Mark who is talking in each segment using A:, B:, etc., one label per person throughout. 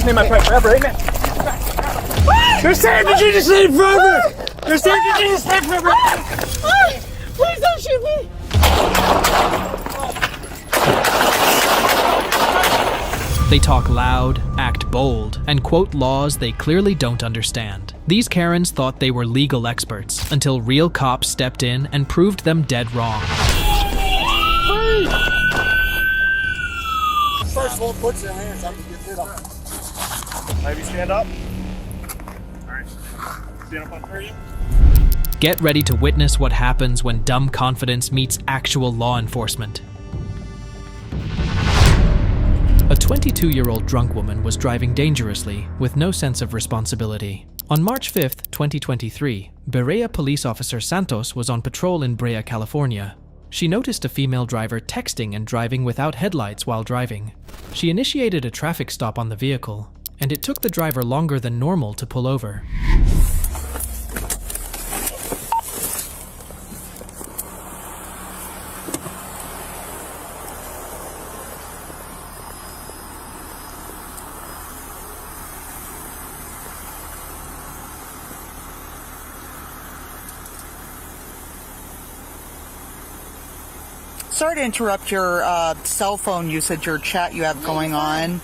A: just made my friend forever, ain't it? They're saying that you just stay forever! They're saying that you just stay forever!
B: Please don't shoot me!
C: They talk loud, act bold, and quote laws they clearly don't understand. These Karens thought they were legal experts until real cops stepped in and proved them dead wrong.
A: First of all, put your hands up to get rid of them. Maybe stand up. Alright. Stand up on 3.
C: Get ready to witness what happens when dumb confidence meets actual law enforcement. A 22-year-old drunk woman was driving dangerously with no sense of responsibility. On March 5th, 2023, Berea police officer Santos was on patrol in Brea, California. She noticed a female driver texting and driving without headlights while driving. She initiated a traffic stop on the vehicle, and it took the driver longer than normal to pull over.
B: Sorry to interrupt your cell phone usage or chat you have going on.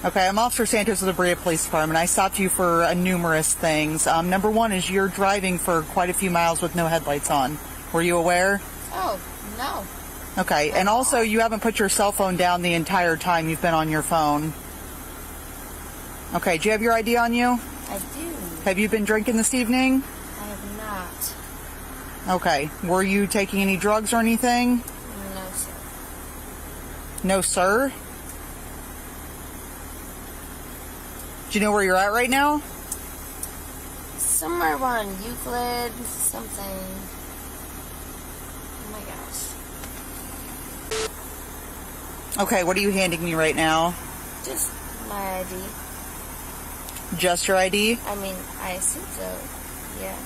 B: Okay, I'm Officer Santos of the Brea Police Department. I stopped you for numerous things. Number one is you're driving for quite a few miles with no headlights on. Were you aware?
D: Oh, no.
B: Okay, and also you haven't put your cell phone down the entire time you've been on your phone. Okay, do you have your ID on you?
D: I do.
B: Have you been drinking this evening?
D: I have not.
B: Okay, were you taking any drugs or anything?
D: No, sir.
B: No, sir? Do you know where you're at right now?
D: Somewhere on Euclid, something. Oh my gosh.
B: Okay, what are you handing me right now?
D: Just my ID.
B: Just your ID?
D: I mean, I assume so. Yeah.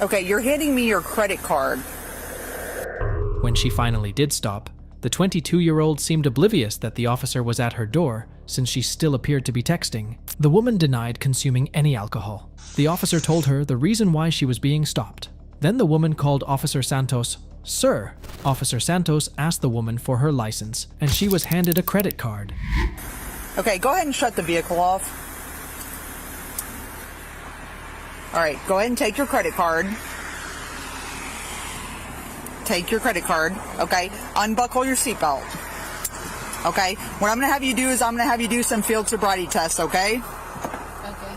B: Okay, you're handing me your credit card.
C: When she finally did stop, the 22-year-old seemed oblivious that the officer was at her door, since she still appeared to be texting. The woman denied consuming any alcohol. The officer told her the reason why she was being stopped. Then the woman called Officer Santos, "Sir." Officer Santos asked the woman for her license, and she was handed a credit card.
B: Okay, go ahead and shut the vehicle off. Alright, go ahead and take your credit card. Take your credit card, okay? Unbuckle your seatbelt. Okay? What I'm going to have you do is I'm going to have you do some field sobriety tests, okay?
D: Okay.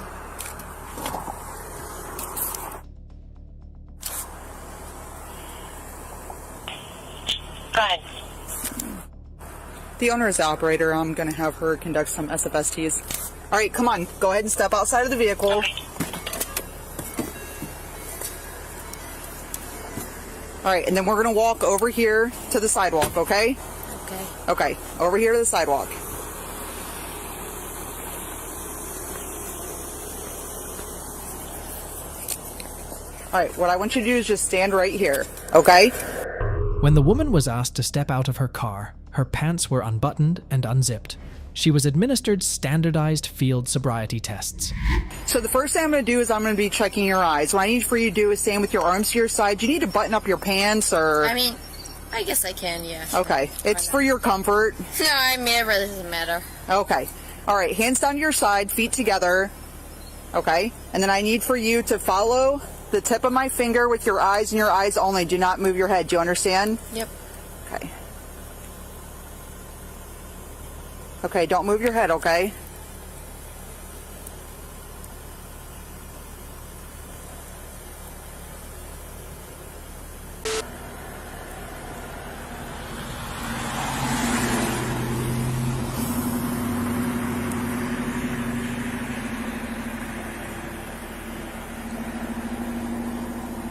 E: Go ahead.
B: The owner is the operator. I'm going to have her conduct some SFSTs. Alright, come on. Go ahead and step outside of the vehicle.
E: Okay.
B: Alright, and then we're going to walk over here to the sidewalk, okay?
D: Okay.
B: Okay, over here to the sidewalk. Alright, what I want you to do is just stand right here, okay?
C: When the woman was asked to step out of her car, her pants were unbuttoned and unzipped. She was administered standardized field sobriety tests.
B: So the first thing I'm going to do is I'm going to be checking your eyes. What I need for you to do is stand with your arms to your side. Do you need to button up your pants or...
D: I mean, I guess I can, yeah.
B: Okay, it's for your comfort.
D: No, I mean, it really doesn't matter.
B: Okay. Alright, hands down to your side, feet together. Okay, and then I need for you to follow the tip of my finger with your eyes and your eyes only. Do not move your head. Do you understand?
D: Yep.
B: Okay. Okay, don't move your head, okay?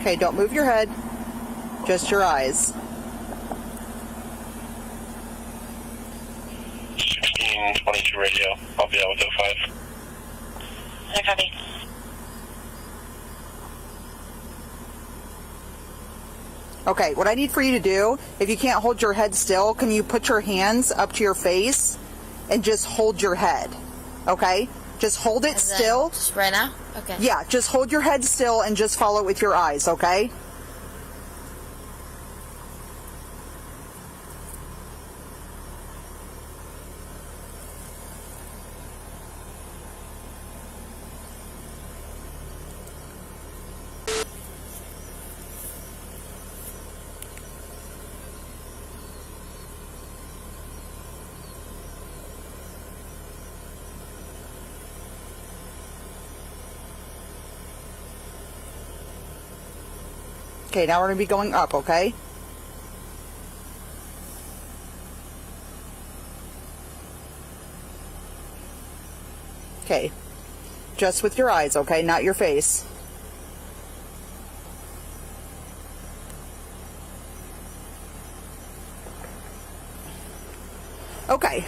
B: Okay, don't move your head. Just your eyes.
E: 1622 radio. I'll be out with 05. I copy.
B: Okay, what I need for you to do, if you can't hold your head still, can you put your hands up to your face and just hold your head. Okay? Just hold it still.
D: Just right now? Okay.
B: Yeah, just hold your head still and just follow it with your eyes, okay? Okay, now we're going to be going up, okay? Okay. Just with your eyes, okay? Not your face. Okay.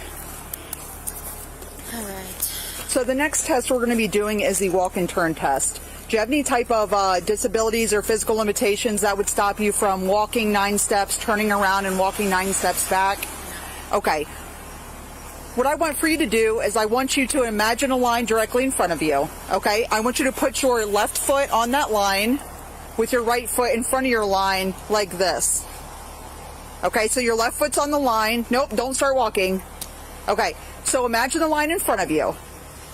D: All right.
B: So the next test we're going to be doing is the walk and turn test. Do you have any type of disabilities or physical limitations that would stop you from walking 9 steps, turning around, and walking 9 steps back? Okay. What I want for you to do is I want you to imagine a line directly in front of you. Okay? I want you to put your left foot on that line with your right foot in front of your line like this. Okay, so your left foot's on the line. Nope, don't start walking. Okay, so imagine the line in front of you.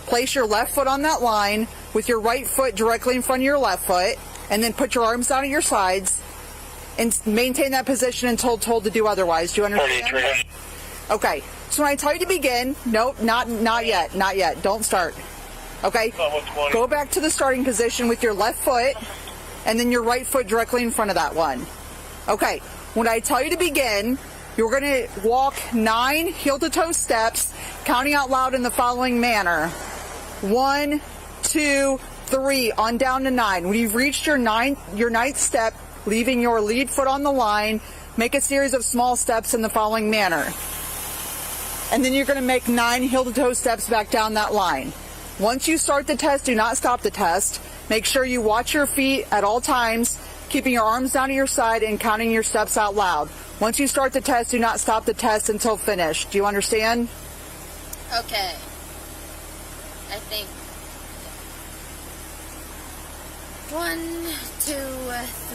B: Place your left foot on that line with your right foot directly in front of your left foot, and then put your arms down at your sides and maintain that position until told to do otherwise. Do you understand? Okay, so when I tell you to begin, nope, not yet, not yet. Don't start. Okay, go back to the starting position with your left foot and then your right foot directly in front of that one. Okay, when I tell you to begin, you're going to walk 9 heel-to-toe steps, counting out loud in the following manner. 1, 2, 3, on down to 9. When you've reached your ninth step, leaving your lead foot on the line, make a series of small steps in the following manner. And then you're going to make 9 heel-to-toe steps back down that line. Once you start the test, do not stop the test. Make sure you watch your feet at all times, keeping your arms down to your side and counting your steps out loud. Once you start the test, do not stop the test until finished. Do you understand?
D: Okay. I think 1, 2,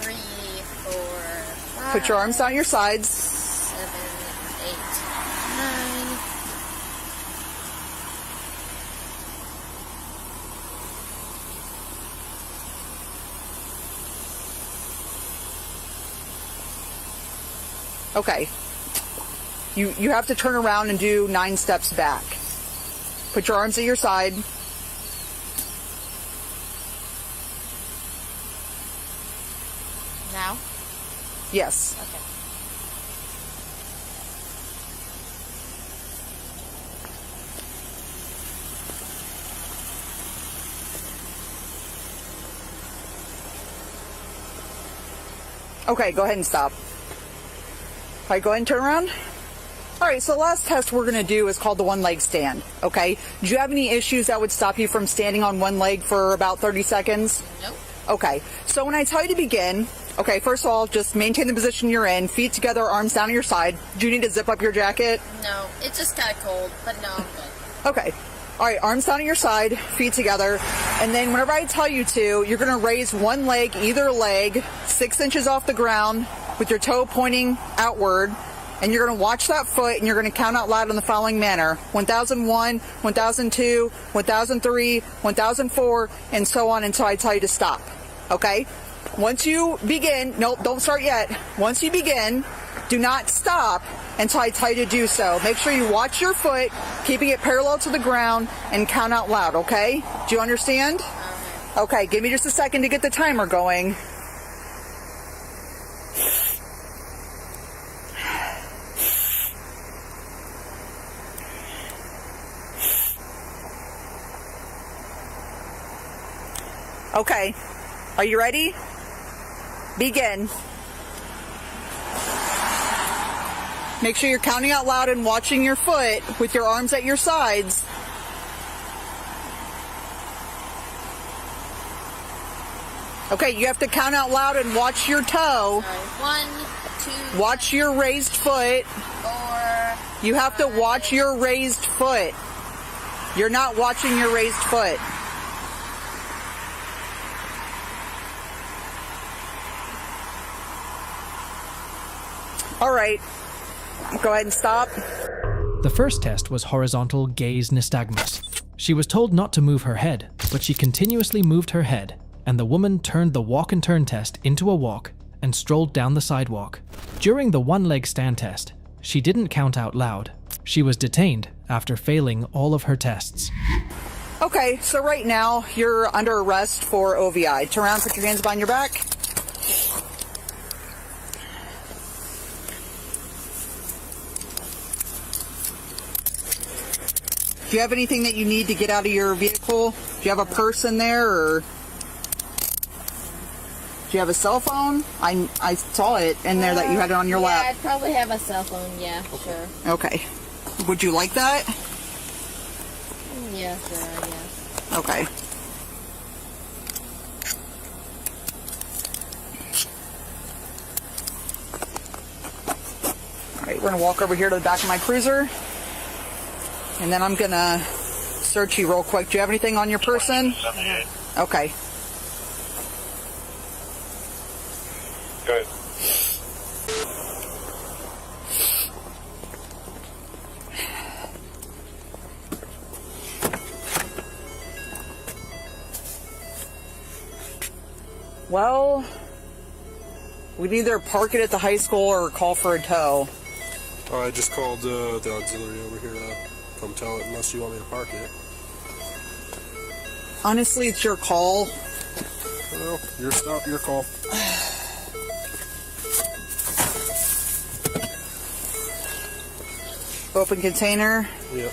D: 3, 4, 5.
B: Put your arms down your sides.
D: 7, 8, 9.
B: Okay. You have to turn around and do 9 steps back. Put your arms at your side.
D: Now?
B: Yes.
D: Okay.
B: Okay, go ahead and stop. All right, go ahead and turn around. All right, so the last test we're going to do is called the one-leg stand, okay? Do you have any issues that would stop you from standing on one leg for about 30 seconds?
D: Nope.
B: Okay, so when I tell you to begin, okay, first of all, just maintain the position you're in, feet together, arms down at your side. Do you need to zip up your jacket?
D: No, it's just kind of cold, but no, I'm good.
B: Okay. All right, arms down at your side, feet together, and then whenever I tell you to, you're going to raise one leg, either leg, 6 inches off the ground with your toe pointing outward, and you're going to watch that foot, and you're going to count out loud in the following manner: 1001, 1002, 1003, 1004, and so on until I tell you to stop. Okay? Once you begin, nope, don't start yet. Once you begin, do not stop until I tell you to do so. Make sure you watch your foot, keeping it parallel to the ground, and count out loud, okay? Do you understand? Okay, give me just a second to get the timer going. Okay, are you ready? Begin. Make sure you're counting out loud and watching your foot with your arms at your sides. Okay, you have to count out loud and watch your toe.
D: Sorry. 1, 2,
B: Watch your raised foot.
D: 4,
B: You have to watch your raised foot. You're not watching your raised foot. All right. Go ahead and stop.
C: The first test was horizontal gaze nystagmus. She was told not to move her head, but she continuously moved her head, and the woman turned the walk and turn test into a walk and strolled down the sidewalk. During the one-leg stand test, she didn't count out loud. She was detained after failing all of her tests.
B: Okay, so right now you're under arrest for OVI. Turn around, put your hands behind your back. Do you have anything that you need to get out of your vehicle? Do you have a purse in there, or do you have a cell phone? I saw it in there that you had it on your lap.
D: Yeah, I'd probably have a cell phone, yeah, sure.
B: Okay. Would you like that?
D: Yeah, sure, I guess.
B: Okay. All right, we're gonna walk over here to the back of my cruiser. And then I'm gonna search you real quick. Do you have anything on your person?
E: 78.
B: Okay.
E: Good.
B: Well, we'd either park it at the high school or call for a tow.
F: I just called the auxiliary over here to come tow it, unless you want me to park it.
B: Honestly, it's your call.
F: Well, your stop, your call.
B: Open container.
F: Yep.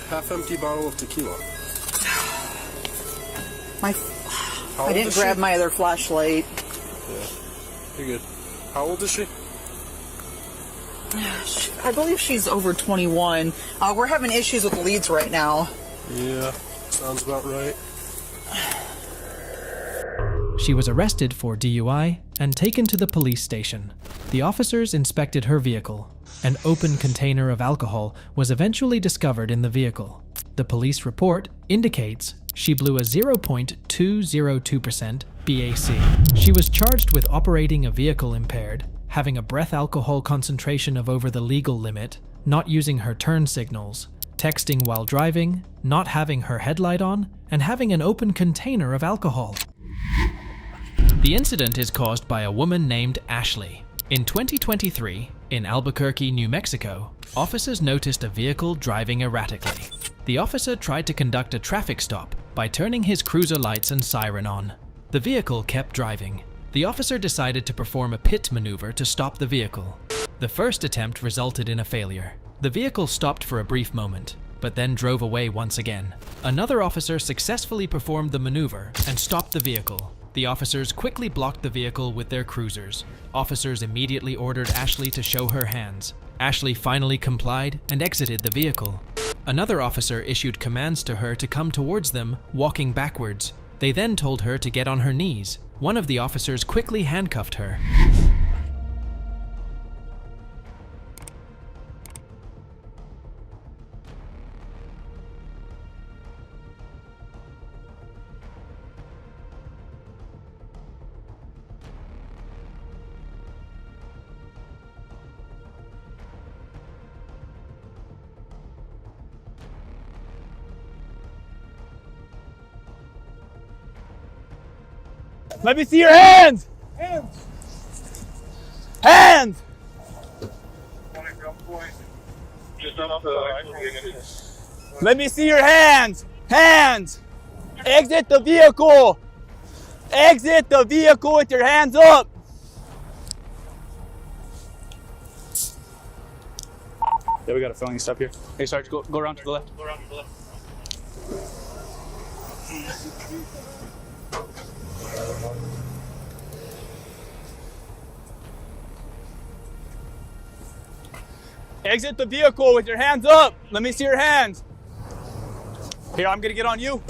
F: Half empty bottle of tequila.
B: I didn't grab my other flashlight.
F: Yeah, you're good. How old is she?
B: I believe she's over 21. We're having issues with leads right now.
F: Yeah, sounds about right.
C: She was arrested for DUI and taken to the police station. The officers inspected her vehicle. An open container of alcohol was eventually discovered in the vehicle. The police report indicates she blew a 0.202% BAC. She was charged with operating a vehicle impaired, having a breath alcohol concentration of over the legal limit, not using her turn signals, texting while driving, not having her headlight on, and having an open container of alcohol. The incident is caused by a woman named Ashley. In 2023, in Albuquerque, New Mexico, officers noticed a vehicle driving erratically. The officer tried to conduct a traffic stop by turning his cruiser lights and siren on. The vehicle kept driving. The officer decided to perform a pit maneuver to stop the vehicle. The first attempt resulted in a failure. The vehicle stopped for a brief moment, but then drove away once again. Another officer successfully performed the maneuver and stopped the vehicle. The officers quickly blocked the vehicle with their cruisers. Officers immediately ordered Ashley to show her hands. Ashley finally complied and exited the vehicle. Another officer issued commands to her to come towards them, walking backwards. They then told her to get on her knees. One of the officers quickly handcuffed her.
A: Let me see your hands! Hands! Hands!
E: Just off the
A: Let me see your hands! Hands! Exit the vehicle! Exit the vehicle with your hands up! Yeah, we got a felony stop here. Hey, Sarge, go around to the left. Go around to the left. Exit the vehicle with your hands up. Let me see your hands. Here, I'm gonna get on you.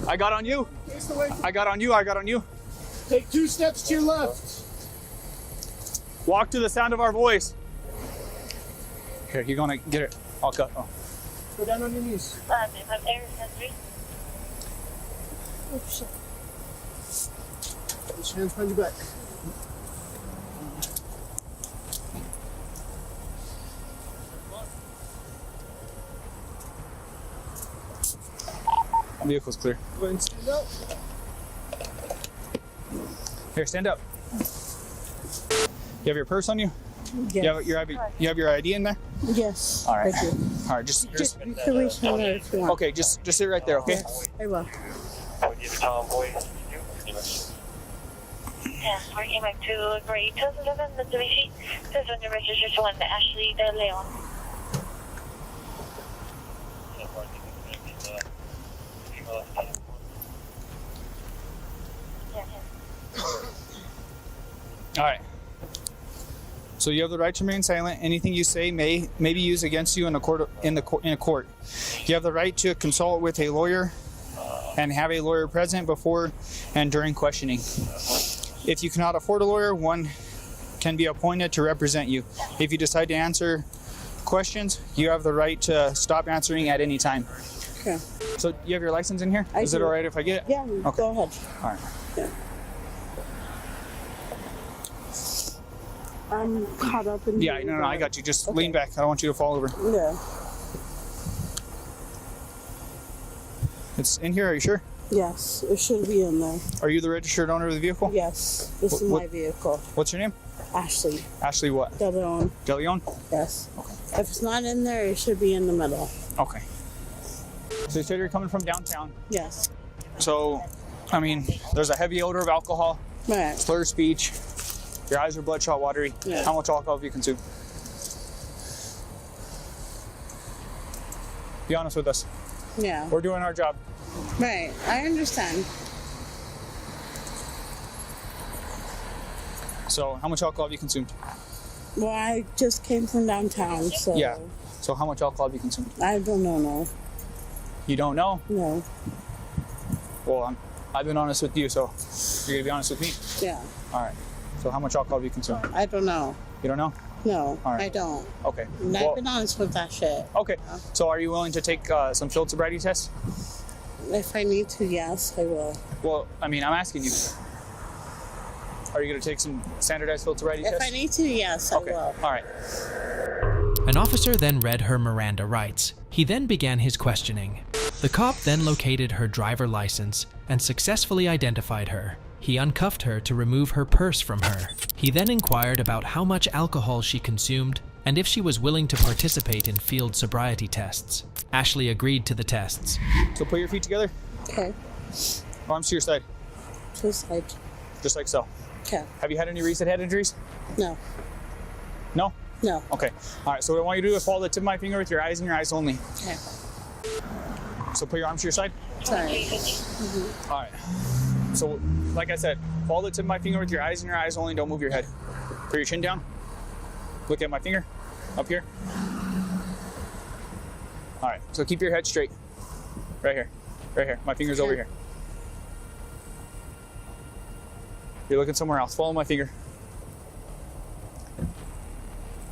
A: I got on you. I got on you. I got on you.
G: Take 2 steps to your left.
A: Walk to the sound of our voice. Here, you're gonna get it all cut. Oh.
F: Go down on your knees.
G: Oops.
F: Put your hands behind your back.
A: Vehicle's clear.
F: Go ahead and stand up.
A: Here, stand up. You have your purse on you?
G: Yes.
A: You have your ID in there?
G: Yes.
A: All right.
G: Thank you.
A: All right, just
G: You can reach me there if you want.
A: okay, just sit right there, okay?
G: I will.
H: Yes, we're came back to Gray 2011, the Mitsubishi. This one you registered to one, Ashley De Leon.
A: All right. So you have the right to remain silent. Anything you say may be used against you in a court. You have the right to consult with a lawyer and have a lawyer present before and during questioning. If you cannot afford a lawyer, one can be appointed to represent you. If you decide to answer questions, you have the right to stop answering at any time.
G: Okay.
A: So you have your license in here? Is it
G: do.
A: all right if I get it?
G: Yeah,
A: Okay.
G: go ahead.
A: All right.
G: Yeah. I'm caught up in
A: Yeah, no, I got you. Just lean back. I don't want you to fall over.
G: Yeah.
A: It's in here. Are you sure?
G: Yes, it should be in there.
A: Are you the registered owner of the vehicle?
G: Yes, this is
A: What-
G: my vehicle.
A: What's your name?
G: Ashley.
A: Ashley what?
G: De Leon.
A: De Leon?
G: Yes.
A: Okay.
G: If it's not in there, it should be in the middle.
A: Okay. So you said you're coming from downtown.
G: Yes.
A: So, I mean, there's a heavy odor of alcohol,
G: Right.
A: slurred speech. Your eyes are bloodshot, watery.
G: Yeah.
A: How much alcohol have you consumed? Be honest with us.
G: Yeah.
A: We're doing our job.
G: Right. I understand.
A: So, how much alcohol have you consumed?
G: Well, I just came from downtown, so
A: Yeah. So, how much alcohol have you consumed?
G: I don't know. No.
A: You don't know?
G: No.
A: Well, I've been honest with you, so you're gonna be honest with me.
G: Yeah.
A: All right. So, how much alcohol have you consumed?
G: I don't know.
A: You don't know?
G: No.
A: All right.
G: I don't.
A: Okay.
G: And I've been honest with that shit.
A: Okay. So, are you willing to take some field sobriety tests?
G: If I need to, yes, I will.
A: Well, I mean, I'm asking you. Are you going to take some standardized field sobriety
G: If
A: tests?
G: I need to, yes, I
A: Okay.
G: will.
A: All right.
C: An officer then read her Miranda rights. He then began his questioning. The cop then located her driver license and successfully identified her. He uncuffed her to remove her purse from her. He then inquired about how much alcohol she consumed and if she was willing to participate in field sobriety tests. Ashley agreed to the tests.
A: So put your feet together.
G: Okay.
A: Arms to your side,
G: Just like,
A: just like so.
G: okay.
A: Have you had any recent head injuries?
G: No.
A: No?
G: No.
A: Okay. All right. So what I want you to do is follow the tip of my finger with your eyes and your eyes only.
G: Okay.
A: So put your arms to your side.
G: Sorry.
A: All right. So, like I said, follow the tip of my finger with your eyes and your eyes only. Don't move your head. Put your chin down. Look at my finger up here. All right. So keep your head straight. Right here. Right here. My finger's over here. You're looking somewhere else. Follow my finger.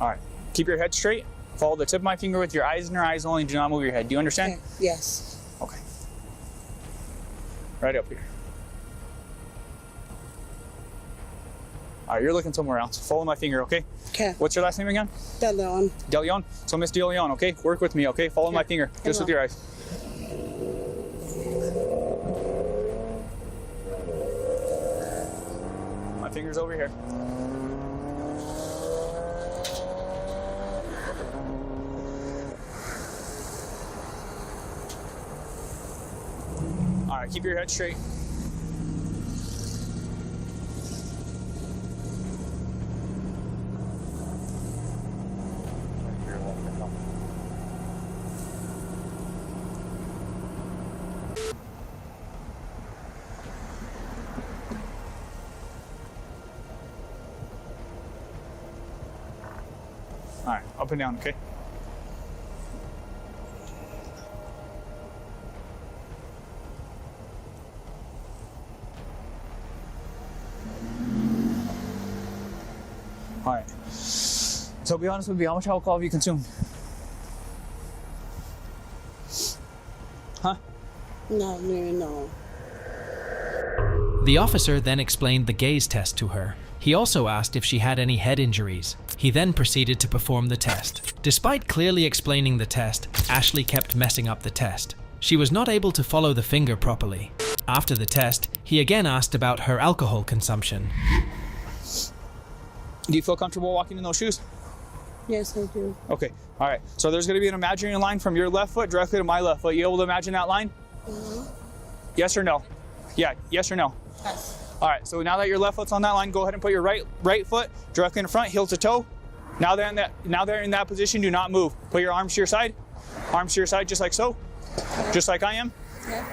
A: All right. Keep your head straight. Follow the tip of my finger with your eyes and your eyes only. Do not move your head. Do you understand?
G: Okay. Yes.
A: Okay. Right up here. All right, you're looking somewhere else. Follow my finger, okay?
G: Okay.
A: What's your last name again?
G: De Leon.
A: De Leon? So Miss De Leon, okay? Work with me, okay? Follow my finger, just with your eyes. My finger's over here. All right, keep your head straight. All right, up and down, okay? All right. So be honest with me, how much alcohol have you consumed? Huh?
G: No, no.
C: The officer then explained the gaze test to her. He also asked if she had any head injuries. He then proceeded to perform the test. Despite clearly explaining the test, Ashley kept messing up the test. She was not able to follow the finger properly. After the test, he again asked about her alcohol consumption.
A: Do you feel comfortable walking in those shoes?
G: Yes, I do.
A: Okay. All right. So there's going to be an imaginary line from your left foot directly to my left foot. You able to imagine that line? Yes or no? Yeah. Yes or no?
G: Yes.
A: All right. So now that your left foot's on that line, go ahead and put your right foot directly in front, heel to toe. Now they're in that position. Do not move. Put your arms to your side. Arms to your side, just like so. Just like I am.
G: Yeah.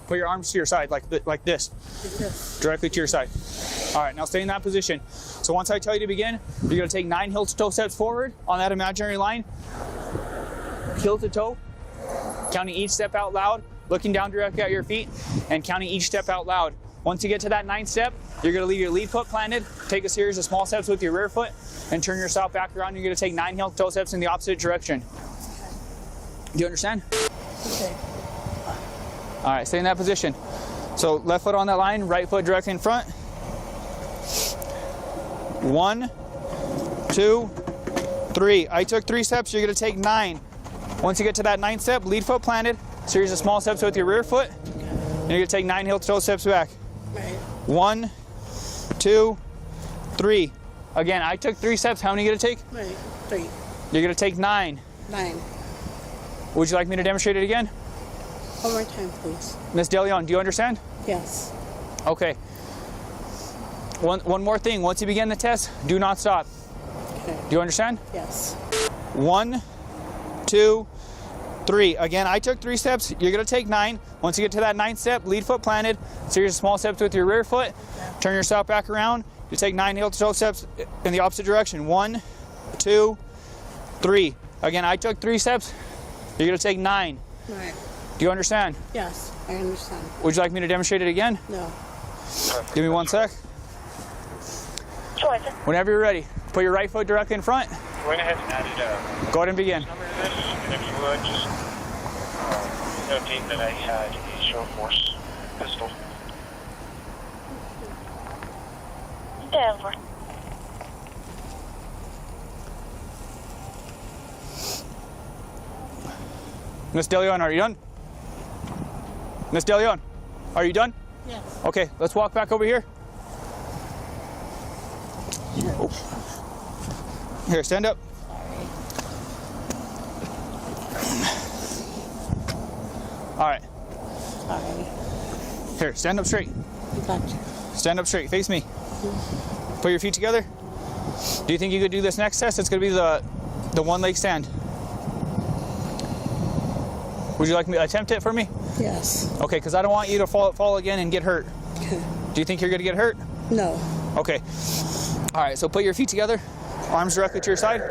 A: Put your arms to your side, like this.
G: Yes.
A: Directly to your side. All right, now stay in that position. So once I tell you to begin, you're gonna take 9 heel to toe steps forward on that imaginary line. Heel to toe, counting each step out loud, looking down directly at your feet, and counting each step out loud. Once you get to that 9th step, you're gonna leave your lead foot planted, take a series of small steps with your rear foot, and turn yourself back around. You're gonna take 9 heel to toe steps in the opposite direction. Do you understand?
G: Okay.
A: All right, stay in that position. So left foot on that line, right foot directly in front. 1, 2, 3. I took 3 steps, you're gonna take 9. Once you get to that 9th step, lead foot planted, series of small steps with your rear foot. And you're gonna take 9 heel to toe steps back.
G: Right.
A: 1, 2, 3. Again, I took 3 steps, how many are you gonna take?
G: Right. 3.
A: You're gonna take 9.
G: 9.
A: Would you like me to demonstrate it again?
G: One more time, please.
A: Ms. DeLeon, do you understand?
G: Yes.
A: Okay. One more thing. Once you begin the test, do not stop.
G: Okay.
A: Do you understand?
G: Yes.
A: 1, 2, 3. Again, I took 3 steps. You're going to take 9. Once you get to that 9th step, lead foot planted. Series of small steps with your rear foot. Turn yourself back around. You take 9 heel to toe steps in the opposite direction. 1, 2, 3. Again, I took 3 steps. You're going to take 9.
G: Right.
A: Do you understand?
G: Yes, I understand.
A: Would you like me to demonstrate it again?
G: No.
A: Give me 1 sec.
H: Sure.
A: Whenever you're ready, put your right foot directly in front.
E: Go ahead and add it
A: Go ahead and begin.
E: number to this, and if you would, just notate that I had a show force pistol.
H: Denver.
A: Miss DeLeon, are you done? Miss DeLeon, are you done?
G: Yes.
A: Okay, let's walk back over here. Oh. Here, stand up. All right.
G: Sorry.
A: Here, stand up straight.
G: Gotcha.
A: Stand up straight. Face me. Put your feet together. Do you think you could do this next test? It's going to be the one leg stand. Would you like me to attempt it for me?
G: Yes.
A: Okay, because I don't want you to fall again and get hurt. Do you think you're going to get hurt?
G: No.
A: Okay. All right, so put your feet together, arms directly to your side.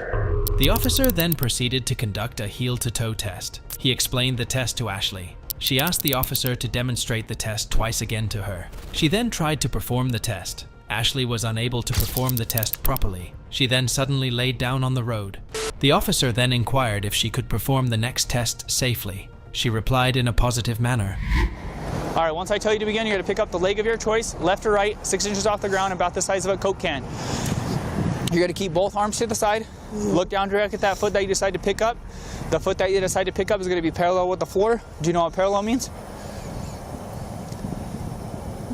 C: The officer then proceeded to conduct a heel-to-toe test. He explained the test to Ashley. She asked the officer to demonstrate the test twice again to her. She then tried to perform the test. Ashley was unable to perform the test properly. She then suddenly laid down on the road. The officer then inquired if she could perform the next test safely. She replied in a positive manner.
A: All right, once I tell you to begin, you're going to pick up the leg of your choice, left or right, 6 inches off the ground, about the size of a Coke can. You're going to keep both arms to the side. Look down directly at that foot that you decide to pick up. The foot that you decide to pick up is going to be parallel with the floor. Do you know what parallel means?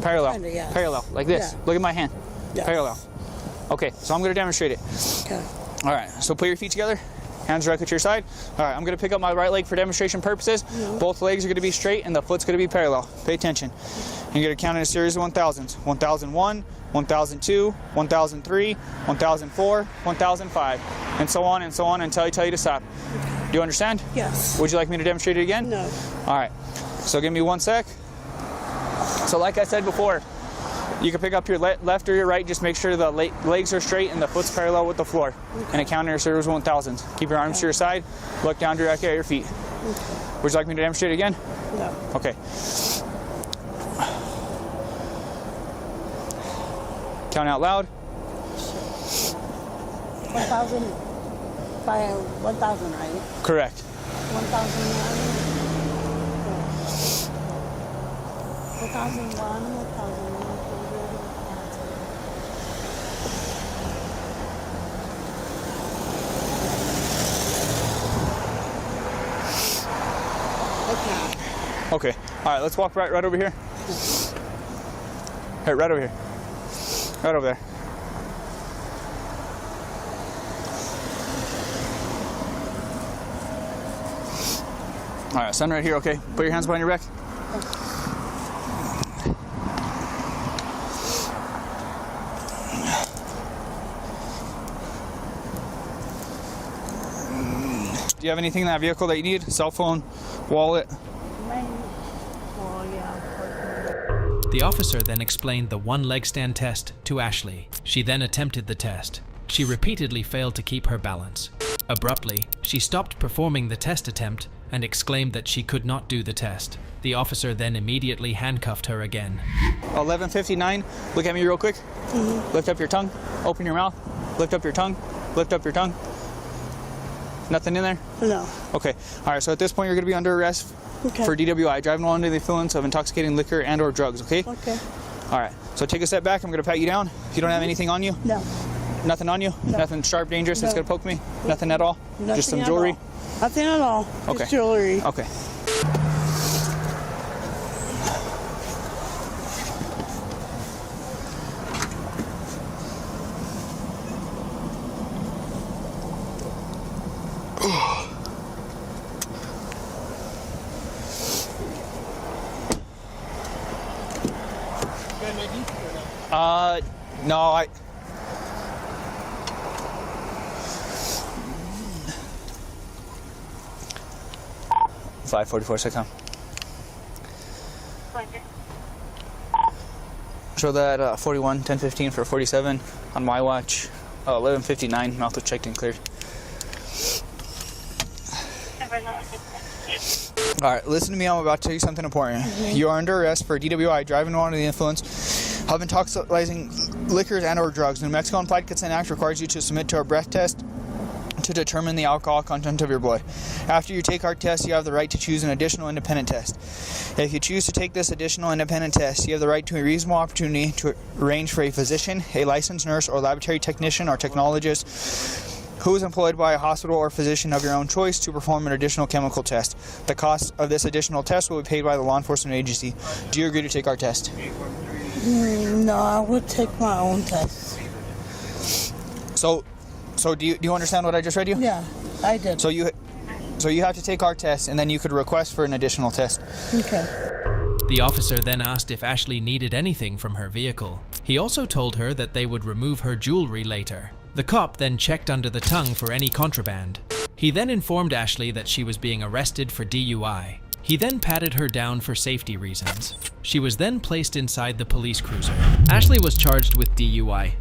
A: Parallel.
G: Kinda, yes.
A: Parallel, like this.
G: Yeah.
A: Look at my hand.
G: Yes.
A: Parallel. Okay, so I'm going to demonstrate it.
G: Okay.
A: All right, so put your feet together, hands directly to your side. All right, I'm going to pick up my right leg for demonstration purposes. Both legs are going to be straight and the foot's going to be parallel. Pay attention. You're going to count in a series of 1000s. 1001, 1002, 1003, 1004, 1005, and so on until I tell you to stop. Do you understand?
G: Yes.
A: Would you like me to demonstrate it again?
G: No.
A: All right, so give me 1 sec. So like I said before, you can pick up your left or your right. Just make sure the legs are straight and the foot's parallel with the floor. And a count in a series of 1000s. Keep your arms to your side. Look down directly at your feet. Would you like me to demonstrate it again?
G: No.
A: Okay. Count out loud.
G: 1,000 by 1,000, right?
A: Correct. Okay. All right, let's walk right over here. Hey, right over here. Right over there. All right, stand right here, okay? Put your hands behind your back. Do you have anything in that vehicle that you need? Cell phone, wallet?
C: The officer then explained the one leg stand test to Ashley. She then attempted the test. She repeatedly failed to keep her balance. Abruptly, she stopped performing the test attempt and exclaimed that she could not do the test. The officer then immediately handcuffed her again.
A: 11:59. Look at me real quick. Lift up your tongue. Open your mouth. Lift up your tongue. Lift up your tongue. Nothing in there?
G: No.
A: Okay. All right. So at this point, you're going to be under arrest for DWI, driving while under the influence of intoxicating liquor and/or drugs. Okay.
G: Okay.
A: All right. So take a step back. I'm going to pat you down. You don't have anything on you?
G: No.
A: Nothing on you?
G: No.
A: Nothing sharp, dangerous that's
G: No.
A: going to poke me? Nothing at all?
G: Nothing
A: Just some
G: at
A: jewelry?
G: all. Nothing at all.
A: Okay.
G: Just jewelry.
A: Okay. No, I... $5.44 second. Show that 41, 10:15 for 47 on my watch. 11:59, mouth was checked and cleared. All right, listen to me. I'm about to tell you something important. You are under arrest for DWI, driving while under the influence of intoxicating liquors and/or drugs. New Mexico Implied Consent Act requires you to submit to a breath test to determine the alcohol content of your blood. After you take our test, you have the right to choose an additional independent test. If you choose to take this additional independent test, you have the right to a reasonable opportunity to arrange for a physician, a licensed nurse, or laboratory technician or technologist who is employed by a hospital or physician of your own choice to perform an additional chemical test. The cost of this additional test will be paid by the law enforcement agency. Do you agree to take our test?
G: No, I would take my own test.
A: So do you understand what I just read you?
G: Yeah, I did.
A: So you have to take our test, and then you could request for an additional test.
G: Okay.
C: The officer then asked if Ashley needed anything from her vehicle. He also told her that they would remove her jewelry later. The cop then checked under the tongue for any contraband. He then informed Ashley that she was being arrested for DUI. He then patted her down for safety reasons. She was then placed inside the police cruiser. Ashley was charged with DUI.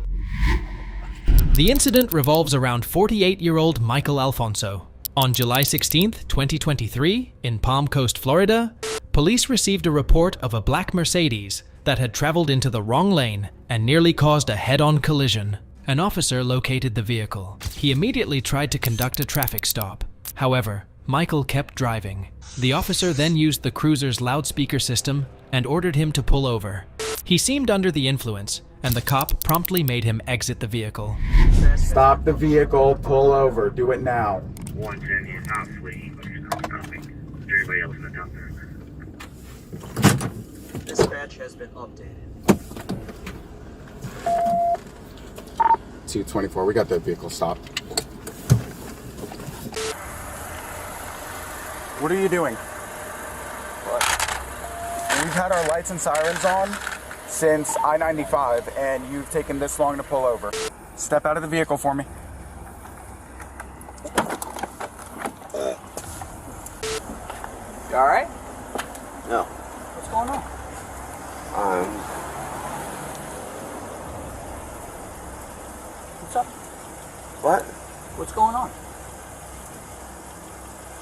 C: The incident revolves around 48-year-old Michael Alfonso. On July 16, 2023, in Palm Coast, Florida, police received a report of a black Mercedes that had traveled into the wrong lane and nearly caused a head-on collision. An officer located the vehicle. He immediately tried to conduct a traffic stop. However, Michael kept driving. The officer then used the cruiser's loudspeaker system and ordered him to pull over. He seemed under the influence, and the cop promptly made him exit the vehicle.
I: Stop the vehicle, pull over, do it now.
E: 110, he's not fleeing, but he's not stopping. Is there anybody else in the top there?
J: Dispatch has been updated.
I: 224, we got that vehicle stopped. What are you doing? What? We've had our lights and sirens on since I-95, and you've taken this long to pull over. Step out of the vehicle for me.
J: You alright?
I: No.
J: What's going on? What's up?
I: What?
J: What's going on?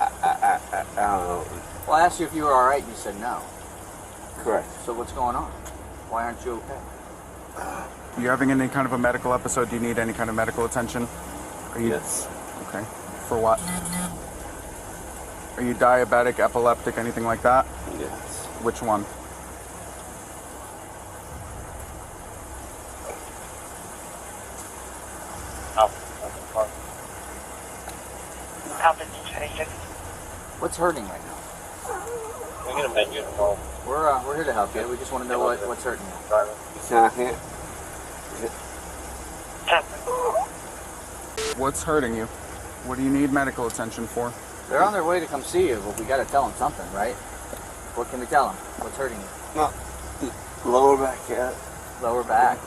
I: I don't know.
J: Well, I asked you if you were alright, and you said no.
I: Correct.
J: So what's going on? Why aren't you okay?
I: You having any kind of a medical episode? Do you need any kind of medical attention? Are you...
F: Yes.
I: Okay. For what? Are you diabetic, epileptic, anything like that?
J: Yes.
I: Which one?
H: Alpha 26.
J: What's hurting right now?
E: We're gonna bend you involved.
J: We're here to help you. We just want to know what's hurting you.
I: What's hurting you? What do you need medical attention for?
J: They're on their way to come see you, but we got to tell them something, right? What can we tell them? What's hurting you?
K: Lower back, yeah.
J: Lower back.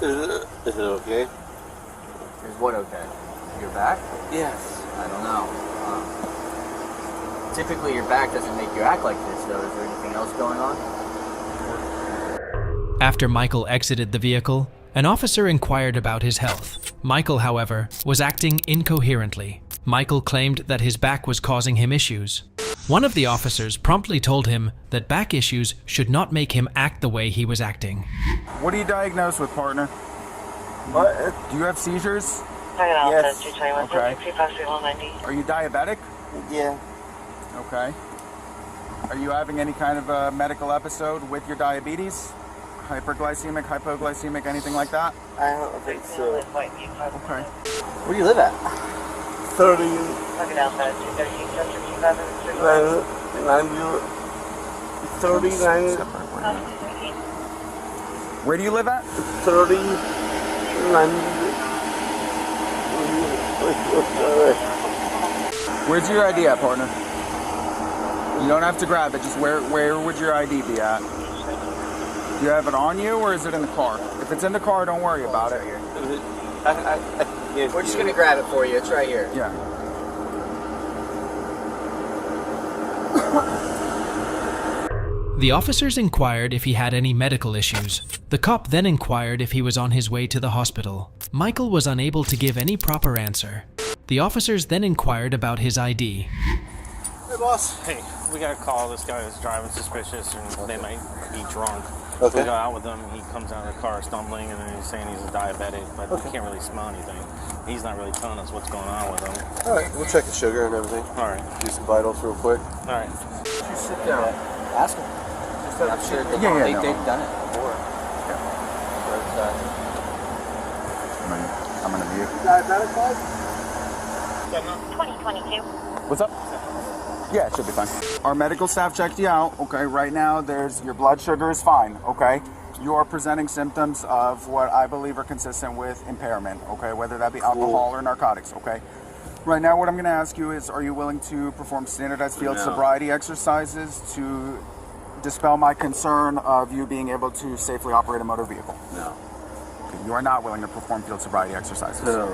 K: Is it okay?
J: Is what okay? Your back?
K: Yes.
J: I don't know. Typically, your back doesn't make you act like this, though. Is there anything else going on?
C: After Michael exited the vehicle, an officer inquired about his health. Michael, however, was acting incoherently. Michael claimed that his back was causing him issues. One of the officers promptly told him that back issues should not make him act the way he was acting.
I: What are you diagnosed with, partner?
K: What?
I: Do you have seizures?
K: Yes.
I: Okay. Are you diabetic?
K: Yeah.
I: Okay. Are you having any kind of a medical episode with your diabetes? Hyperglycemic, hypoglycemic, anything like that?
K: I don't think so.
I: Okay.
J: Where do you live at?
K: 30. 39.
I: Where do you live at?
K: 30. 90.
I: Where's your ID at, partner? You don't have to grab it, just where would your ID be at? Do you have it on you or is it in the car? If it's in the car, don't worry about it.
J: We're just going to grab it for you. It's right here.
I: Yeah.
C: The officers inquired if he had any medical issues. The cop then inquired if he was on his way to the hospital. Michael was unable to give any proper answer. The officers then inquired about his ID.
K: Hey, boss.
E: Hey, we got a call. This guy is driving suspicious and they might be drunk.
K: Okay.
E: We got out with him. He comes out of the car stumbling and then he's saying he's a diabetic, but we can't really smell anything. He's not really telling us what's going on with him.
K: All right, we'll check the sugar and everything.
E: All right.
K: Do some vitals real quick.
E: All right.
K: You sit down.
J: Ask them. I'm sure they've done it before.
I: I'm gonna view.
K: Diabetic, bud?
H: 2022.
I: What's up? Yeah, it should be fine. Our medical staff checked you out. Okay, right now your blood sugar is fine. Okay, you are presenting symptoms of what I believe are consistent with impairment. Okay, whether that be alcohol or narcotics. Okay. Right now, what I'm going to ask you is, are you willing to perform standardized field sobriety exercises to dispel my concern of you being able to safely operate a motor vehicle?
J: No.
I: Okay, you are not willing to perform field sobriety exercises.
K: No.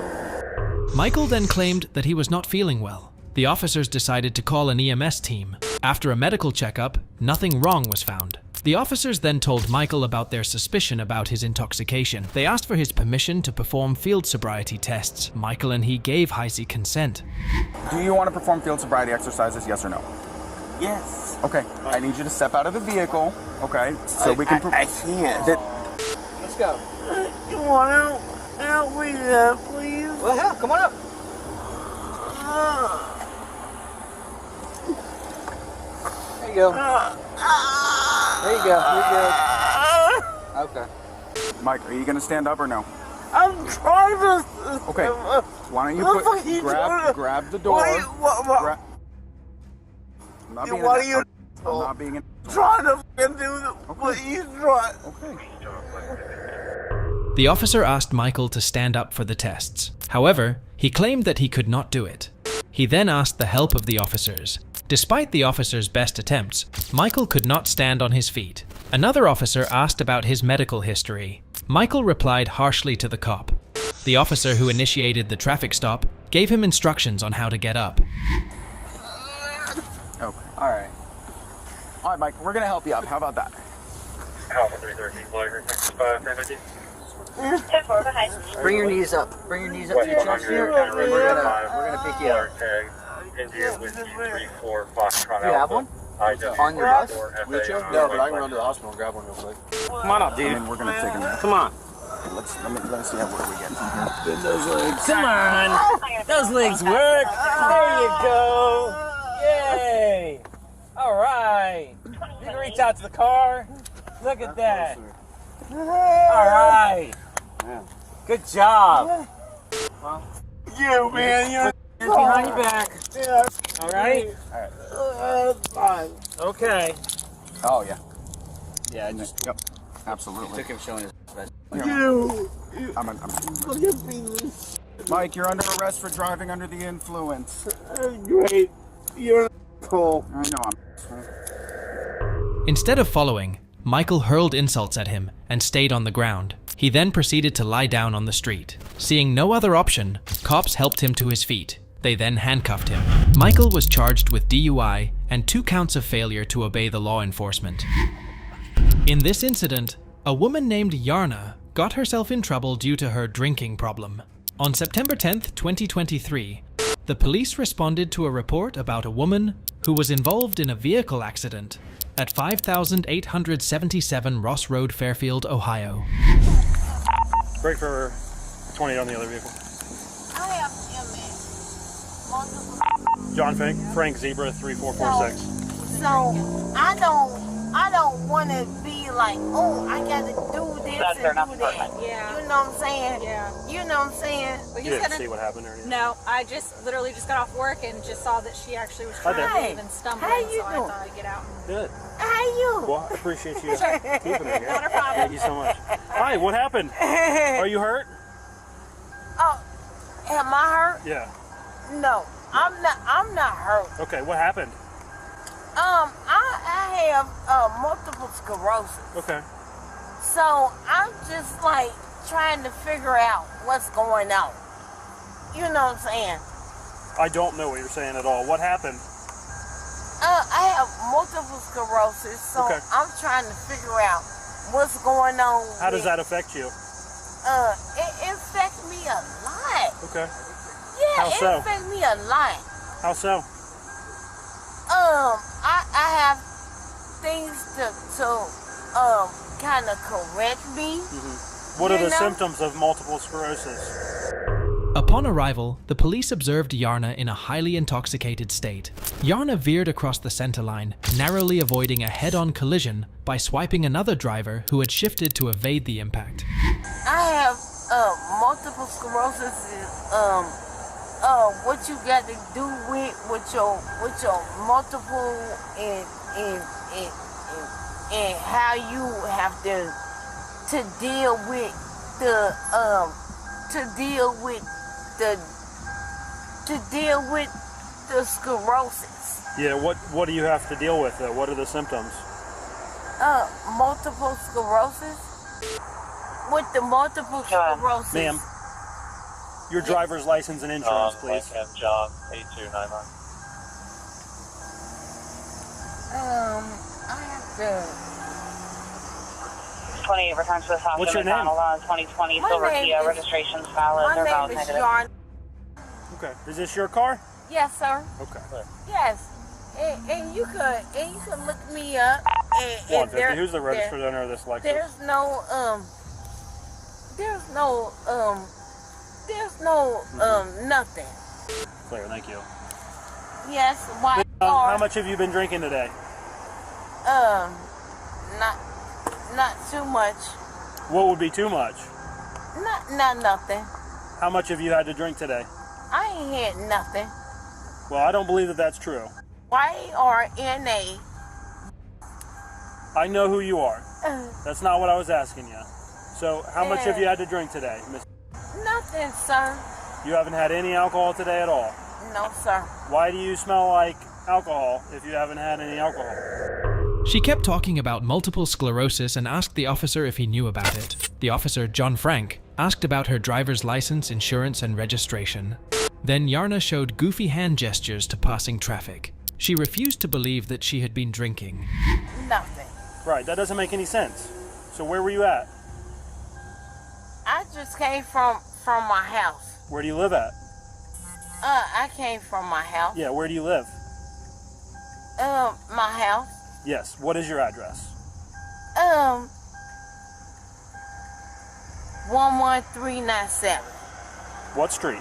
C: Michael then claimed that he was not feeling well. The officers decided to call an EMS team. After a medical checkup, nothing wrong was found. The officers then told Michael about their suspicion about his intoxication. They asked for his permission to perform field sobriety tests. Michael and he gave Heisey consent.
I: Do you want to perform field sobriety exercises, yes or no?
K: Yes.
I: Okay, I need you to step out of the vehicle, okay, so we can...
K: I can't.
J: Let's go.
K: You want to help me there, please?
J: Well, hell, come on up. There you go. There you go. You're good. Okay.
I: Mike, are you going to stand up or no?
K: I'm trying to...
I: Okay, why don't you grab the door. I'm not being I'm not being
K: trying to do what he's trying.
I: Okay.
C: The officer asked Michael to stand up for the tests. However, he claimed that he could not do it. He then asked the help of the officers. Despite the officer's best attempts, Michael could not stand on his feet. Another officer asked about his medical history. Michael replied harshly to the cop. The officer who initiated the traffic stop gave him instructions on how to get up.
I: Okay. All right, Mike, we're going to help you up. How about that?
E: Alpha 313, Blazer, 65, energy.
J: Bring your knees up. Bring your knees up to your chest here. We're gonna pick you up.
E: India Whiskey 34 Foxtrot
J: You have one?
E: On
J: your bus?
K: Wheelchair? No, but I can run to the hospital and grab one real quick.
E: Come on up, dude.
I: And we're going to take him.
E: Come on.
I: Let's see where we get from here.
K: Bend those legs.
E: Come on. Those legs work. There you go.
J: Yay! All right. You can reach out to the car. Look at that. All right. Good job. Well,
K: You, man, you're
J: behind your back.
K: Yeah.
J: All right.
K: Fine.
J: Okay.
I: Oh yeah.
J: Yeah, just
I: Yep. Absolutely.
J: took him showing his best.
K: You.
I: I'm
K: Look at me.
I: Mike, you're under arrest for driving under the influence.
K: Great. You're an asshole.
I: I know I'm.
C: Instead of following, Michael hurled insults at him and stayed on the ground. He then proceeded to lie down on the street. Seeing no other option, cops helped him to his feet. They then handcuffed him. Michael was charged with DUI and 2 counts of failure to obey the law enforcement. In this incident, a woman named Yarna got herself in trouble due to her drinking problem. On September 10th, 2023, the police responded to a report about a woman who was involved in a vehicle accident at 5877 Ross Road, Fairfield, Ohio.
F: Brake for 20 on the other vehicle.
K: I have MS.
F: John Frank Zebra 3446.
K: So I don't want to be like, oh, I got to do this and do that.
L: Yeah.
K: You know what I'm saying?
L: Yeah.
K: You know what I'm saying?
L: But
F: You didn't see what happened or anything?
L: No, I literally just got off work and just saw that she actually was trying to leave and stumbling,
K: How you
L: so I
K: doing?
L: thought I'd get out.
F: Good.
K: How you?
F: Well, I appreciate you keeping it here.
L: Not a problem.
F: Thank you so much. Hi, what happened? Are you hurt?
K: Oh, am I hurt?
F: Yeah.
K: No, I'm not hurt.
F: Okay, what happened?
K: I have multiple sclerosis.
F: Okay.
K: So I'm just like trying to figure out what's going on. You know what I'm saying?
F: I don't know what you're saying at all. What happened?
K: I have multiple sclerosis, so
F: Okay.
K: I'm trying to figure out what's going on.
F: How does that affect you?
K: It affects me a lot.
F: Okay.
K: Yeah,
F: How
K: it
F: so?
K: affects me a lot.
F: How so?
K: I have things to kind of correct me.
F: What are
K: You
F: the
K: know?
F: symptoms of multiple sclerosis?
C: Upon arrival, the police observed Yarna in a highly intoxicated state. Yarna veered across the center line, narrowly avoiding a head-on collision by swiping another driver who had shifted to evade the impact.
K: I have multiple sclerosis. What you got to do with your multiple and how you have to deal with the sclerosis.
F: Yeah, what do you have to deal with? What are the symptoms?
K: Multiple sclerosis. With the multiple sclerosis.
F: Ma'am, your driver's license and insurance, please.
E: John 8299.
K: I have to.
H: 28 return to the hospital.
F: What's your name?
H: 2020
K: My
H: Silver
K: name
H: Kia
K: is-
H: registration's valid.
K: My
H: They're
K: name
H: valid
K: is
H: negative.
K: John.
F: Okay. Is this your car?
K: Yes, sir.
F: Okay.
K: Yes. And you could look me up. And
F: 150. Who's the registered owner of this Lexus?
K: There's no nothing.
F: Clear, thank you.
K: Yes. Why?
F: How much have you been drinking today?
K: Not too much.
F: What would be too much?
K: Not nothing.
F: How much have you had to drink today?
K: I ain't had nothing.
F: Well, I don't believe that that's true.
K: YRNA.
F: I know who you are. That's not what I was asking you. So, how much have you had to drink today, Miss?
K: Nothing, sir.
F: You haven't had any alcohol today at all.
K: No, sir.
F: Why do you smell like alcohol if you haven't had any alcohol?
C: She kept talking about multiple sclerosis and asked the officer if he knew about it. The officer, John Frank, asked about her driver's license, insurance, and registration. Then Yarna showed goofy hand gestures to passing traffic. She refused to believe that she had been drinking.
K: Nothing.
F: Right, that doesn't make any sense. So where were you at?
K: I just came from my house.
F: Where do you live at?
K: I came from my house.
F: Yeah, where do you live?
K: My house.
F: Yes, what is your address?
K: 11397.
F: What street?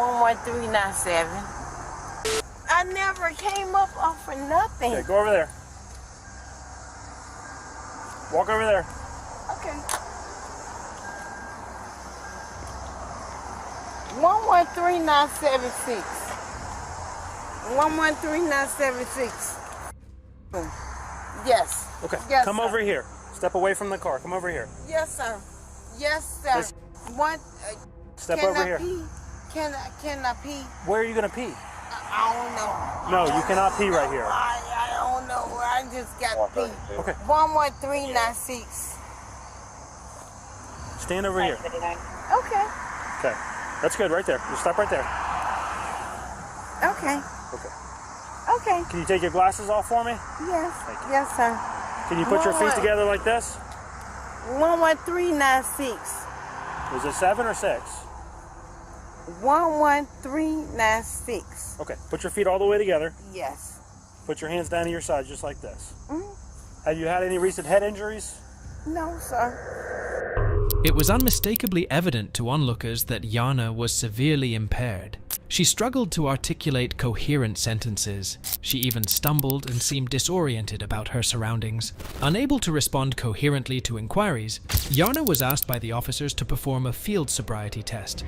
K: 11397. I never came up off for nothing.
J: Okay, go over there. Walk over there.
K: Okay. 113976. 113976. Yes.
J: Okay,
K: Yes,
J: come
K: sir.
J: over here. Step away from the car. Come over here.
K: Yes, sir. Yes, sir.
J: Listen.
K: What?
J: Step
K: can
J: over
K: I
J: here.
K: Pee? Can I pee?
J: Where are you going to pee?
K: I don't know.
J: No, you cannot pee right here.
K: I don't know. I just got to pee.
J: Okay.
K: 11396.
J: Stand over here.
K: Okay.
J: Okay. That's good right there. Just stop right there.
K: Okay.
J: Okay.
K: Okay.
J: Can you take your glasses off for me?
K: Yes.
J: Thank you.
K: Yes, sir.
J: Can you put your feet together like this?
K: 11396.
J: Is it 7 or 6?
K: 11396.
J: Okay. Put your feet all the way together.
K: Yes.
J: Put your hands down to your sides just like this.
K: Mm.
J: Have you had any recent head injuries?
K: No, sir.
C: It was unmistakably evident to onlookers that Yana was severely impaired. She struggled to articulate coherent sentences. She even stumbled and seemed disoriented about her surroundings. Unable to respond coherently to inquiries, Yana was asked by the officers to perform a field sobriety test.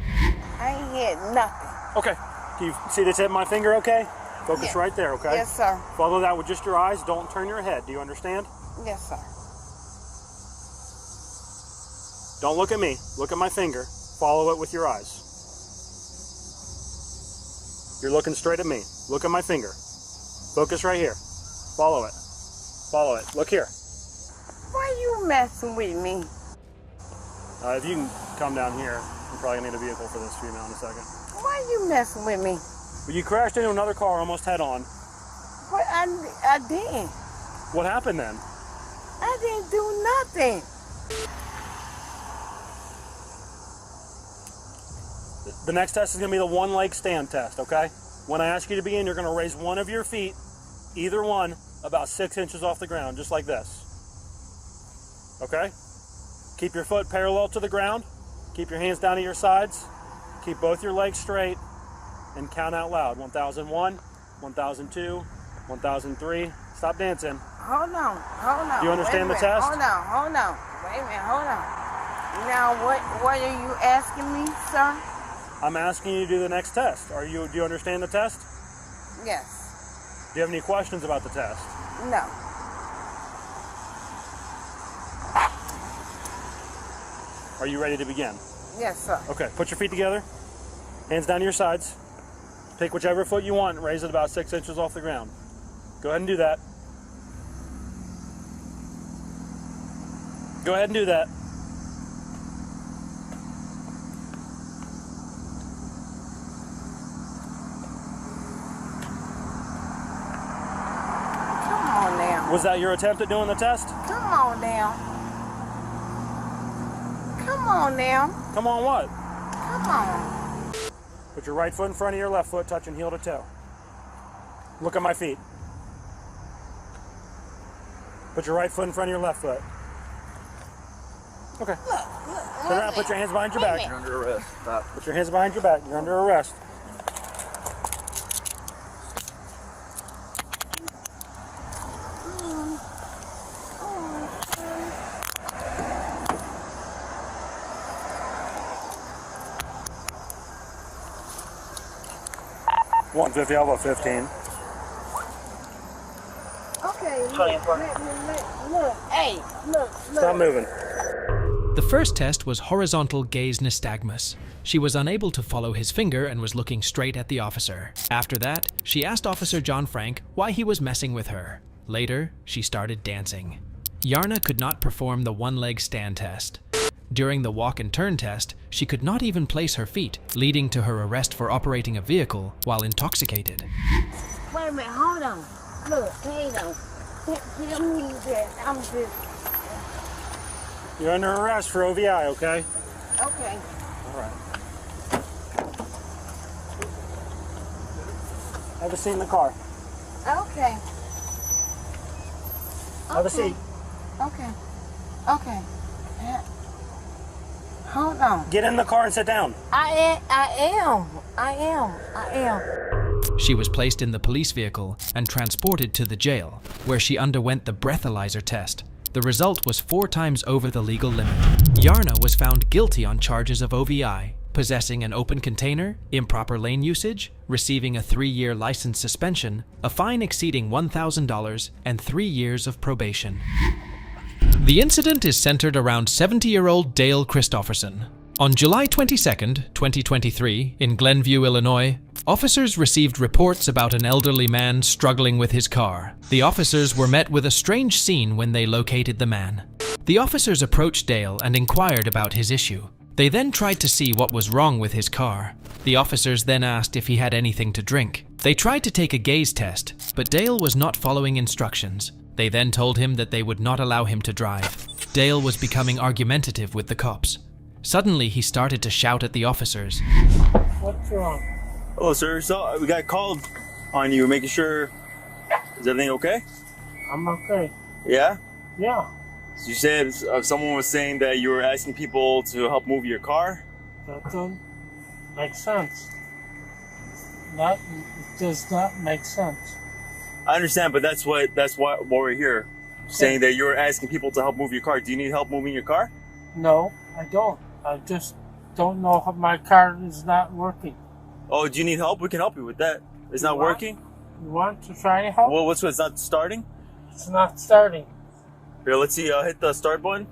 K: I ain't had nothing.
J: Okay. Can you see the tip of my finger okay? Focus
K: Yes.
J: right there, okay?
K: Yes, sir.
J: Follow that with just your eyes. Don't turn your head. Do you understand?
K: Yes, sir.
J: Don't look at me. Look at my finger. Follow it with your eyes. You're looking straight at me. Look at my finger. Focus right here. Follow it. Follow it. Look here.
K: Why you messing with me?
J: If you can come down here, you probably need a vehicle for this female in a second.
K: Why you messing with me?
J: But you crashed into another car almost head on.
K: What I didn't.
J: What happened then?
K: I didn't do nothing.
J: The next test is going to be the one leg stand test, okay? When I ask you to begin, you're going to raise one of your feet, either one, about 6 inches off the ground, just like this. Okay? Keep your foot parallel to the ground. Keep your hands down to your sides. Keep both your legs straight and count out loud. 1001, 1002, 1003. Stop dancing.
K: Hold on.
J: Do you understand the
K: Wait a minute.
J: test?
K: Hold on. Wait a minute, hold on. Now, what are you asking me, sir?
J: I'm asking you to do the next test. Do you understand the test?
K: Yes.
J: Do you have any questions about the test?
K: No.
J: Are you ready to begin?
K: Yes, sir.
J: Okay, put your feet together. Hands down to your sides. Take whichever foot you want and raise it about 6 inches off the ground. Go ahead and do that. Go ahead and do that.
K: Come on now.
J: Was that your attempt at doing the test?
K: Come on now. Come on now.
J: Come on what?
K: Come on.
J: Put your right foot in front of your left foot, touching heel to toe. Look at my feet. Put your right foot in front of your left foot. Okay. Turn around, put your hands behind your back.
K: You're
I: under arrest. Stop.
J: Put your hands behind your back. You're under arrest. $150, I'll go 15.
K: Okay, look. Hey, look.
J: Stop moving.
C: The first test was horizontal gaze nystagmus. She was unable to follow his finger and was looking straight at the officer. After that, she asked Officer John Frank why he was messing with her. Later, she started dancing. Yarna could not perform the one-leg stand test. During the walk and turn test, she could not even place her feet, leading to her arrest for operating a vehicle while intoxicated.
K: Wait a minute, hold on. Look, hang on. Tell me that I'm just...
J: You're under arrest for OVI, okay?
K: Okay.
J: All right. Have a seat in the car.
K: Okay.
J: Have a seat.
K: Okay. Hold on.
J: Get in the car and sit down.
K: I am. I am.
C: She was placed in the police vehicle and transported to the jail, where she underwent the breathalyzer test. The result was 4 times over the legal limit. Yarna was found guilty on charges of OVI, possessing an open container, improper lane usage, receiving a 3-year license suspension, a fine exceeding $1,000, and 3 years of probation. The incident is centered around 70-year-old Dale Christofferson. On July 22, 2023, in Glenview, Illinois, officers received reports about an elderly man struggling with his car. The officers were met with a strange scene when they located the man. The officers approached Dale and inquired about his issue. They then tried to see what was wrong with his car. The officers then asked if he had anything to drink. They tried to take a gaze test, but Dale was not following instructions. They then told him that they would not allow him to drive. Dale was becoming argumentative with the cops. Suddenly, he started to shout at the officers.
M: What's wrong?
N: Hello, sir. So we got called on you, making sure. Is everything okay?
M: I'm okay.
N: Yeah?
M: Yeah.
N: So you said someone was saying that you were asking people to help move your car?
M: That doesn't make sense. That does not make sense.
N: I understand, but that's why we're here. Saying that you were asking people to help move your car. Do you need help moving your car?
M: No, I don't. I just don't know how my car is not working.
N: Oh, do you need help? We can help you with that. It's not working?
M: You want to try to help?
N: Well, it's not starting?
M: It's not starting.
N: Here, let's see. Hit the start button.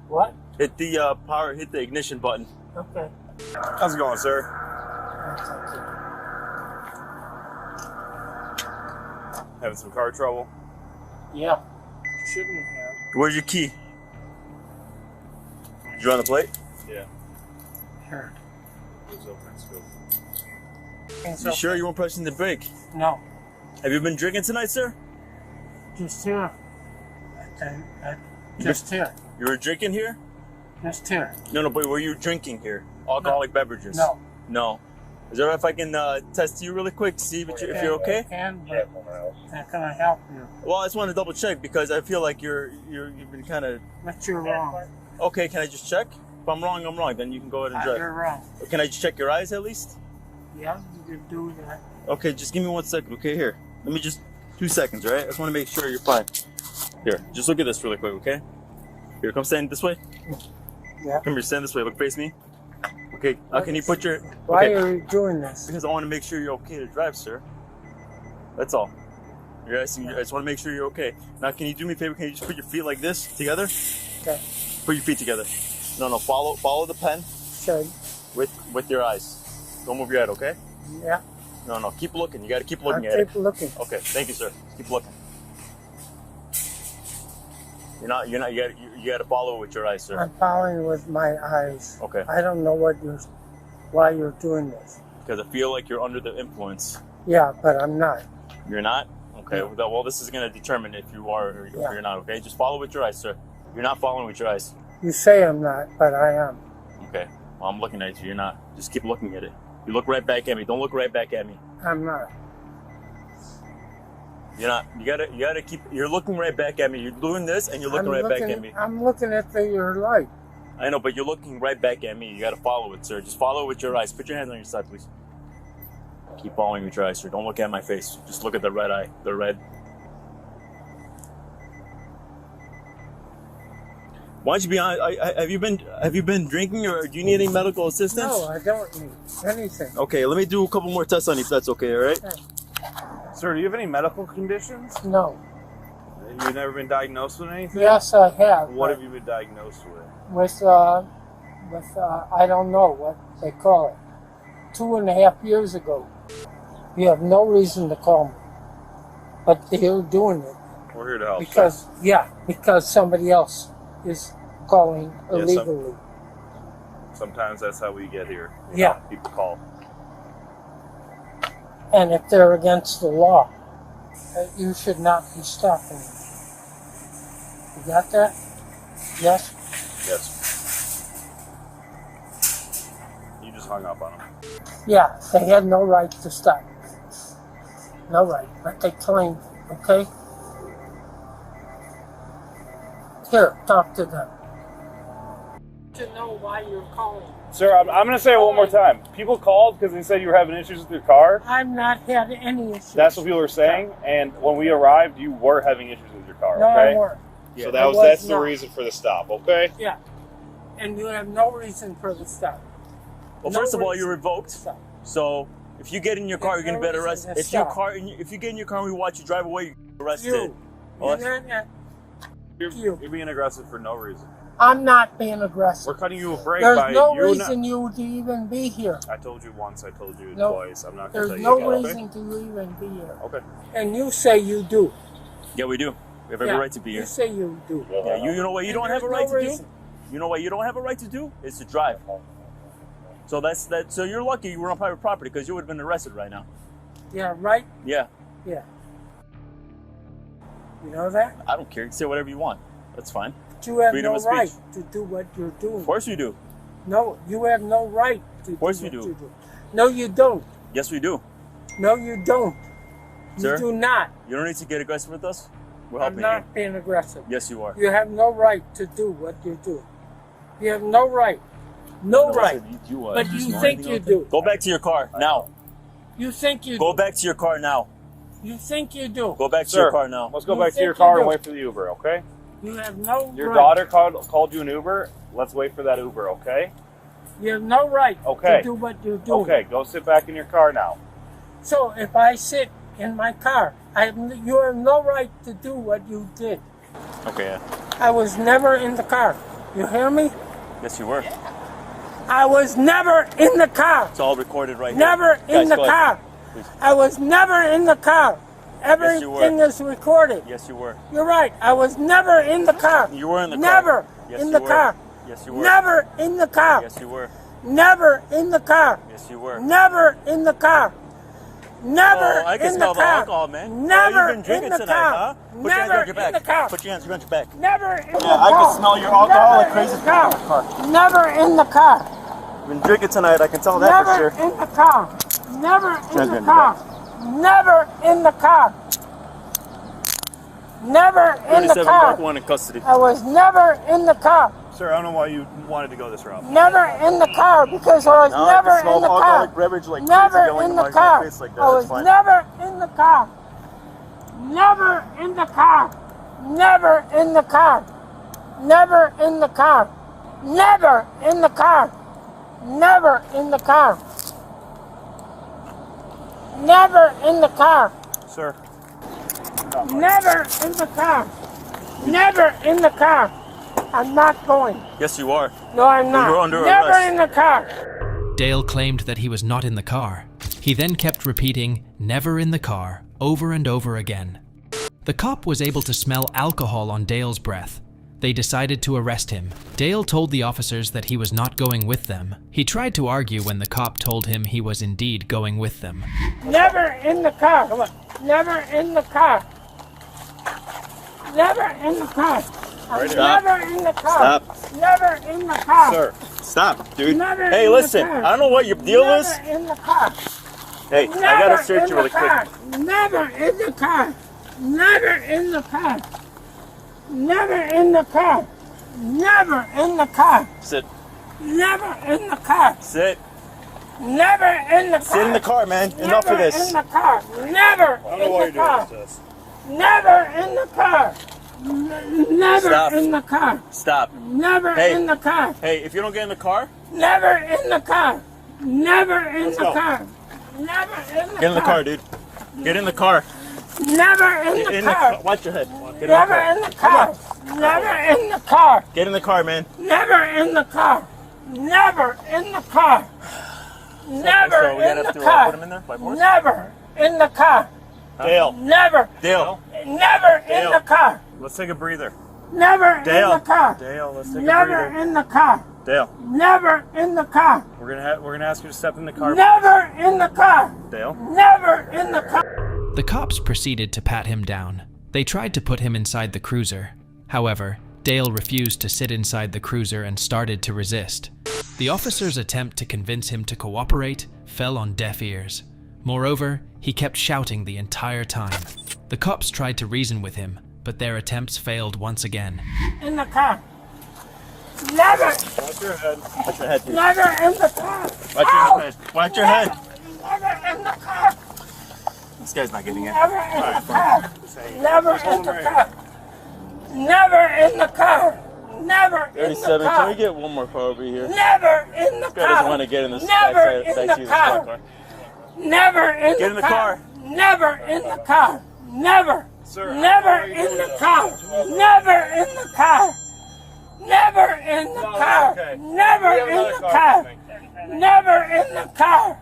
M: What?
N: Hit the power. Hit the ignition button.
M: Okay.
N: How's it going, sir? Having some car trouble?
M: Yeah. Shouldn't have.
N: Where's your key? Did you run the plate?
M: Yeah. Sure.
N: You sure you weren't pressing the brake?
M: No.
N: Have you been drinking tonight, sir?
M: Just here. Just here.
N: You were drinking here?
M: Just here.
N: No, but were you drinking here? Alcoholic beverages?
M: No.
N: No. Is it alright if I can test you really quick to see if you're okay?
M: I can, but how can I help you?
N: Well, I just want to double check because I feel like you've been kind of.
M: But you're wrong.
N: Okay, can I just check? If I'm wrong, I'm wrong. Then you can go ahead and drive.
M: You're wrong.
N: Can I just check your eyes at least?
M: Yeah, you can do that.
N: Okay, just give me 1 second. Okay, here. Let me just 2 seconds, right? I just want to make sure you're fine. Here, just look at this really quick, okay? Here, come stand this way.
M: Yeah.
N: Come here, stand this way. Look, face me. Okay, can you put your...
M: Why are you doing this?
N: Because I want to make sure you're okay to drive, sir. That's all. You're asking, I just want to make sure you're okay. Now, can you do me a favor? Can you just put your feet like this, together?
M: Okay.
N: Put your feet together. No, follow the pen.
M: Sure.
N: With your eyes. Don't move your head, okay?
M: Yeah.
N: No, keep looking. You got to keep looking at it.
M: Keep looking.
N: Okay, thank you, sir. Keep looking. You got to follow it with your eyes, sir.
M: I'm following with my eyes.
N: Okay.
M: I don't know why you're doing this.
N: Because I feel like you're under the influence.
M: Yeah, but I'm not.
N: You're not? Okay, well, this is going to determine if you are or if you're not, okay? Just follow with your eyes, sir. You're not following with your eyes.
M: You say I'm not, but I am.
N: Okay, well, I'm looking at you. You're not. Just keep looking at it. You look right back at me. Don't look right back at me.
M: I'm not.
N: You're not. You gotta keep. You're looking right back at me. You're doing this, and you're looking back at me.
M: I'm looking at your light.
N: I know, but you're looking right back at me. You gotta follow it, sir. Just follow it with your eyes. Put your hands on your side, please. Keep following with your eyes, sir. Don't look at my face. Just look at the red eye. The red. Why don't you be honest? Have you been drinking, or do you need any medical assistance?
M: No, I don't need anything.
N: Okay, let me do a couple more tests on you if that's okay, all right?
M: Okay.
O: Sir, do you have any medical conditions?
M: No.
O: You've never been diagnosed with anything?
M: Yes, I have.
O: What have you been diagnosed with?
M: With I don't know what they call it. 2.5 years ago. You have no reason to call me, but they're doing it.
O: We're here to help.
M: Because somebody else is calling illegally.
O: Sometimes that's how we get here.
M: Yeah.
O: People call.
M: And if they're against the law, you should not be stopping them. You got that? Yes?
O: Yes. You just hung up on them.
M: Yeah, they had no right to stop. No right, but they claimed, okay? Here, talk to them. To know why you're calling.
O: Sir, I'm going to say it one more time. People called because they said you were having issues with your car.
M: I've not had any issues.
O: That's what people were saying. And when we arrived, you were having issues with your car.
M: No,
O: okay?
M: I weren't.
O: So
M: that's
O: the reason for the stop. Okay.
M: Yeah. And you have no reason for the stop.
N: Well,
M: No
N: first of all, you're
M: reason
N: revoked.
M: to stop.
N: So if you get in your car, you're gonna
M: no
N: get
M: reason
N: arrested.
M: to stop.
N: If you get in your car and we watch you drive away, you get arrested.
M: You.
N: Well,
M: You're not-
O: You're being aggressive for no reason.
M: I'm not being aggressive.
O: We're cutting you a break
M: There's
O: by
M: no
O: you
M: reason you to even be here.
O: I told you once. I told you
M: No,
O: twice. I'm not going to
M: There's
O: tell you
M: no
O: again.
M: reason to even be here.
O: Okay.
M: And you say you do.
N: yeah, we do. We have every
M: Yeah,
N: right to be here.
M: You say you do.
N: Yeah, you know what you
M: And
N: don't have a
M: there's
N: right
M: no
N: to
M: reason.
N: do? You know what you don't have a right to do? Is to drive. So that's that. So you're lucky you were on private property because you would have been arrested right now.
M: Yeah, right?
N: Yeah,
M: Yeah. You know that?
N: I don't care. You can say whatever you want. That's fine.
M: But you have
N: Freedom
M: no
N: of speech.
M: right to do what you're doing.
N: Of course you do.
M: No, you have no right to do
N: course
M: what
N: we do.
M: you do. No, you don't.
N: Yes, we do.
M: No, you don't.
N: Sir?
M: You do not.
N: You don't need to get aggressive with us. We're
M: I'm
N: helping
M: not
N: you.
M: being aggressive.
N: Yes, you are.
M: You have no right to do what you do. You have no right. No right. But you think you do.
N: Go back to your car now.
M: You think you
N: Go
M: do.
N: back to your car now.
M: You think you do.
N: Go back to
O: Sir,
N: your car now.
O: Let's go
M: You
O: back to
M: think
O: your
M: you
O: car and
M: do.
O: wait for the Uber, okay?
M: You have no
O: Your
M: right.
O: daughter called you an Uber. Let's wait for that Uber, okay?
M: You have no right
O: Okay.
M: to do what you're doing.
O: Okay, go sit back in your car now.
M: So if I sit in my car, you have no right to do what you did.
N: Okay. Yeah.
M: I was never in the car. You hear me?
N: Yes, you were.
M: I was never in the car.
N: It's all recorded right
M: Never
N: here.
M: in
N: Guys,
M: the
N: go ahead.
M: car. I was never in the car.
N: you were.
M: Everything is recorded.
N: Yes, you were.
M: You're right. I was never in the car.
N: You were in the car.
M: Never
N: Yes,
M: in
N: you
M: the
N: were.
M: car.
N: Yes, you were.
M: Never in the car.
N: Yes, you were.
M: Never in the car.
N: Yes, you were.
M: Never in the car. Never
N: Oh, I can
M: in the
N: smell the
M: car.
N: alcohol, man.
M: Never
N: Oh, you've been drinking
M: in the
N: tonight,
M: car.
N: huh? Put your hands
M: Never
N: behind your back.
M: in the car.
N: Put your hands behind your back.
M: Never in the
N: Yeah,
M: car.
N: I can smell your alcohol like
M: Never
N: crazy
M: in the car.
N: in the car.
M: Never in the car.
N: You've been drinking tonight. I can tell that
M: Never
N: for sure.
M: in the car. Never in
N: Hands
M: the
N: behind your
M: car. Never in the car. Never in the
N: 37
M: car.
N: Mark 1 in custody.
M: I was never in the car.
O: Sir, I don't know why you wanted to go this route.
M: Never in the car because I was
N: Now I
M: never
N: can smell
M: in the car.
N: alcoholic beverage like
M: Never
N: crazy going
M: in
N: in
M: the
N: my
M: car.
N: face like that.
M: I was
N: That's fine.
M: never in the car. Never in the car. Never in the car. Never in the car. Never in the car. Never in the car. Never in the car.
O: Sir.
M: Never in the car. Never in the car. I'm not going.
N: Yes, you are.
M: No, I'm not.
N: You're under
M: Never
N: arrest.
M: in the car.
C: Dale claimed that he was not in the car. He then kept repeating, "never in the car," over and over again. The cop was able to smell alcohol on Dale's breath. They decided to arrest him. Dale told the officers that he was not going with them. He tried to argue when the cop told him he was indeed going with them.
M: Never in the car. Come on. Never in the car. Never in the car. I'm
N: Stop.
M: never in the car.
N: Stop.
M: Never in the car.
N: Sir, stop, dude.
M: Never
N: Hey,
M: in the
N: listen.
M: car.
N: I don't know what your deal
M: Never
N: is.
M: in the car.
N: Hey,
M: Never
N: I gotta search
M: in
N: you
M: the
N: really
M: car.
N: quick.
M: Never in the car. Never in the car. Never in the car. Never in the car.
N: Sit.
M: Never in the car.
N: Sit.
M: Never in the car.
N: Sit in the car, man. Enough of
M: Never
N: this.
M: in the car. Never
O: I don't
M: in
O: know why
M: the
O: you're doing
M: car.
O: this.
M: Never in the car. Never
N: Stop.
M: in the car.
N: Stop.
M: Never
N: Hey.
M: in the car.
N: Hey, if you don't get in the car,
M: Never in the car. Never in the
O: go.
M: car. Never in the car.
N: get in the car, dude. Get in the car.
M: Never in
N: Get
M: the
N: in the
M: car.
N: car. Watch your head. Get in the
M: Never
N: car.
M: in the car. Never in the car.
N: Get in the car, man.
M: Never in the car. Never in the car. Never
N: So we
M: in
N: gotta
M: the
N: have to
M: car.
N: put him in there by force?
M: Never in the car.
N: Dale.
M: Never.
N: Dale.
M: Never in
N: Dale.
M: the car.
O: Let's take a breather.
M: Never
N: Dale.
M: in the car.
O: Dale, let's take a
M: Never
O: breather.
M: in the car.
O: Dale,
M: Never in the car.
O: we're gonna ask you to step in the car.
M: Never in the car.
O: Dale.
M: Never in the car.
C: The cops proceeded to pat him down. They tried to put him inside the cruiser. However, Dale refused to sit inside the cruiser and started to resist. The officers' attempt to convince him to cooperate fell on deaf ears. Moreover, he kept shouting the entire time. The cops tried to reason with him, but their attempts failed once again.
M: In the car. Never.
N: Watch your head. Watch your head, dude.
M: Never in the car.
N: Watch your head. Watch your head.
M: Never in the car.
N: This guy's not getting in.
M: Never in the car. Never in the car. Never in the car. Never in the
N: 37.
M: car.
N: Can we get one more car over here?
M: Never in the
N: This guy doesn't
M: car.
N: want to get in this
M: Never
N: backseat
M: in
N: of
M: the
N: this
M: car.
N: car.
M: Never in
N: Get in the car.
M: Never in the car. Never.
N: Sir,
M: Never in the car. Never in the car. Never in the car. Never in the car. Never in the car.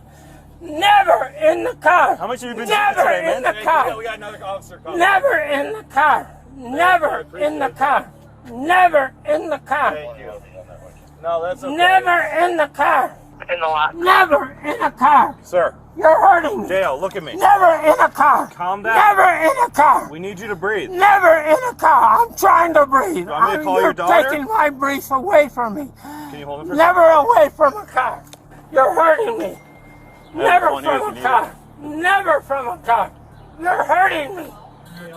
M: Never in the car.
N: How much have you been
M: Never
N: drinking today,
M: in
N: man?
M: the car.
N: We got another officer coming.
M: Never in the car. Never in the car. Never in the car.
N: Thank you. No, that's okay.
M: Never in the car.
H: In the lot.
M: Never in a car.
N: Sir.
M: You're hurting me.
N: Dale, look at me.
M: Never in a car.
N: Calm down.
M: Never in a car.
N: We need you to breathe.
M: Never in a car. I'm trying to breathe.
N: You want me to call
M: You're
N: your daughter?
M: taking my breath away from me.
N: Can you hold him for a
M: Never away from a car. You're hurting me. Never
N: phone here if
M: from
N: you
M: a
N: need
M: car. Never from a car. You're hurting me.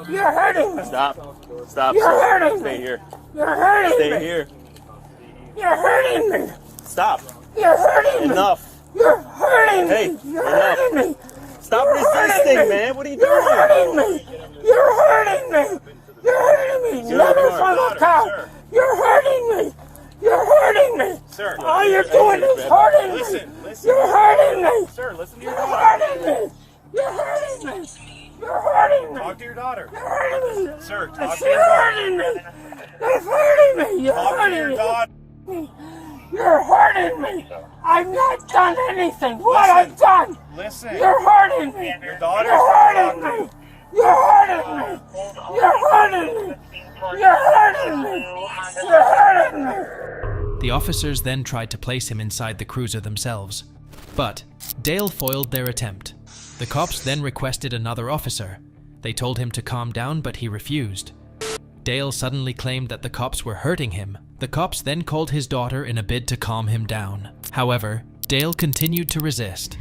M: You're hurting me.
N: Stop. Stop.
M: You're
N: sir.
M: hurting
N: Stay
M: me.
N: here.
M: You're hurting
N: Stay
M: me.
N: here.
M: You're hurting me.
N: Stop.
M: You're hurting me.
N: Enough.
M: You're hurting
N: Hey,
M: me. You're
N: enough.
M: hurting me.
N: Stop
M: You're hurting
N: resisting,
M: me.
N: man. What are you
M: You're
N: doing?
M: hurting me. You're hurting me. You're hurting me.
N: Get
M: Never
N: in the car.
M: from a car.
N: Sir.
M: You're hurting me. You're hurting me.
N: Sir.
M: All you're doing is hurting me.
N: Listen.
M: You're hurting me.
N: Sir, listen to your
M: You're
N: daughter.
M: hurting me. You're hurting me. You're hurting me.
N: Talk to your daughter.
M: You're hurting me.
N: Sir, talk to
M: You're
N: your daughter.
M: hurting me. You're hurting me. You're
N: Talk to
M: hurting
N: your
M: me.
N: daughter.
M: You're hurting me. I've not done anything. What
N: Listen.
M: I've done.
N: Listen.
M: You're hurting me.
N: Your daughter's
M: You're hurting me. You're hurting me. You're hurting me. You're hurting me. You're hurting me.
C: The officers then tried to place him inside the cruiser themselves. But Dale foiled their attempt. The cops then requested another officer. They told him to calm down, but he refused. Dale suddenly claimed that the cops were hurting him. The cops then called his daughter in a bid to calm him down. However, Dale continued to resist.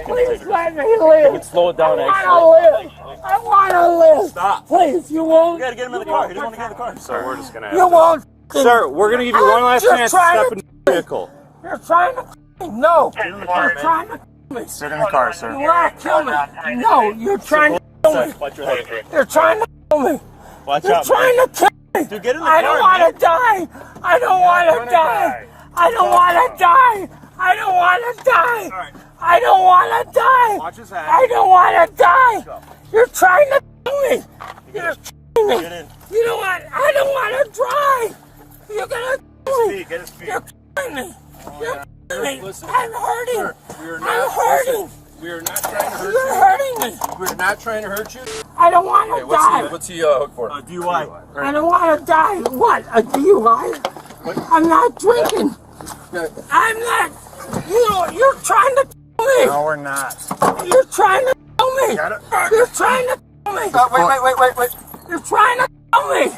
M: Please let me live.
N: You can slow it down,
M: I
N: actually.
M: want to live. I want to live.
N: Stop.
M: Please, you won't.
N: You gotta get him in the car. He doesn't want to get in the car. Sir, we're just gonna have
M: You won't.
N: Sir, we're gonna give you one last chance to step in the vehicle.
M: You're trying to. No.
N: Get in the car,
M: You're
N: man.
M: trying to. Me.
N: Sit in the car, sir.
M: You want to kill me? No, you're trying to kill me.
N: Watch your head.
M: You're trying to kill me.
N: Watch
M: You're
N: out,
M: trying
N: man.
M: to kill me.
N: Dude, get in the
M: I
N: car,
M: don't want
N: man.
M: to die. I don't want to die. I don't want to die. I don't want to die. I don't want to die.
N: Watch his head.
M: I don't want to die. You're trying to kill me. You're killing me.
N: Get in.
M: You know what? I don't want to drive. You're gonna kill me.
N: Get his feet.
M: You're killing me. You're killing me.
F: Listen,
M: I'm hurting.
F: sir, we are
M: I'm
F: not
M: hurting.
F: We are not trying to hurt
M: You're
F: you.
M: hurting me.
F: We're not trying to hurt you.
M: I don't want to die.
F: What's he hooked for?
N: DUI.
M: I don't want to die. What? A DUI? I'm not drinking. I'm not. You're trying to kill me.
N: No, we're not.
M: You're trying to kill me. You're trying to kill me.
F: Wait.
M: You're trying to kill me.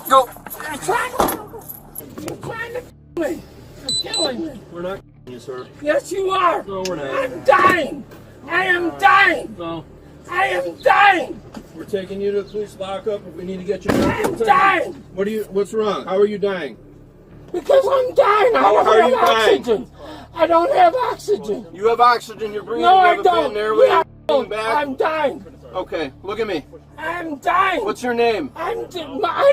M: Go. You're trying to kill me. You're trying to kill me. You're killing me.
F: We're not you, sir.
M: Yes, you are.
F: No, we're not.
M: I'm dying. I am dying.
F: No.
M: I am dying.
F: We're taking you to the police lockup. We need to get you.
M: I'm dying.
F: What's wrong? How are you dying?
M: Because I'm dying. I
F: How
M: don't
F: are
M: have
F: you dying?
M: oxygen. I don't have oxygen.
F: You have oxygen. You're breathing.
M: No,
F: you
M: I
F: have a
M: don't.
F: thin airway.
M: Yeah, I
F: You're
M: don't.
F: back.
M: I'm dying.
F: Okay, look at me.
M: I'm dying.
F: What's your name?
M: I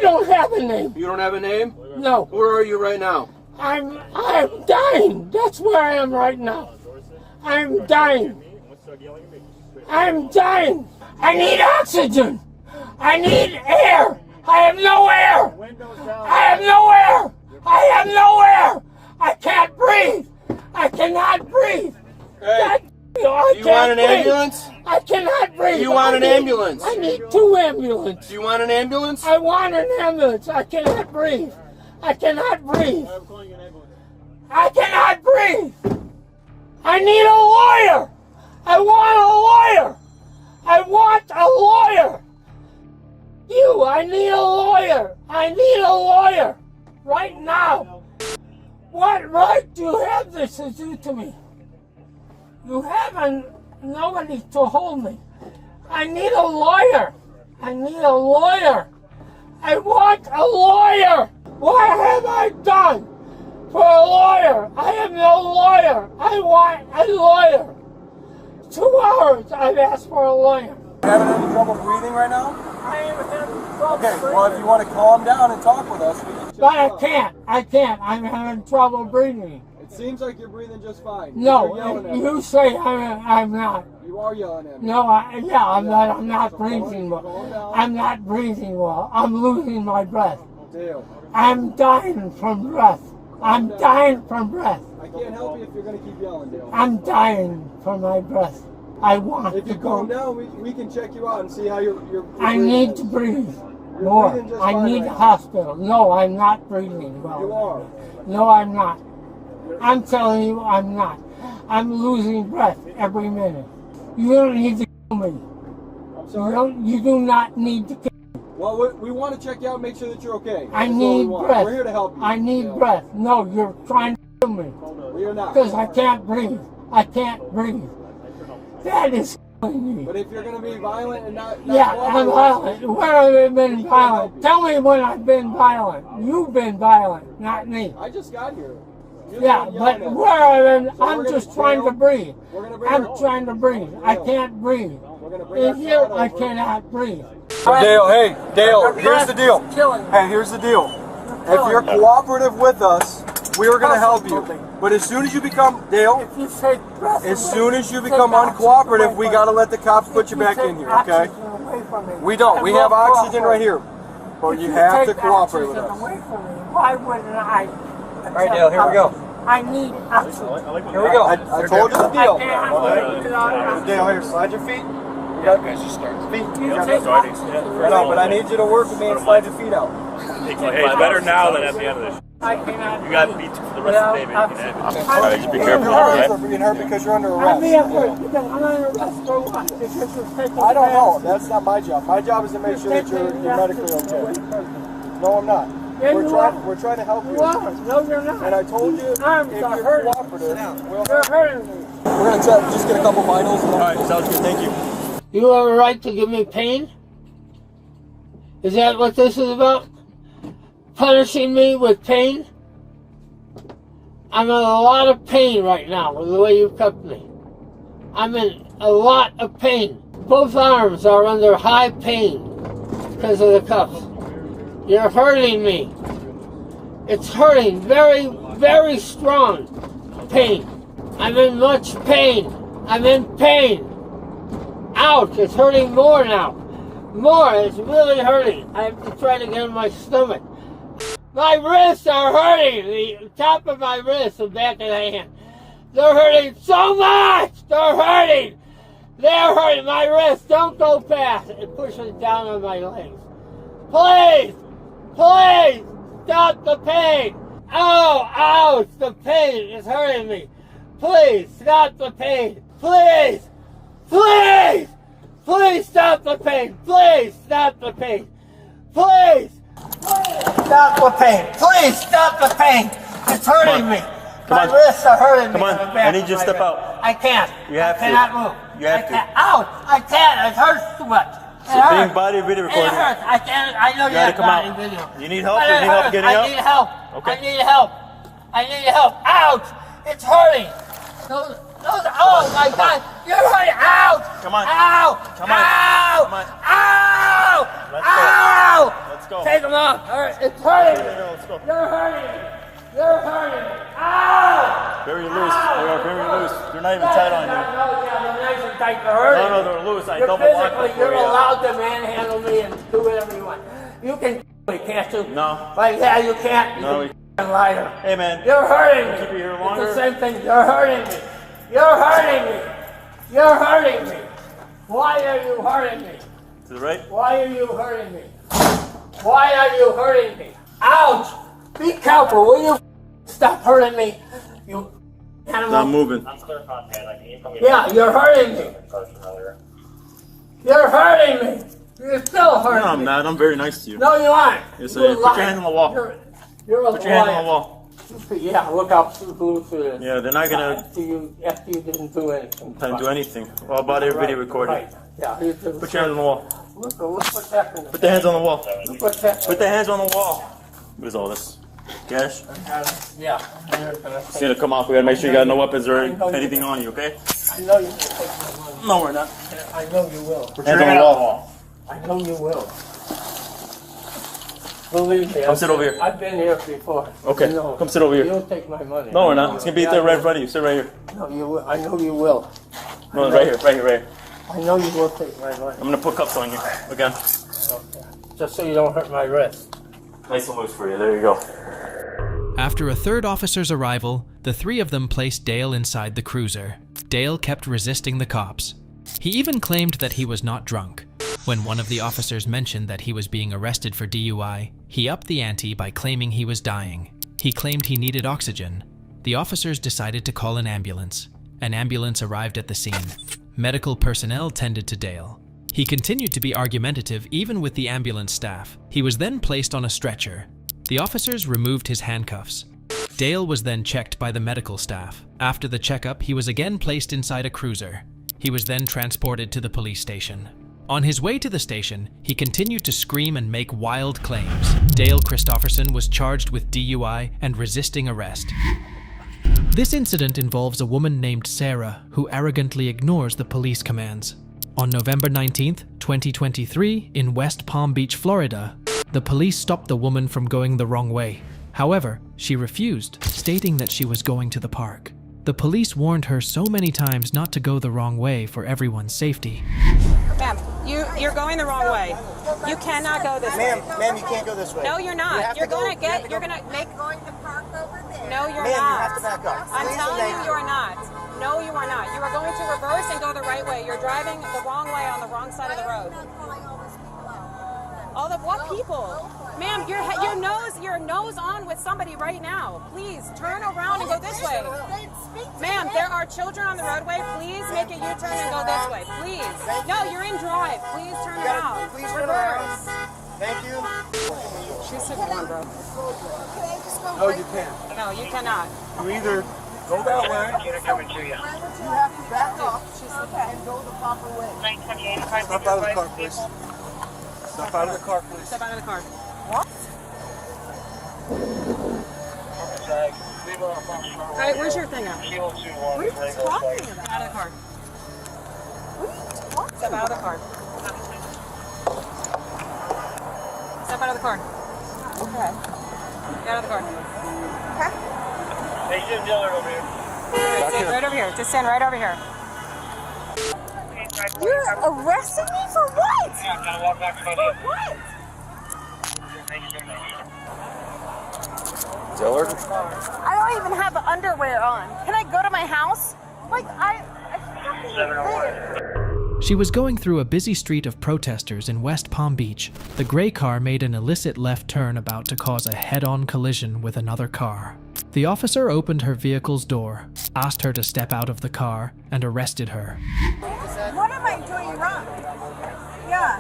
M: don't have a name.
F: You don't have a name?
M: No.
F: Where are you right now?
M: I'm dying. That's where I am right now. I'm dying. I'm dying. I need oxygen. I need air. I have no air. I have no air. I have no air. I can't breathe. I cannot breathe.
F: Hey,
M: I
F: you want an
M: can't breathe.
F: ambulance?
M: I cannot breathe.
F: You want an ambulance?
M: I need 2 ambulances.
F: Do you want an ambulance?
M: I want an ambulance. I cannot breathe. I cannot breathe. I cannot breathe. I need a lawyer. I want a lawyer. I want a lawyer. I need a lawyer. I need a lawyer. Right now. What right do you have this to do to me? You haven't nobody to hold me. I need a lawyer. I need a lawyer. I want a lawyer. What have I done? for a lawyer. I am no lawyer. I want a lawyer. 2 hours I've asked for a lawyer.
P: You having any trouble breathing right now?
M: I am having trouble
P: Okay, well, if you want to calm down and talk with us, we can check
M: But I
P: you out.
M: can't. I can't. I'm having trouble breathing.
P: It seems like you're breathing just fine. You're
M: No,
P: yelling at
M: you
P: me.
M: say I'm not.
P: You are yelling at me.
M: No, I'm not. I'm not breathing well. I'm not breathing well. I'm losing my breath.
P: Dale,
M: I'm dying from breath. I'm dying from breath.
P: I can't help you if you're going to keep yelling, Dale.
M: I'm dying from my breath. I want
P: If
M: to
P: you calm
M: go.
P: down, we can check you out and see how you're
M: I need to breathe more. I need a hospital. No, I'm not breathing well.
P: You are.
M: No, I'm not. I'm telling you, I'm not. I'm losing breath every minute. You don't need to kill me.
P: I'm sorry.
M: You do not need to kill me.
P: Well, we want to check you out and make sure that you're okay.
M: I
P: That's all
M: need
P: we want.
M: breath.
P: We're here to help you.
M: I need
P: Dale.
M: breath. No, you're trying to kill me.
P: We are not.
M: Because I can't breathe. I can't breathe. That is killing me.
P: But if you're going to be violent and not
M: Yeah,
P: cooperate
M: I'm
P: with us,
M: violent. Where have I been violent? Tell me when I've been violent. You've been violent, not me.
P: I just got here. You're
M: Yeah,
P: the one
M: but
P: yelling at me.
M: where have I been?
P: So we're
M: I'm
P: gonna
M: just trying to
P: Dale,
M: breathe.
P: We're going to bring
M: I'm
P: our-
M: trying to breathe. I can't breathe.
P: We're going to bring
M: In
P: our
M: here,
P: crowd
M: I
P: over.
M: cannot breathe.
P: Dale, hey, Dale,
M: Your
P: here's the
M: breath
P: deal.
M: is killing me.
P: Hey, here's the deal. If
M: killing
P: you're
M: me.
P: cooperative with us, we are going to help you. But as soon as you become, Dale,
M: If you take breath
P: as
M: away,
P: soon as you
M: take
P: become
M: oxygen
P: uncooperative,
M: away
P: we
M: from
P: got to
M: me.
P: let the cops put
M: If
P: you back
M: take
P: in here, okay?
M: oxygen away from me,
P: We don't.
M: I
P: We
M: will
P: have oxygen
M: cooperate.
P: right here. But
M: If
P: you have to
M: take
P: cooperate with
M: oxygen
P: us.
M: away from me, why wouldn't I?
P: All right, Dale, here we go.
M: I need oxygen.
P: Here we go. I told you the deal.
M: I can't breathe without oxygen.
P: Dale, here, slide your feet. You guys just start. Feet.
M: You
P: Yeah,
M: take
P: starting.
M: oxygen.
P: No, but I need you to work with me and slide your feet out.
N: Hey, it's better now than at the end of this.
M: I cannot.
N: You got beat for the rest of the day, man. You can have it. All right, just be careful,
P: You're
N: okay?
P: being hurt because you're under
M: I'm
P: arrest.
M: being hurt because I'm under arrest for what? Because you're taking
P: I don't know.
M: medicine.
P: That's not my job. My job is to make sure that you're medically okay. No, I'm not.
M: Yeah,
P: We're
M: you
P: trying.
M: are.
P: We're trying to help you.
M: You are. No, you're not.
P: And I told you,
M: Arms
P: if
M: are
P: you're
M: hurting.
P: cooperative, we'll
M: You're hurting me.
P: we're gonna just get a couple vitals. And
N: All right, sounds good. Thank you.
M: You have a right to give me pain? Is that what this is about? Punishing me with pain? I'm in a lot of pain right now with the way you've kept me. I'm in a lot of pain. Both arms are under high pain because of the cuffs. You're hurting me. It's hurting very, very strong pain. I'm in much pain. I'm in pain. Ouch, it's hurting more now. More, it's really hurting. I have to try to get in my stomach. My wrists are hurting. The top of my wrist and back of the hand. They're hurting so much. They're hurting. They're hurting. My wrists don't go fast. It pushes down on my legs. Please, please, stop the pain. Oh, ouch, the pain is hurting me. Please, stop the pain. Please, please, please stop the pain. Please, stop the pain. Please. Stop the pain. Please stop the pain. It's hurting me.
N: Come
M: My
N: on.
M: wrists are hurting me.
N: Come on.
M: in the back
N: I need
M: of
N: you to
M: my
N: step
M: wrist.
N: out.
M: I can't.
N: You have
M: I
N: to.
M: cannot move.
N: You have
M: I
N: to.
M: can't. Ouch! I can't. It hurts too much. It
N: So being
M: hurts.
N: body video
M: It
N: recording.
M: hurts. I can't. I know
N: You
M: you
N: gotta
M: have
N: come
M: body
N: out.
M: video.
N: You need help?
M: But
N: You
M: it
N: need help
M: hurts.
N: getting
M: I
N: out?
M: need help.
N: Okay.
M: I need help. I need help. Ouch! It's hurting. Those. Oh my God! You're hurting. Ouch!
N: Come on.
M: Ow!
N: Come on.
M: Ow!
N: Come on.
M: Ow!
N: Let's go.
M: Ow!
N: Let's go.
M: Take them off. It's hurting.
N: Let's go.
M: You're hurting. You're hurting. Ow!
N: Very loose. They are very loose. They're not even tight on you.
M: They're nice and tight. They're hurting.
N: No, they're loose. I
M: You're
N: double locked
M: physically,
N: them for
M: you're
N: you.
M: allowed to manhandle me and do whatever you want. You can me, can't you?
N: No.
M: But yeah, you can't.
N: No,
M: You can liar.
N: Hey, man.
M: You're hurting me.
N: Keep you here
M: It's
N: longer.
M: the same thing. You're hurting me. You're hurting me. You're hurting me. Why are you hurting me?
N: To the right.
M: Why are you hurting me? Why are you hurting me? Ouch! Be careful, will you? Stop hurting me. You animal.
N: Not moving.
M: Yeah, you're hurting me. You're hurting me. You're still hurting
N: No, I'm
M: me.
N: not. I'm very nice to you.
M: No, you aren't.
N: Yes,
M: You're
N: I am. Put
M: lying.
N: your hand on the wall.
M: You're a
N: Put your hand
M: liar.
N: on the wall.
M: Yeah, look how loose it is.
N: Yeah, they're not gonna
M: After you didn't do anything.
N: do anything. All about every video recording.
M: Right. Yeah, you did.
N: Put your hands on the wall.
M: Look what's happening.
N: Put the hands on the wall.
M: Look what's happening.
N: Put the hands on the wall. What is all this? Cash?
M: Yeah.
N: It's gonna come off. We gotta make sure you got no weapons or anything on you, okay?
M: I know you will take my money.
N: No, we're not.
M: I know you will.
N: Hands on the wall.
M: I know you will. Believe me.
N: Come sit over here.
M: I've been here before.
N: Okay,
M: You know,
N: come sit over here.
M: You'll take my money.
N: No, we're not. It's gonna be there right in front of you. Sit right here.
M: No, you will. I know you will.
N: No, right here, right here, right here.
M: I know you will take my money.
N: I'm gonna put cuffs on you again.
M: Okay. Just so you don't hurt my wrist.
N: Nice and loose for you. There you go.
C: After a third officer's arrival, the three of them placed Dale inside the cruiser. Dale kept resisting the cops. He even claimed that he was not drunk. When one of the officers mentioned that he was being arrested for DUI, he upped the ante by claiming he was dying. He claimed he needed oxygen. The officers decided to call an ambulance. An ambulance arrived at the scene. Medical personnel tended to Dale. He continued to be argumentative even with the ambulance staff. He was then placed on a stretcher. The officers removed his handcuffs. Dale was then checked by the medical staff. After the checkup, he was again placed inside a cruiser. He was then transported to the police station. On his way to the station, he continued to scream and make wild claims. Dale Christofferson was charged with DUI and resisting arrest. This incident involves a woman named Sarah who arrogantly ignores the police commands. On November 19th, 2023, in West Palm Beach, Florida, the police stopped the woman from going the wrong way. However, she refused, stating that she was going to the park. The police warned her so many times not to go the wrong way for everyone's safety.
L: Ma'am, you're going the wrong way. You cannot go this way.
P: Ma'am, you can't go this way.
L: No, you're not. You're gonna make. No, you're not.
P: You have to back up.
L: I'm telling you, you are not. No, you are not. You are going to reverse and go the right way. You're driving the wrong way on the wrong side of the road. All the what people? Ma'am, your nose on with somebody right now. Please turn around and go this way. Ma'am, there are children on the roadway. Please make a U-turn and go this way. Please. No, you're in drive. Please turn around.
P: Please turn around. Thank you.
L: She's 51, bro.
P: No, you can't.
L: No, you cannot.
P: You either go that way.
H: Unit coming to you.
P: You have to back up and go the proper way.
H: 928.
P: Step out of the car, please. Step out of the car, please.
L: Step out of the car.
P: What?
L: All right, where's your thing at? What are you talking about? Out of the car. What are you talking about? Step out of the car. Step out of the car.
P: Okay.
L: Get out of the car.
P: Okay.
H: Hey, Jim Dillard over here.
L: Stand right over here. Just stand right over here.
P: You're arresting me for what?
H: Yeah, I'm gonna walk back to
P: For what?
F: Dillard?
K: I don't even have underwear on. Can I go to my house? Like, I fucking
C: She was going through a busy street of protesters in West Palm Beach. The gray car made an illicit left turn about to cause a head-on collision with another car. The officer opened her vehicle's door, asked her to step out of the car, and arrested her.
P: What am I doing wrong? Yeah.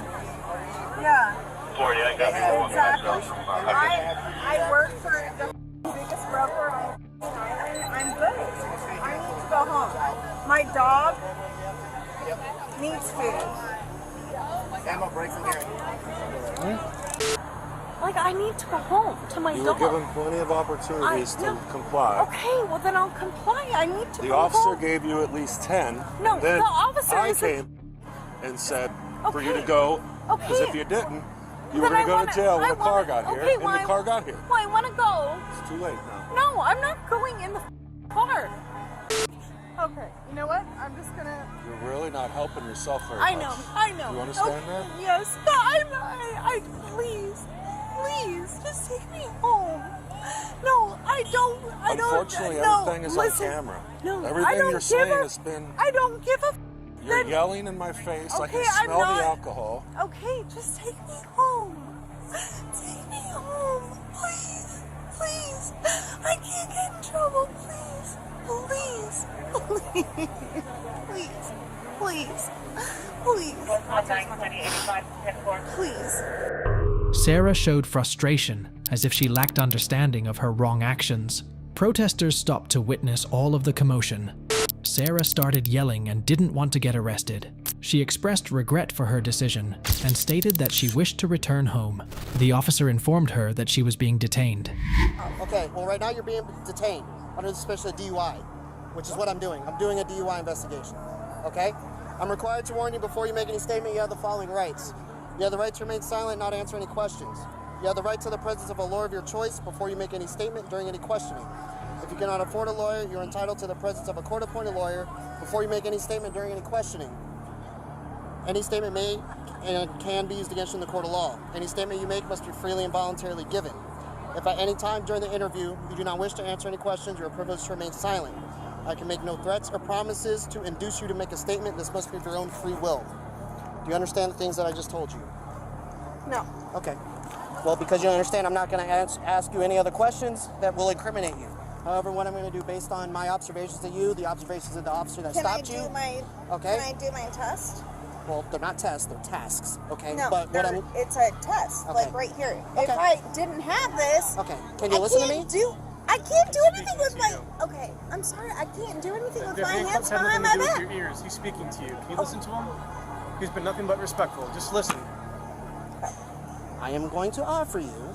P: Yeah.
H: 40, I got you.
P: Exactly. I work for the biggest broker. I'm good. I need to go home. My dog needs food. Emma, break from here.
K: Like, I need to go home to my
F: You
K: dog.
F: were given plenty of opportunities to comply.
K: Okay, well then I'll comply. I need to
F: The
K: go
F: officer
K: home.
F: gave you at least 10.
K: No,
F: and then
K: the officer
F: I
K: is like-
F: came and said for you
K: Okay.
F: to go, because
K: Okay.
F: if you didn't, you
K: Then
F: were going
K: I
F: to go
K: wanna-
F: to jail when
K: I
F: the car
K: wanna-
F: got here,
K: okay,
F: and
K: well,
F: the car got here.
K: Well, I want to go.
F: It's too late now.
K: No, I'm not going in the car.
P: Okay, you know what? I'm just gonna.
F: You're really not helping yourself very
K: I
F: much.
K: know, I know.
F: You understand
K: Okay,
F: that?
K: Yes. No, I please, just take me home. No, I don't.
F: Unfortunately,
K: no,
F: everything is
K: listen,
F: on camera.
K: No,
F: Everything
K: I don't
F: you're
K: give
F: saying
K: a,
F: has been.
K: I don't give a.
F: You're
K: then-
F: yelling in my face. I
K: Okay,
F: can
K: I'm
F: smell
K: not-
F: the alcohol.
K: Okay, just take me home. Take me home, please. I can't get in trouble, please. Please.
C: Sarah showed frustration, as if she lacked understanding of her wrong actions. Protesters stopped to witness all of the commotion. Sarah started yelling and didn't want to get arrested. she expressed regret for her decision and stated that she wished to return home. The officer informed her that she was being detained.
Q: Okay, well right now you're being detained under the suspicion of DUI, which is what I'm doing. I'm doing a DUI investigation, okay? I'm required to warn you before you make any statement, you have the following rights. You have the right to remain silent, not answer any questions. You have the right to the presence of a lawyer of your choice before you make any statement during any questioning. If you cannot afford a lawyer, you're entitled to the presence of a court-appointed lawyer before you make any statement during any questioning. Any statement may and can be used against you in the court of law. Any statement you make must be freely and voluntarily given. If at any time during the interview you do not wish to answer any questions, you are privileged to remain silent. I can make no threats or promises to induce you to make a statement. This must be of your own free will. Do you understand the things that I just told you?
P: No.
Q: Okay. Well, because you understand, I'm not going to ask you any other questions that will incriminate you. However, what I'm going to do based on my observations of you, the observations of the officer that stopped you. Okay.
P: Can I do my test?
Q: Well, they're not tests, they're tasks, okay?
P: No,
Q: but what
P: it's a test,
Q: Okay.
P: like right here.
Q: Okay.
P: If I didn't have this,
Q: Okay, can you listen to me?
P: I can't do anything with my. Okay, I'm sorry. I can't do anything with my hands behind my back.
R: Your ears. He's speaking to you. Can you listen to him? He's been nothing but respectful. Just listen.
Q: I am going to offer you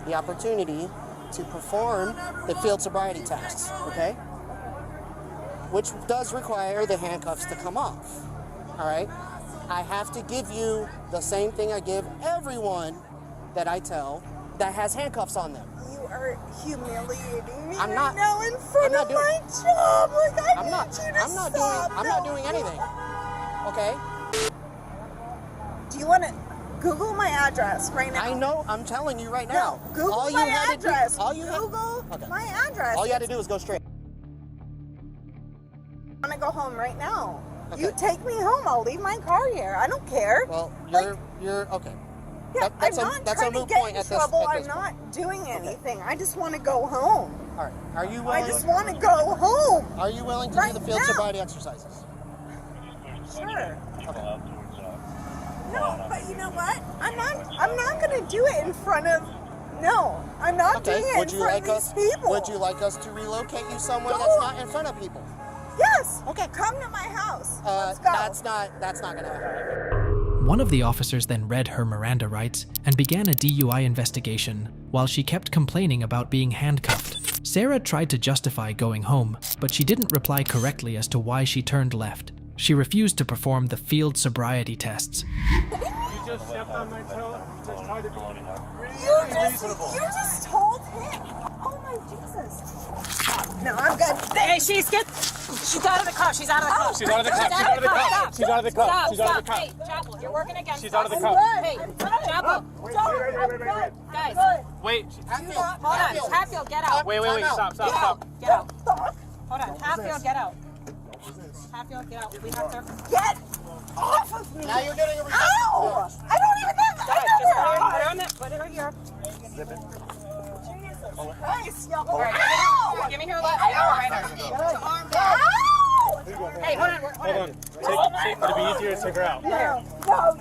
Q: the opportunity to perform the field sobriety tests, okay? Which does require the handcuffs to come off, all right? I have to give you the same thing I give everyone that I tell that has handcuffs on them.
P: You are humiliating me
Q: I'm
P: right
Q: not-
P: now in front of my job. Like I
Q: I'm
P: need
Q: not-
P: you to
Q: I'm not
P: stop.
Q: doing- I'm not doing anything. Okay?
P: Do you want to Google my address right now?
Q: I know. I'm telling you right now.
P: No, Google
Q: all you
P: my
Q: had to do-
P: address.
Q: all you had-
P: Google
Q: Okay.
P: my address.
Q: All you had to do is go straight.
P: I want to go home right now.
Q: Okay.
P: You take me home. I'll leave my car here. I don't care.
Q: Well, you're okay.
P: Yeah,
Q: that's
P: I'm
Q: a
P: not
Q: that's
P: trying
Q: a
P: to
Q: moot
P: get
Q: point
P: in
Q: at this
P: trouble.
Q: at
P: I'm
Q: this
P: not doing anything. I just want to go home.
Q: All right. Are you
P: I
Q: willing?
P: just want to go home.
Q: Are you willing to
P: right
Q: do the field
P: now.
Q: sobriety exercises?
P: Sure. No, but you know what? I'm not going to do it in front of. No, I'm not doing it
Q: Would
P: in
Q: you
P: front
Q: like
P: of
Q: us?
P: these people.
Q: Would you like us to relocate you somewhere
P: Go.
Q: that's not in front of people?
P: Yes. Okay. Come to my house. Let's go.
Q: That's not going to happen.
C: One of the officers then read her Miranda rights and began a DUI investigation while she kept complaining about being handcuffed. Sarah tried to justify going home, but she didn't reply correctly as to why she turned left. She refused to perform the field sobriety tests.
R: You just stepped on my toe. You just tried to be
P: You just told him. Oh my Jesus. No, I'm good.
L: Hey, she's out of the cuff. She's out of the cuff.
R: She's out of the cuff. She's out of the cuff. She's out of the cuff.
L: Stop,
R: She's out of the
L: stop.
R: cuff.
L: Hey, Chapel, you're working against
R: She's out of the
L: us.
R: cuff.
L: Hey, Chapel. Guys.
R: Wait.
L: Hold on. Hatfield, get out.
R: Wait. Stop.
L: Get out. Hold on. Hatfield, get out. Hatfield, get out. We have to.
P: Get off of me.
Q: Now you're getting a
P: Ow! I don't even have.
L: Guys, just put it right here.
R: Zip it.
P: Jesus Christ, y'all.
L: All right.
P: Ow!
L: Give me your left. Right
P: Ow!
L: Hey, hold on.
R: Hold on. It'll be easier to take her out.
P: No,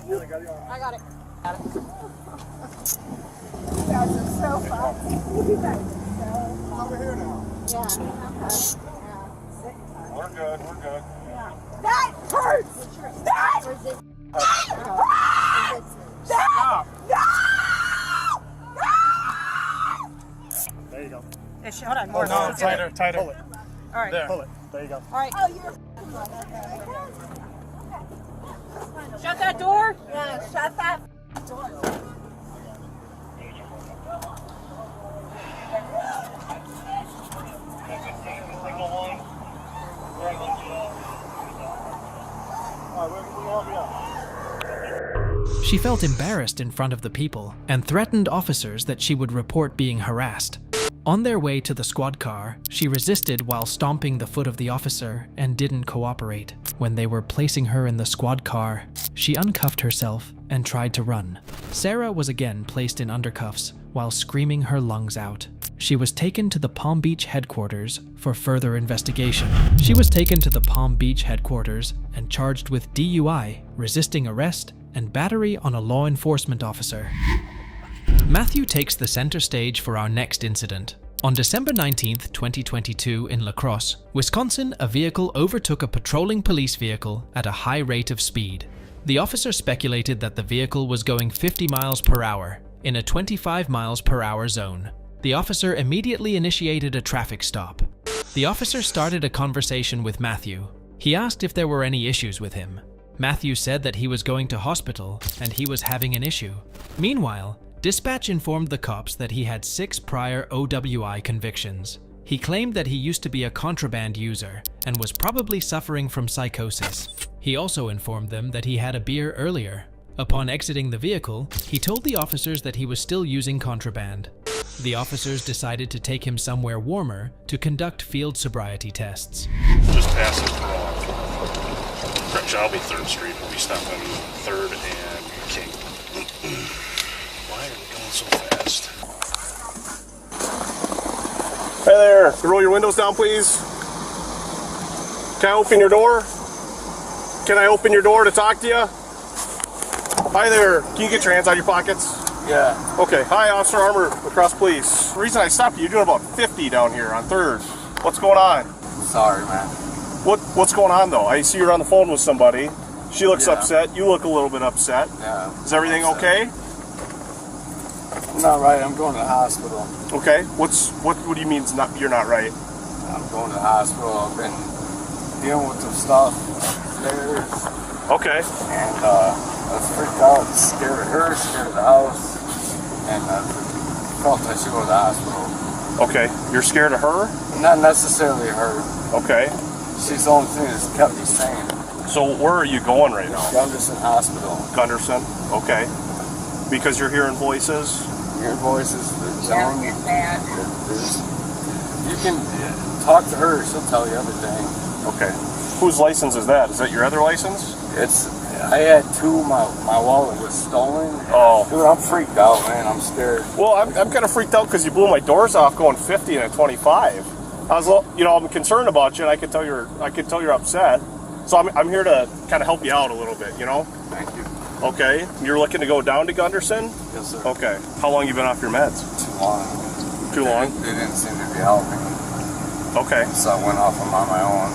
P: you.
L: I got it.
P: You guys are so fun. You guys are so
F: Over here now.
P: Yeah.
F: We're good.
P: That hurts. That hurts.
R: Stop.
P: No!
R: There you go.
L: Hold on. More.
R: No, tighter.
F: Pull it.
L: All right.
R: There. Pull it. There you go.
L: All right.
P: Oh, you're.
L: Shut that door.
P: Yeah, shut that door.
C: She felt embarrassed in front of the people and threatened officers that she would report being harassed. On their way to the squad car, she resisted while stomping the foot of the officer and didn't cooperate. When they were placing her in the squad car, she uncuffed herself and tried to run. Sarah was again placed in undercuffs while screaming her lungs out. She was taken to the Palm Beach headquarters for further investigation. She was taken to the Palm Beach headquarters and charged with DUI, resisting arrest, and battery on a law enforcement officer. Matthew takes the center stage for our next incident. On December 19th, 2022 in La Crosse, Wisconsin, a vehicle overtook a patrolling police vehicle at a high rate of speed. The officer speculated that the vehicle was going 50 miles per hour in a 25 miles per hour zone. The officer immediately initiated a traffic stop. The officer started a conversation with Matthew. He asked if there were any issues with him. Matthew said that he was going to hospital and he was having an issue. Meanwhile, dispatch informed the cops that he had 6 prior OWI convictions. He claimed that he used to be a contraband user and was probably suffering from psychosis. He also informed them that he had a beer earlier. Upon exiting the vehicle, he told the officers that he was still using contraband. The officers decided to take him somewhere warmer to conduct field sobriety tests.
F: Just pass it for Correction, I'll be 3rd Street. We'll be stopping 3rd and King. Why are we going so fast? Hey there, can you roll your windows down, please? Can I open your door? Can I open your door to talk to you? Hi there, can you get your hands out of your pockets? Yeah. Okay, hi, Officer Armour, La Crosse Police. The reason I stopped you, you're doing about 50 down here on 3rd. What's going on?
S: Sorry, man.
F: What's going on though? I see you're on the phone with somebody. She looks upset. You look a little bit upset.
S: Yeah.
F: Is everything okay?
S: I'm not right. I'm going to the hospital.
F: Okay. What do you mean you're not right?
S: I'm going to the hospital. I've been dealing with some stuff upstairs.
F: Okay.
S: And I was freaked out, scared of her, scared of the house, and I felt I should go to the hospital.
F: Okay. You're scared of her?
S: Not necessarily her.
F: Okay.
S: She's the only thing that's kept me sane.
F: So where are you going right now?
S: Gunderson Hospital.
F: Gunderson? Okay. Because you're hearing voices?
S: Hearing voices. Telling you can talk to her. She'll tell you everything.
F: Okay. Whose license is that? Is that your other license?
S: I had 2. My wallet was stolen.
F: Oh.
S: Dude, I'm freaked out, man. I'm scared.
F: Well, I'm kind of freaked out because you blew my doors off going 50 and a 25. I'm concerned about you, and I can tell you're upset. So I'm here to kind of help you out a little bit, you know?
S: Thank you.
F: Okay. You're looking to go down to Gunderson?
S: Yes, sir.
F: Okay. How long you been off your meds?
S: Too long.
F: Too long?
S: They didn't seem to be helping.
F: Okay.
S: So I went off them on my own.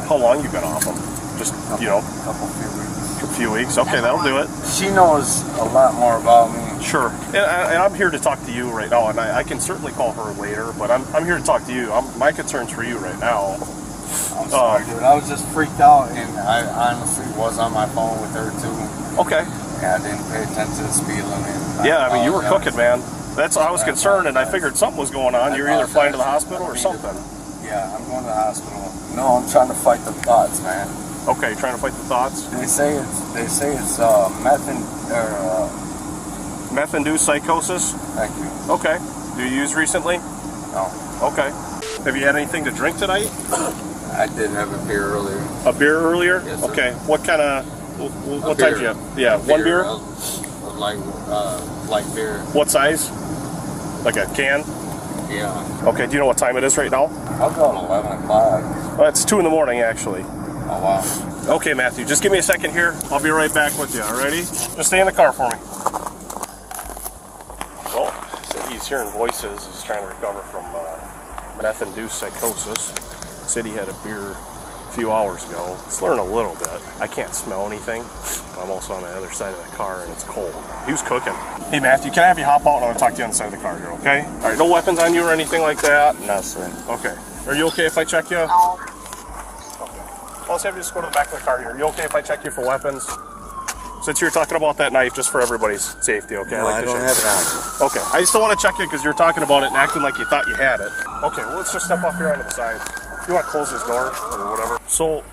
F: How long you been off them? Just, few weeks. A few weeks? Okay, that'll do it.
S: She knows a lot more about me.
F: Sure. And I'm here to talk to you right now, and I can certainly call her later, but I'm here to talk to you. My concern's for you right now.
S: I'm sorry, dude. I was just freaked out, and I honestly was on my phone with her, too.
F: Okay.
S: Yeah, I didn't pay attention to the speed limit.
F: Yeah, I mean, you were cooking, man. I was concerned, and I figured something was going on. You're either flying to the hospital or something.
S: Yeah, I'm going to the hospital. No, I'm trying to fight the thoughts, man.
F: Okay, trying to fight the thoughts?
S: They say it's
F: meth-induced psychosis?
S: Thank you.
F: Okay. Do you use recently?
S: No.
F: Okay. Have you had anything to drink tonight?
S: I did have a beer earlier.
F: A beer earlier?
S: Yes, sir.
F: Okay. What kind of... What type do you have? Yeah, one beer?
S: Light beer.
F: What size? Like a can?
S: Yeah.
F: Okay, do you know what time it is right now?
S: I'll go at 11 o'clock.
F: Well, it's 2 in the morning, actually.
S: Oh, wow.
F: Okay, Matthew, just give me a second here. I'll be right back with you, alrighty? Just stay in the car for me. Well, he said he's hearing voices. He's trying to recover from meth-induced psychosis. Said he had a beer a few hours ago. It's learned a little bit. I can't smell anything. I'm also on the other side of the car, and it's cold. He was cooking. Hey, Matthew, can I have you hop out and I want to talk to you on the side of the car here, okay? All right, no weapons on you or anything like that?
S: No, sir.
F: Okay. Are you okay if I check you? Okay. Well, let's have you just go to the back of the car here. Are you okay if I check you for weapons? Since you're talking about that knife, just for everybody's safety, okay?
S: No, I don't have it on.
F: Okay. I just don't want to check you because you're talking about it and acting like you thought you had it. Okay, well, let's just step off here onto the side. You want to close this door or whatever? So,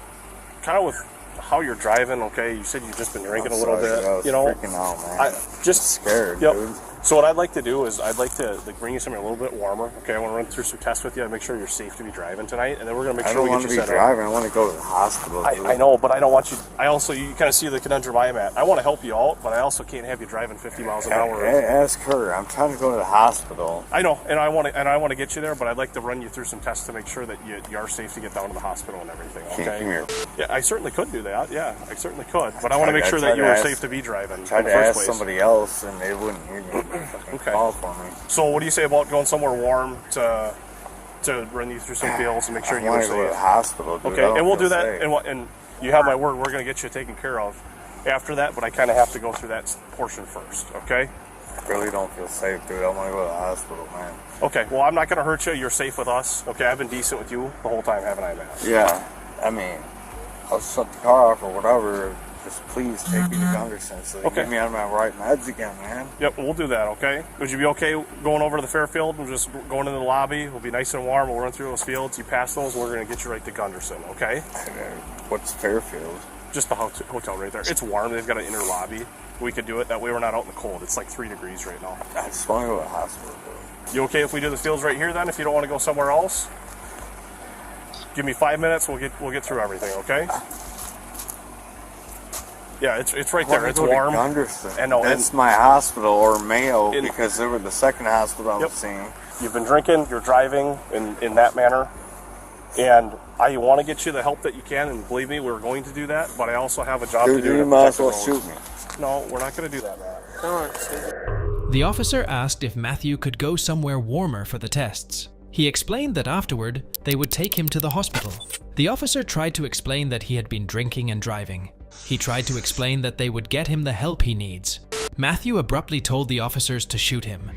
F: kind of with how you're driving, okay? You said you've just been drinking a little bit.
S: I was freaking out, man.
F: Just
S: scared,
F: yep.
S: dude.
F: So what I'd like to do is I'd like to bring you something a little bit warmer. Okay, I want to run through some tests with you and make sure you're safe to be driving tonight, and then we're gonna make sure we get you set up.
S: I don't want to be driving. I want to go to the hospital.
F: I know, but I don't want you. You kind of see the conundrum I'm at. I want to help you out, but I also can't have you driving 50 miles an hour.
S: Ask her. I'm trying to go to the hospital.
F: I know, and I want to get you there, but I'd like to run you through some tests to make sure that you are safe to get down to the hospital and everything. Okay.
S: Come here.
F: Yeah, I certainly could do that. Yeah, I certainly could. But I want to make sure that you were safe to be driving.
S: Tried to ask somebody else, and they wouldn't hear me.
F: Okay.
S: Call for me.
F: So what do you say about going somewhere warm to run you through some fields and make sure you
S: want
F: were
S: to go to
F: safe?
S: the hospital, dude.
F: Okay, and we'll do that. And you have my word. We're going to get you taken care of after that. But I kind of have to go through that portion first. Okay.
S: I really don't feel safe, dude. I want to go to the hospital, man.
F: Okay. Well, I'm not going to hurt you. You're safe with us. Okay. I've been decent with you the whole time, haven't I, man?
S: Yeah. I mean, I'll shut the car off or whatever. Just please take me to Gunderson so they get me on my right meds again, man.
F: Yep, we'll do that, okay? Would you be okay going over to the Fairfield and just going into the lobby? We'll be nice and warm. We'll run through those fields. You pass those, we're going to get you right to Gunderson, okay?
S: What's Fairfield?
F: Just the hotel right there. It's warm. They've got an inner lobby. We could do it. That way we're not out in the cold. It's like 3 degrees right now.
S: I just want to go to the hospital, dude.
F: You okay if we do the fields right here then, if you don't want to go somewhere else? Give me 5 minutes. We'll get through everything, okay? Yeah, it's right there. It's warm.
S: And that's my hospital or Mayo because they were the second hospital I was seeing.
F: You've been drinking. You're driving in that manner, and I want to get you the help that you can. And believe me, we're going to do that. But I also have a job to do.
S: You might as well shoot me.
F: No, we're not going to do that, man. Come on.
C: The officer asked if Matthew could go somewhere warmer for the tests. He explained that afterward, they would take him to the hospital. The officer tried to explain that he had been drinking and driving. He tried to explain that they would get him the help he needs. Matthew abruptly told the officers to shoot him.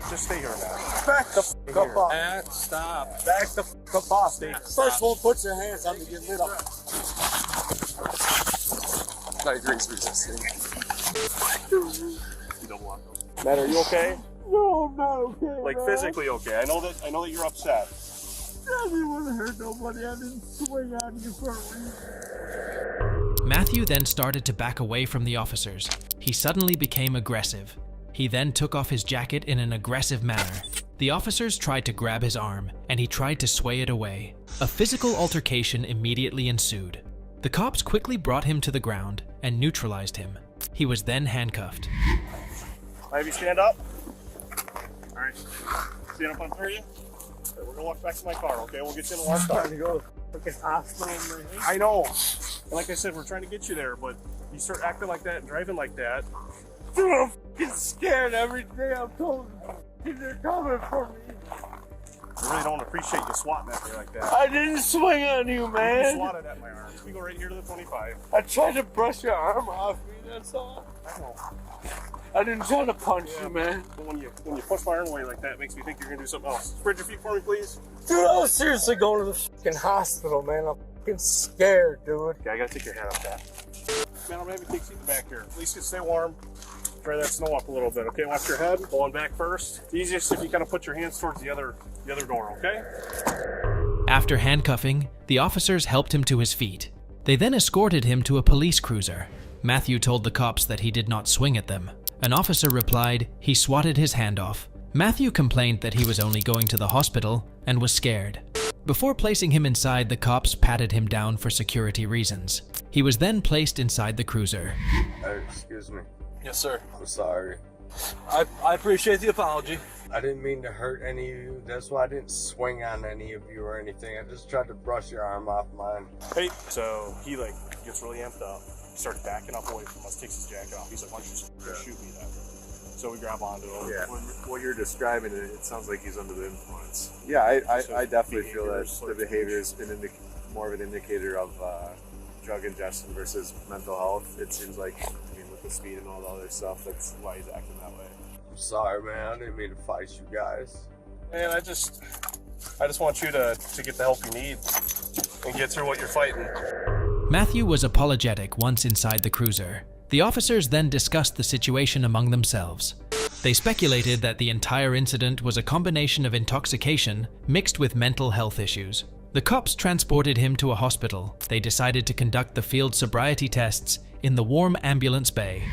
F: Just stay here now.
R: Back the f*** up off.
F: Stop. Back the f*** up off, Steve.
R: First of all, put your hands on me, get lit up.
T: Like grease resisting.
F: Matt, are you okay?
R: No, I'm not okay.
F: Like physically okay. I know that you're upset.
R: I didn't want to hurt nobody. I didn't swing on you for a reason.
C: Matthew then started to back away from the officers. He suddenly became aggressive. He then took off his jacket in an aggressive manner. The officers tried to grab his arm, and he tried to sway it away. A physical altercation immediately ensued. The cops quickly brought him to the ground and neutralized him. He was then handcuffed.
F: Have you stand up? All right. Stand up on 3. Okay, we're gonna walk back to my car. Okay, we'll get you in the car.
R: I'm trying to go to the hospital.
F: I know. And like I said, we're trying to get you there, but you start acting like that and driving like that.
R: Dude, I'm fucking scared every day. I'm told they're coming for me.
F: I really don't appreciate you swatting at me like that.
R: I didn't swing on you, man.
F: You swatted at my arms. We go right here to the 25.
R: I tried to brush your arm off me, that's all.
F: I know.
R: I didn't try to punch you, man.
F: But when you push my arm away like that, it makes me think you're gonna do something else. Spread your feet for me, please.
R: Dude, I was seriously going to the fucking hospital, man. I'm fucking scared, dude.
F: Okay, I gotta take your hat off that. Man, I'm gonna have you take a seat in the back here. At least you stay warm. Dry that snow up a little bit, okay? Watch your head, going back first. It's easiest if you kind of put your hands towards the other door, okay?
C: After handcuffing, the officers helped him to his feet. They then escorted him to a police cruiser. Matthew told the cops that he did not swing at them. An officer replied he swatted his hand off. Matthew complained that he was only going to the hospital and was scared. Before placing him inside, the cops patted him down for security reasons. He was then placed inside the cruiser.
S: Excuse me.
T: Yes, sir.
S: I'm sorry.
T: I appreciate the apology.
S: I didn't mean to hurt any of you. That's why I didn't swing on any of you or anything. I just tried to brush your arm off mine.
F: Hey, so he gets really amped up. Started backing up away from us, takes his jacket off. He's like, why don't you just shoot me then? So we grab onto him.
T: Yeah. When you're describing it, it sounds like he's under the influence.
U: Yeah, I definitely feel that the behavior has been more of an indicator of drug ingestion versus mental health. It seems like, with the speed and all the other stuff, that's why he's acting that way.
S: I'm sorry, man. I didn't mean to fight you guys.
F: Man, I just want you to get the help you need and get through what you're fighting.
C: Matthew was apologetic once inside the cruiser. The officers then discussed the situation among themselves. They speculated that the entire incident was a combination of intoxication mixed with mental health issues. The cops transported him to a hospital. They decided to conduct the field sobriety tests in the warm ambulance bay.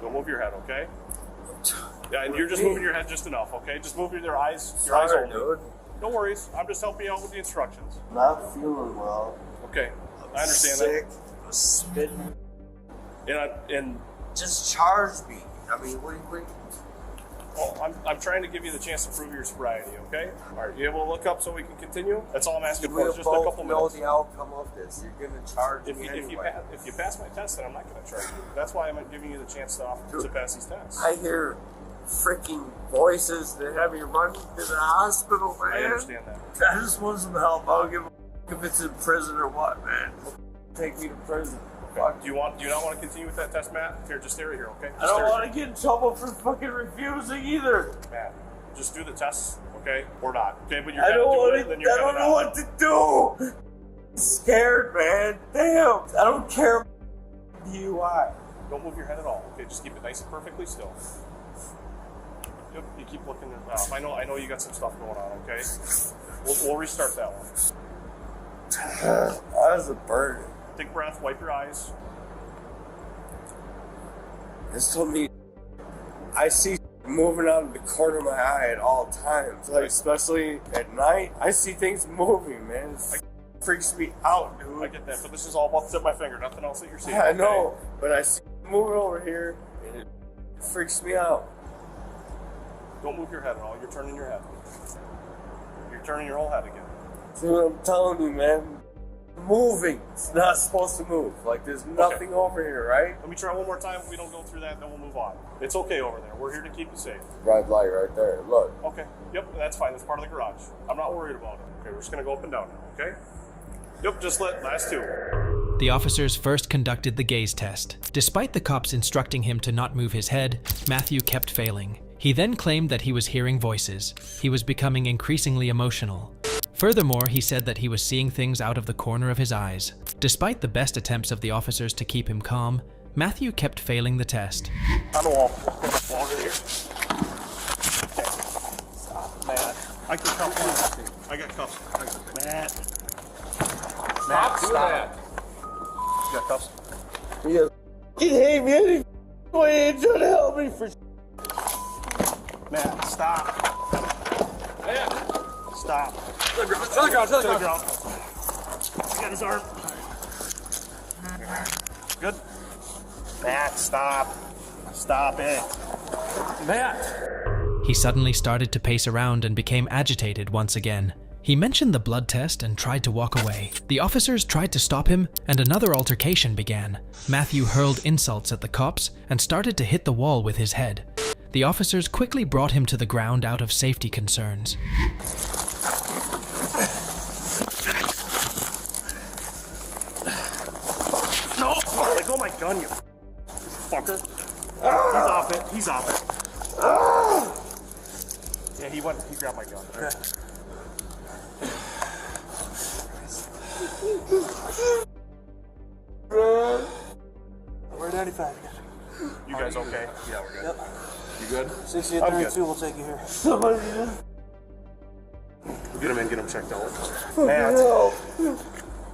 F: Don't move your head, okay? Yeah, and you're just moving your head just enough, okay? Just move your eyes only. Dude. No worries. I'm just helping you out with the instructions.
S: Not feeling well.
F: Okay, I understand
S: sick. I'm spitting.
F: And
S: just charge me. I mean, what
F: Well, I'm trying to give you the chance to prove your sobriety, okay? Are you able to look up so we can continue? That's all I'm asking for,
S: We'll
F: is just a couple
S: both know
F: minutes.
S: the outcome of this. You're gonna charge me anyway.
F: If you pass my test, then I'm not going to charge you. That's why I'm giving you the chance to pass these tests.
S: I hear freaking voices that have me running to the hospital, man.
F: I understand that.
S: I just want some help. I don't give a if it's in prison or what, man. Take me to prison.
F: Okay. Do you not want to continue with that test, Matt? Here, just stay right here, okay?
S: I don't want to get in trouble for fucking refusing either.
F: Matt, just do the tests, okay? Or not, okay? But you're
S: I don't
F: want to.
S: I don't know what to do. I'm scared, man. Damn. I don't care. DUI.
F: Don't move your head at all. Okay, just keep it nice and perfectly still. Yep, you keep looking at that. I know you got some stuff going on. Okay, we'll restart that one.
S: That was a burden.
F: Take a breath. Wipe your eyes.
S: This told me I see moving out of the corner of my eye at all times. Like especially at night, I see things moving, man. It freaks me out, dude.
F: I get that, but this is all about the tip of my finger. Nothing else that you're seeing.
S: Yeah, I
F: okay?
S: know, but I see it moving over here, and it freaks me out.
F: Don't move your head at all. You're turning your head. You're turning your whole head again.
S: See what I'm telling you, man? Moving. It's not supposed to move. Like there's nothing over here, right?
F: Let me try one more time. If we don't go through that, then we'll move on. It's okay over there. We're here to keep you safe.
S: Red light right there. Look.
F: Okay. Yep, that's fine. That's part of the garage. I'm not worried about it. Okay, we're just gonna go up and down now, okay? Yep, just last two.
C: The officers first conducted the gaze test. Despite the cops instructing him to not move his head, Matthew kept failing. He then claimed that he was hearing voices. He was becoming increasingly emotional. Furthermore, he said that he was seeing things out of the corner of his eyes. Despite the best attempts of the officers to keep him calm, Matthew kept failing the test.
F: On the wall. Over here. Okay. Stop, Matt. I can cuff you. I got cuffs. Matt.
S: Stop doing that.
F: You got cuffs?
S: You hate me any way and trying to help me for
F: Matt, stop.
S: Matt.
F: Stop.
S: To the ground.
F: I got his arm. Good. Matt, stop. Stop it.
S: Matt.
C: He suddenly started to pace around and became agitated once again. He mentioned the blood test and tried to walk away. The officers tried to stop him, and another altercation began. Matthew hurled insults at the cops and started to hit the wall with his head. The officers quickly brought him to the ground out of safety concerns.
F: No! Let go of my gun, you fucker. He's off it. Yeah, he grabbed my gun. Right.
Q: We're 95.
F: You guys okay? Yeah, we're good.
Q: Yep.
F: You good?
Q: 6832 will take you here.
F: Get him in, get him checked out. Matt,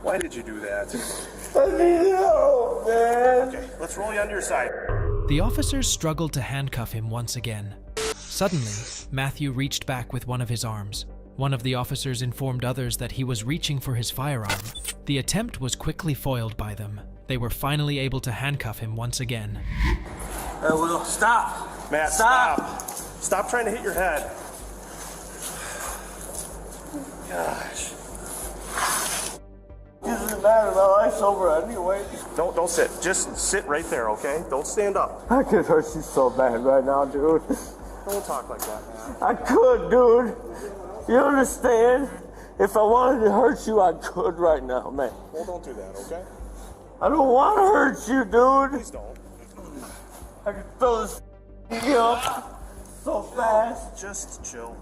F: why did you do that?
S: I need help, man.
F: Okay, let's roll you on your side.
C: The officers struggled to handcuff him once again. Suddenly, Matthew reached back with one of his arms. One of the officers informed others that he was reaching for his firearm. The attempt was quickly foiled by them. They were finally able to handcuff him once again.
S: Will, stop.
F: Matt, stop. Stop trying to hit your head. Gosh.
S: Doesn't matter about ice over anyway.
F: Don't sit. Just sit right there, okay? Don't stand up.
S: I could hurt you so bad right now, dude.
F: Don't talk like that, man.
S: I could, dude. You understand? If I wanted to hurt you, I could right now, man.
F: Well, don't do that, okay?
S: I don't want to hurt you, dude.
F: Please don't.
S: I can throw this up so fast.
F: Just chill.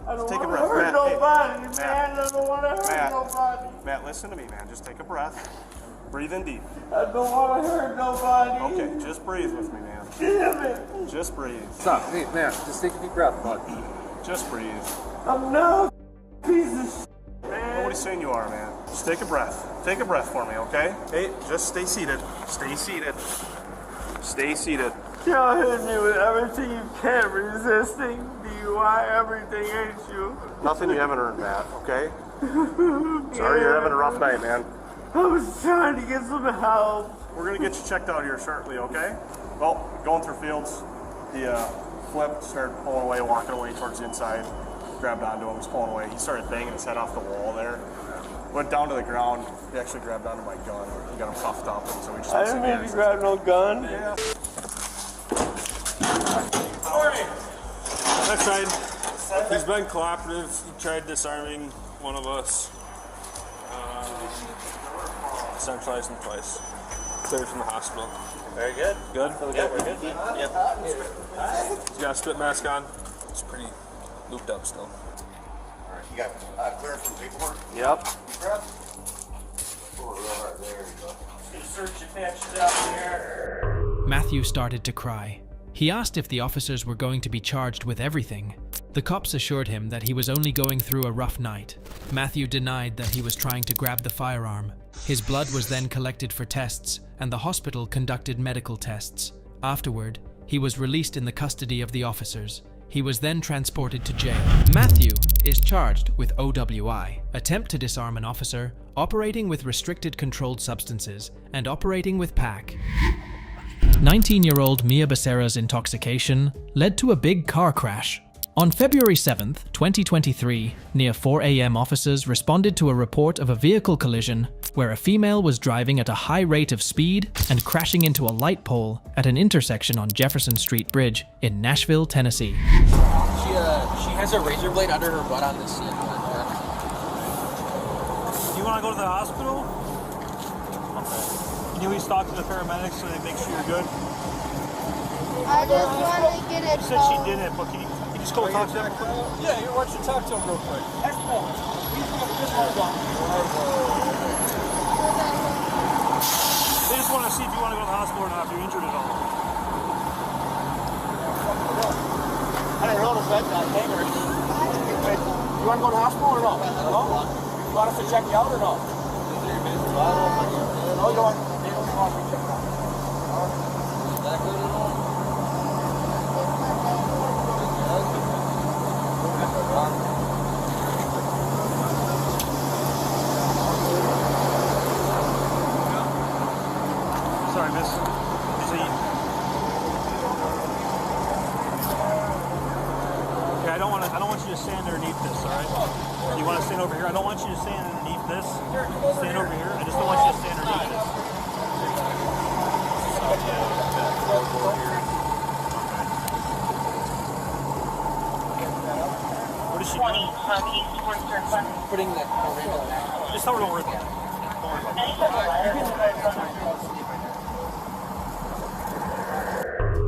S: I don't
F: Take a
S: want to
F: breath.
S: hurt
F: Matt,
S: nobody,
F: hey,
S: man. I don't want to hurt nobody.
F: Matt, listen to me, man. Just take a breath. Breathe in deep.
S: I don't want to hurt nobody.
F: Okay, just breathe with me, man.
S: Damn it.
F: Just breathe.
S: Stop. Hey, man, just take a deep breath, bud.
F: Just breathe.
S: I'm not a piece of shit, man.
F: Nobody's saying you are, man. Just take a breath. Take a breath for me, okay? Hey, just stay seated. Stay seated. Stay seated.
S: Y'all hit me with everything you can, resisting, DUI, everything, ain't you?
F: Nothing you haven't earned, Matt, okay? Sorry you're having a rough night, man.
S: I was trying to get some help.
F: We're gonna get you checked out here shortly, okay? Well, going through fields, the flipped, started pulling away, walking away towards the inside, grabbed onto him, was pulling away. He started banging his head off the wall there. Went down to the ground. He actually grabbed onto my gun. He got him cuffed up, and so we just.
S: I didn't mean to grab no gun.
F: Yeah.
J: That side, he's been cooperative. He tried disarming one of us. Centralized him twice. Cleared from the hospital.
E: Very good.
J: Good?
E: Yeah, we're good. Yep.
J: He's got a spit mask on. It's pretty looped up still.
D: Alright, you got clearance from paperwork?
J: Yep.
D: There you go.
E: Search your patches out here.
C: Matthew started to cry. He asked if the officers were going to be charged with everything. The cops assured him that he was only going through a rough night. Matthew denied that he was trying to grab the firearm. His blood was then collected for tests, and the hospital conducted medical tests. Afterward, he was released in the custody of the officers. He was then transported to jail. Matthew is charged with OWI, attempt to disarm an officer, operating with restricted controlled substances, and operating with PAC. 19-year-old Mia Becerra's intoxication led to a big car crash. On February 7th, 2023, near 4 a.m. officers responded to a report of a vehicle collision where a female was driving at a high rate of speed and crashing into a light pole at an intersection on Jefferson Street Bridge in Nashville, Tennessee.
V: She has a razor blade under her butt on this scene.
J: Do you want to go to the hospital? Okay. Can you at least talk to the paramedics so they make sure you're good?
K: I just want to get it.
J: She said she didn't, but can you just go talk to them?
V: Yeah, why don't you talk to him real quick?
J: They just want to see if you want to go to the hospital or not, if you're injured at all.
V: I didn't notice that hanger. You want to go to the hospital or no? No? You want us to check you out or no? No, you don't. They don't want to be checked out. Is that good at all?
J: Sorry, miss. Okay, I don't want you to stand underneath this, all right? You want to stand over here? I don't want you to stand underneath this. Stand over here. I just don't want you to stand underneath this. What is she doing?
V: Putting the
J: Just tell her don't worry about it. Don't worry about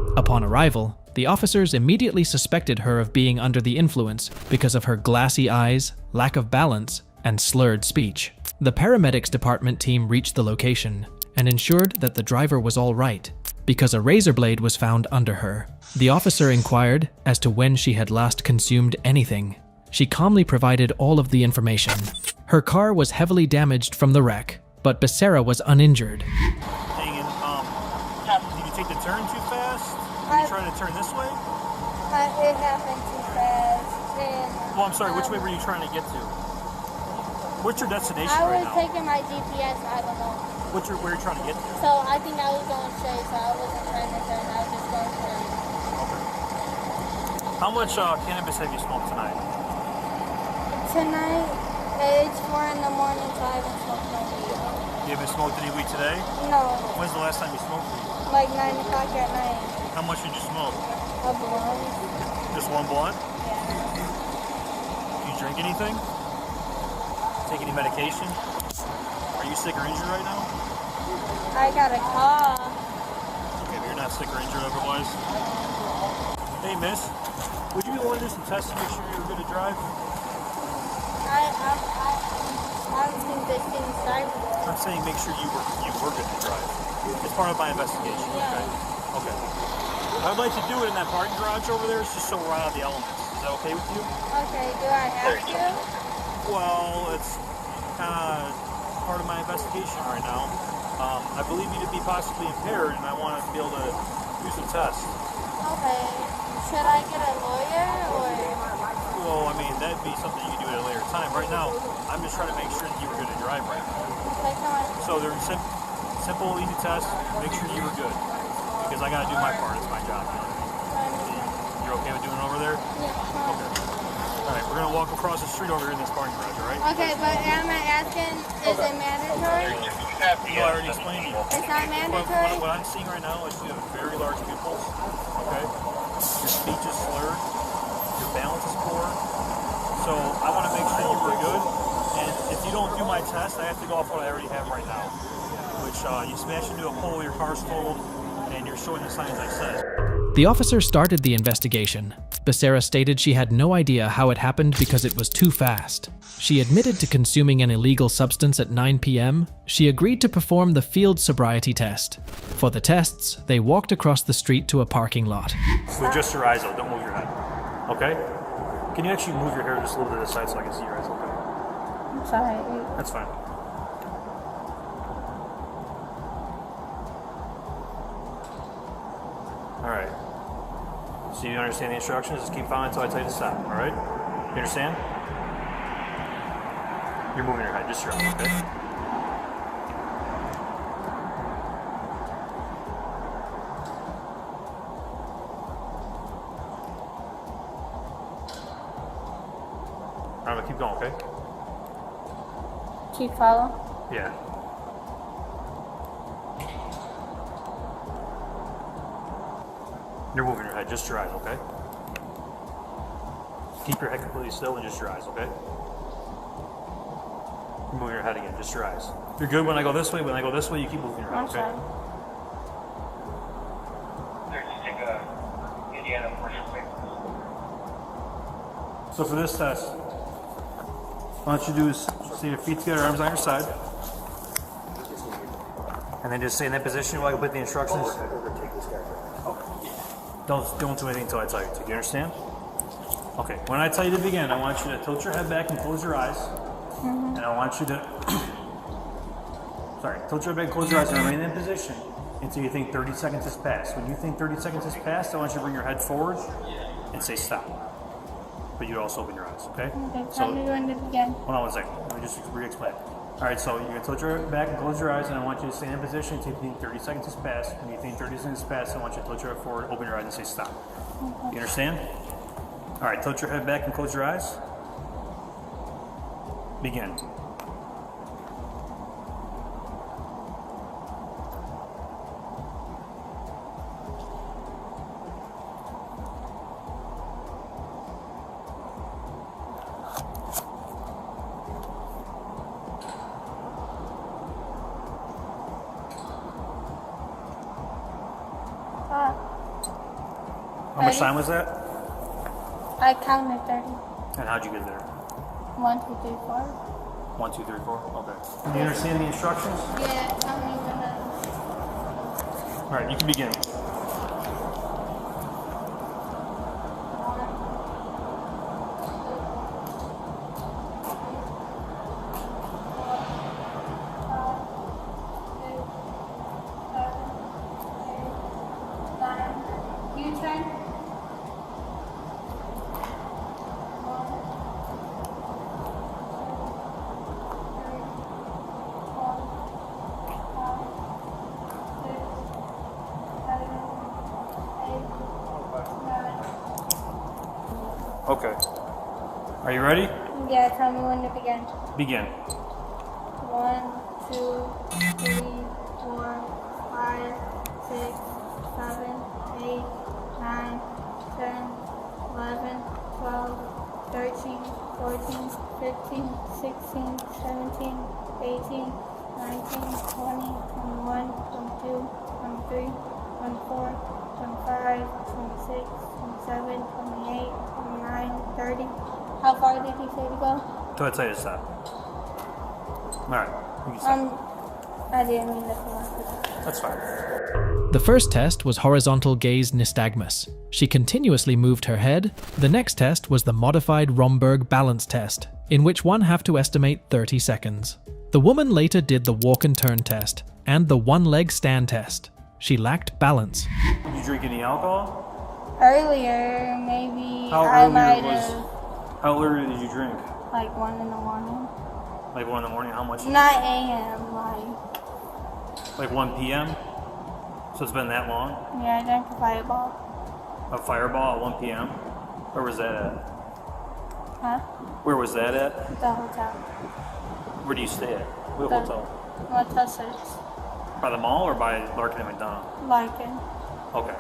J: it.
C: Upon arrival, the officers immediately suspected her of being under the influence because of her glassy eyes, lack of balance, and slurred speech. The paramedics department team reached the location and ensured that the driver was all right because a razor blade was found under her. The officer inquired as to when she had last consumed anything. She calmly provided all of the information. Her car was heavily damaged from the wreck, but Becerra was uninjured.
J: Dang it. Did you take the turn too fast? Were you trying to turn this way?
K: It happened too fast. And,
J: Well, I'm sorry, which way were you trying to get to? What's your destination
K: I
J: right
K: was
J: now?
K: taking my GPS, I don't know.
J: Where are you trying to get to?
K: So I think I was going straight, so I wasn't trying to turn, I was just going straight.
J: How much cannabis have you smoked tonight?
K: Tonight, it's 4 in the morning, so I haven't smoked no weed.
J: You haven't smoked any weed today?
K: No,
J: When's the last time you smoked weed?
K: like 9 o'clock at night.
J: How much did you smoke?
K: A blunt.
J: Just one blunt?
K: Yeah.
J: Do you drink anything? Take any medication? Are you sick or injured right now?
K: I got a call.
J: Okay, but you're not sick or injured otherwise? Hey, miss, would you be willing to do some tests to make sure you're good to drive?
K: I was convicted and started.
J: I'm saying make sure you were good to drive. It's part of my investigation, okay? Okay. I'd like to do it in that parking garage over there, just so we're out of the elements. Is that okay with you?
K: Okay, do I have to?
J: Well, it's kind of part of my investigation right now. I believe you to be possibly impaired, and I want to be able to do some tests.
K: Okay. Should I get a lawyer or?
J: Well, I mean, that'd be something you can do at a later time. Right now, I'm just trying to make sure that you were good to drive right now.
K: Okay, come on.
J: So they're simple, easy tests. Make sure you were good. Because I got to do my part. It's my job. You're okay with doing it over there?
K: Yeah.
J: Okay. All right, we're gonna walk across the street over here in this parking garage, all right?
K: Okay, but am I asking, is it mandatory?
J: I already explained to you.
K: It's not mandatory?
J: What I'm seeing right now is you have very large pupils, okay? Your speech is slurred, your balance is poor. So I want to make sure you were good. And if you don't do my test, I have to go off what I already have right now. Which you smash into a pole, your car's totaled, and you're showing the signs I said.
C: The officer started the investigation. Becerra stated she had no idea how it happened because it was too fast. She admitted to consuming an illegal substance at 9 p.m. She agreed to perform the field sobriety test. For the tests, they walked across the street to a parking lot.
J: So just your eyes though, don't move your head. Okay? Can you actually move your hair just a little bit to the side so I can see your eyes? Okay.
K: I'm sorry.
J: That's fine. Alright. So you understand the instructions? Just keep following until I tell you to stop, alright? You understand? You're moving your head, just your eyes, okay? Alright, but keep going, okay?
K: Keep following?
J: Yeah. You're moving your head, just your eyes, okay? Keep your head completely still and just your eyes, okay? You're moving your head again, just your eyes. You're good when I go this way. When I go this way, you keep moving your head, okay? So for this test, what I want you to do is stay your feet together, arms on your side. And then just stay in that position while I put the instructions. Don't do anything until I tell you to. Do you understand? Okay, when I tell you to begin, I want you to tilt your head back and close your eyes. And I want you to, tilt your head back and close your eyes and remain in that position until you think 30 seconds has passed. When you think 30 seconds has passed, I want you to bring your head forward and say stop. But you also open your eyes, okay?
K: Okay, tell me when to begin.
J: Hold on one second. Let me just re-explain. All right, so you're going to tilt your head back and close your eyes, and I want you to stay in that position until you think 30 seconds has passed. When you think 30 seconds has passed, I want you to tilt your head forward, open your eyes, and say stop. You understand? All right, tilt your head back and close your eyes. Begin. How much time was that?
K: I counted 30.
J: And how'd you get there?
K: 1, 2, 3, 4.
J: 1, 2, 3, 4? Okay. Do you understand the instructions?
K: Yeah, tell me when to.
J: All right, you can begin. Okay. Are you ready?
K: Yeah, tell me when to begin.
J: Begin.
K: 1, 2, 3, 4, 5, 6, 7, 8, 9, 10, 11, 12, 13, 14, 15, 16, 17, 18, 19, 20, 21, 22, 23, 24, 25, 26, 27, 28, 29, 30. How far did you say to go?
J: So I tell you to stop. All right. You can stop.
K: I didn't mean to come up.
J: That's fine.
C: The first test was horizontal gaze nystagmus. She continuously moved her head. The next test was the modified Romberg balance test, in which one have to estimate 30 seconds. The woman later did the walk and turn test and the one-leg stand test. She lacked balance.
J: Did you drink any alcohol?
K: Earlier, maybe I might have.
J: How early did you drink?
K: Like 1 in the morning.
J: Like 1 in the morning? How much?
K: 9 a.m.
J: Like 1 p.m.? So it's been that long?
K: Yeah, I drank a fireball.
A: a Fireball at 1 p.m.? Where was that at?
K: Huh?
A: Where was that at?
K: The hotel.
A: Where do you stay at? What
K: The-
A: hotel?
K: Motel 6.
A: By the mall or by Larkin and McDonald?
K: Larkin.
A: Okay.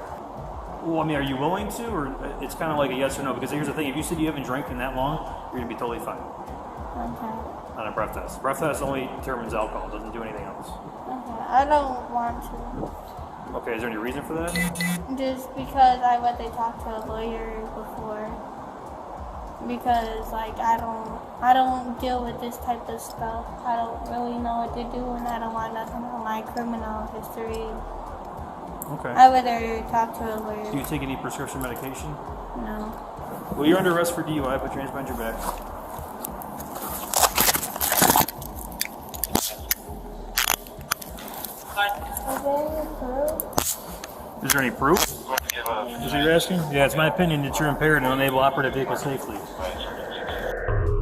A: Well, I mean, are you willing to, or it's kind of like a yes or no? Because here's the thing: if you said you haven't drank in that long, you're gonna be totally fine
K: Okay.
A: on a breath test. Breath test only determines alcohol; it doesn't do anything else.
K: Okay. I don't want to.
A: Okay. Is there any reason for that?
K: Just because I went to talk to a lawyer before. Because like I don't deal with this type of stuff. I don't really know what to do, and I don't want nothing on my criminal history.
A: Okay.
K: I would rather talk to a lawyer.
A: Do you take any prescription medication?
K: No.
A: Well, you're under arrest for DUI. Put your hands behind your back. Is there any proof? Is what you're asking? Yeah, it's my opinion that you're impaired and unable to operate a vehicle safely.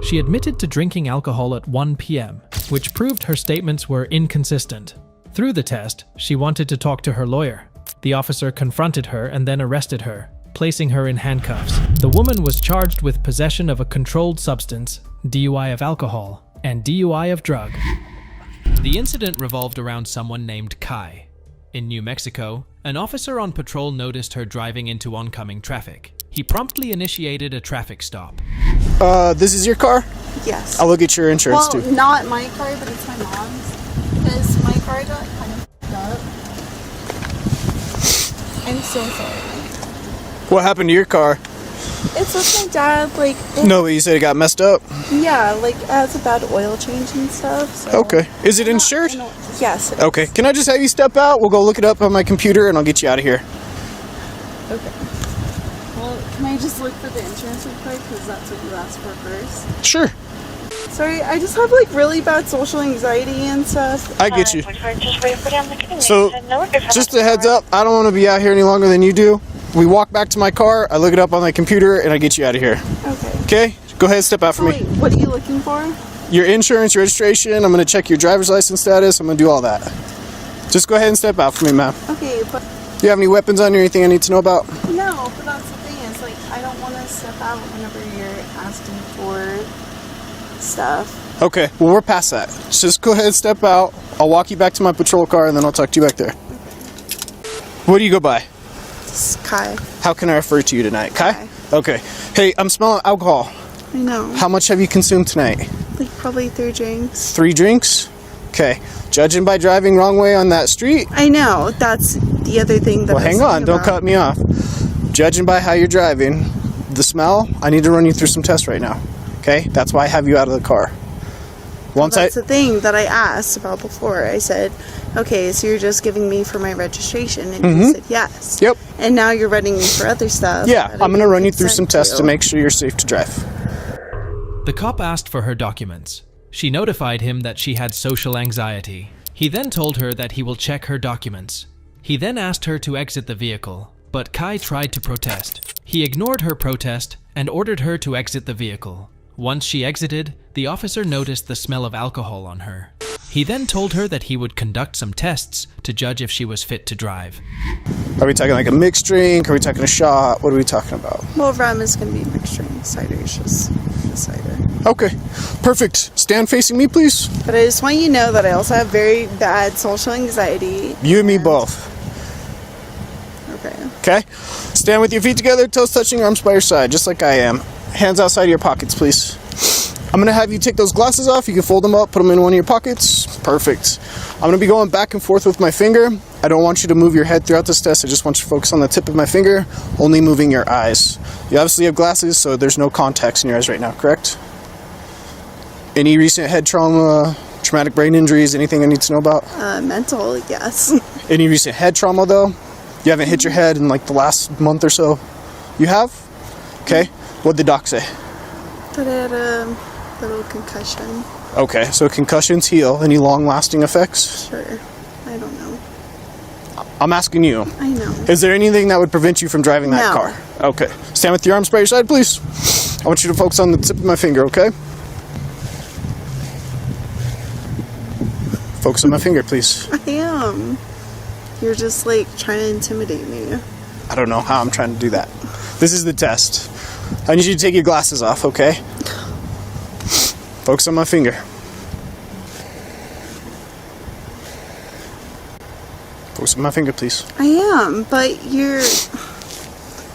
C: She admitted to drinking alcohol at 1 p.m., which proved her statements were inconsistent. Through the test, she wanted to talk to her lawyer. The officer confronted her and then arrested her, placing her in handcuffs. The woman was charged with possession of a controlled substance, DUI of alcohol, and DUI of drug. The incident revolved around someone named Kai. In New Mexico, an officer on patrol noticed her driving into oncoming traffic. He promptly initiated a traffic stop.
B: This is your car?
W: Yes.
B: I'll look at your insurance
W: Well,
B: too.
W: not my car, but it's my mom's. Because my car got kind of f***ed up. I'm so sorry.
B: What happened to your car?
W: It's with my dad, like...
B: No, you said it got messed up?
W: Yeah, like, it has a bad oil change and stuff, so...
B: Okay. Is it insured?
W: Yes. It
B: Okay. Can I just have you step out? We'll go look it up on my computer and I'll get you out of here.
W: Okay. Well, can I just look for the insurance real quick? Because that's what you asked for first.
B: Sure.
W: Sorry, I just have, like, really bad social anxiety and stuff.
B: I get you. So, just a heads up, I don't want to be out here any longer than you do. We walk back to my car, I look it up on my computer, and I get you out of here.
W: Okay.
B: Okay? Go ahead and step out for me.
W: Wait, what are you looking for?
B: Your insurance, your registration, I'm going to check your driver's license status, I'm going to do all that. Just go ahead and step out for me, ma'am.
W: Okay, but...
B: Do you have any weapons on you or anything I need to know about?
W: No, but that's the thing is, like, I don't want to step out whenever you're asking for stuff.
B: Okay, well, we're past that. Just go ahead and step out. I'll walk you back to my patrol car, and then I'll talk to you back there. What do you go by?
W: It's Kai.
B: How can I refer to you tonight? Kai? Okay. Hey, I'm smelling alcohol.
W: I know.
B: How much have you consumed tonight?
W: Like, probably 3 drinks.
B: 3 drinks? Okay. Judging by driving wrong way on that street?
W: I know. That's the other thing that
B: Well,
W: I was
B: hang on.
W: thinking
B: Don't
W: about.
B: cut me off. Judging by how you're driving, the smell, I need to run you through some tests right now. Okay? That's why I have you out of the car.
W: That's the thing that I asked about before. I said, okay, so you're just giving me for my registration, and you said yes.
B: Yep.
W: And now you're running me for other stuff.
B: Yeah,
W: that I
B: I'm going to
W: didn't
B: run you through some
W: consent
B: tests to make sure you're safe to drive.
C: The cop asked for her documents. She notified him that she had social anxiety. He then told her that he will check her documents. He then asked her to exit the vehicle, but Kai tried to protest. He ignored her protest and ordered her to exit the vehicle. Once she exited, the officer noticed the smell of alcohol on her. He then told her that he would conduct some tests to judge if she was fit to drive.
B: Are we talking like a mixed drink? Are we talking a shot? What are we talking about?
W: Well, rum is going to be mixed drink. Cider is just cider.
B: Okay, perfect. Stand facing me, please.
W: But I just want you to know that I also have very bad social anxiety.
B: You and me both.
W: Okay.
B: Okay? Stand with your feet together, toes touching, arms by your side, just like I am. Hands outside of your pockets, please. I'm going to have you take those glasses off. You can fold them up, put them in one of your pockets. Perfect. I'm going to be going back and forth with my finger. I don't want you to move your head throughout this test. I just want you to focus on the tip of my finger, only moving your eyes. You obviously have glasses, so there's no contacts in your eyes right now, correct? Any recent head trauma, traumatic brain injuries, anything I need to know about?
W: Mental, yes.
B: Any recent head trauma, though? You haven't hit your head in like the last month or so? You have? Okay. What'd the doc say?
W: That I had a little concussion.
B: Okay, so concussions heal. Any long-lasting effects?
W: Sure. I don't know.
B: I'm asking you.
W: I know.
B: Is there anything that would prevent you from driving that
W: No.
B: car? Okay. Stand with your arms by your side, please. I want you to focus on the tip of my finger, okay? Focus on my finger, please.
W: I am. You're just like trying to intimidate me.
B: I don't know how I'm trying to do that. This is the test. I need you to take your glasses off, okay? Focus on my finger. Focus on my finger, please.
W: I am, but you're...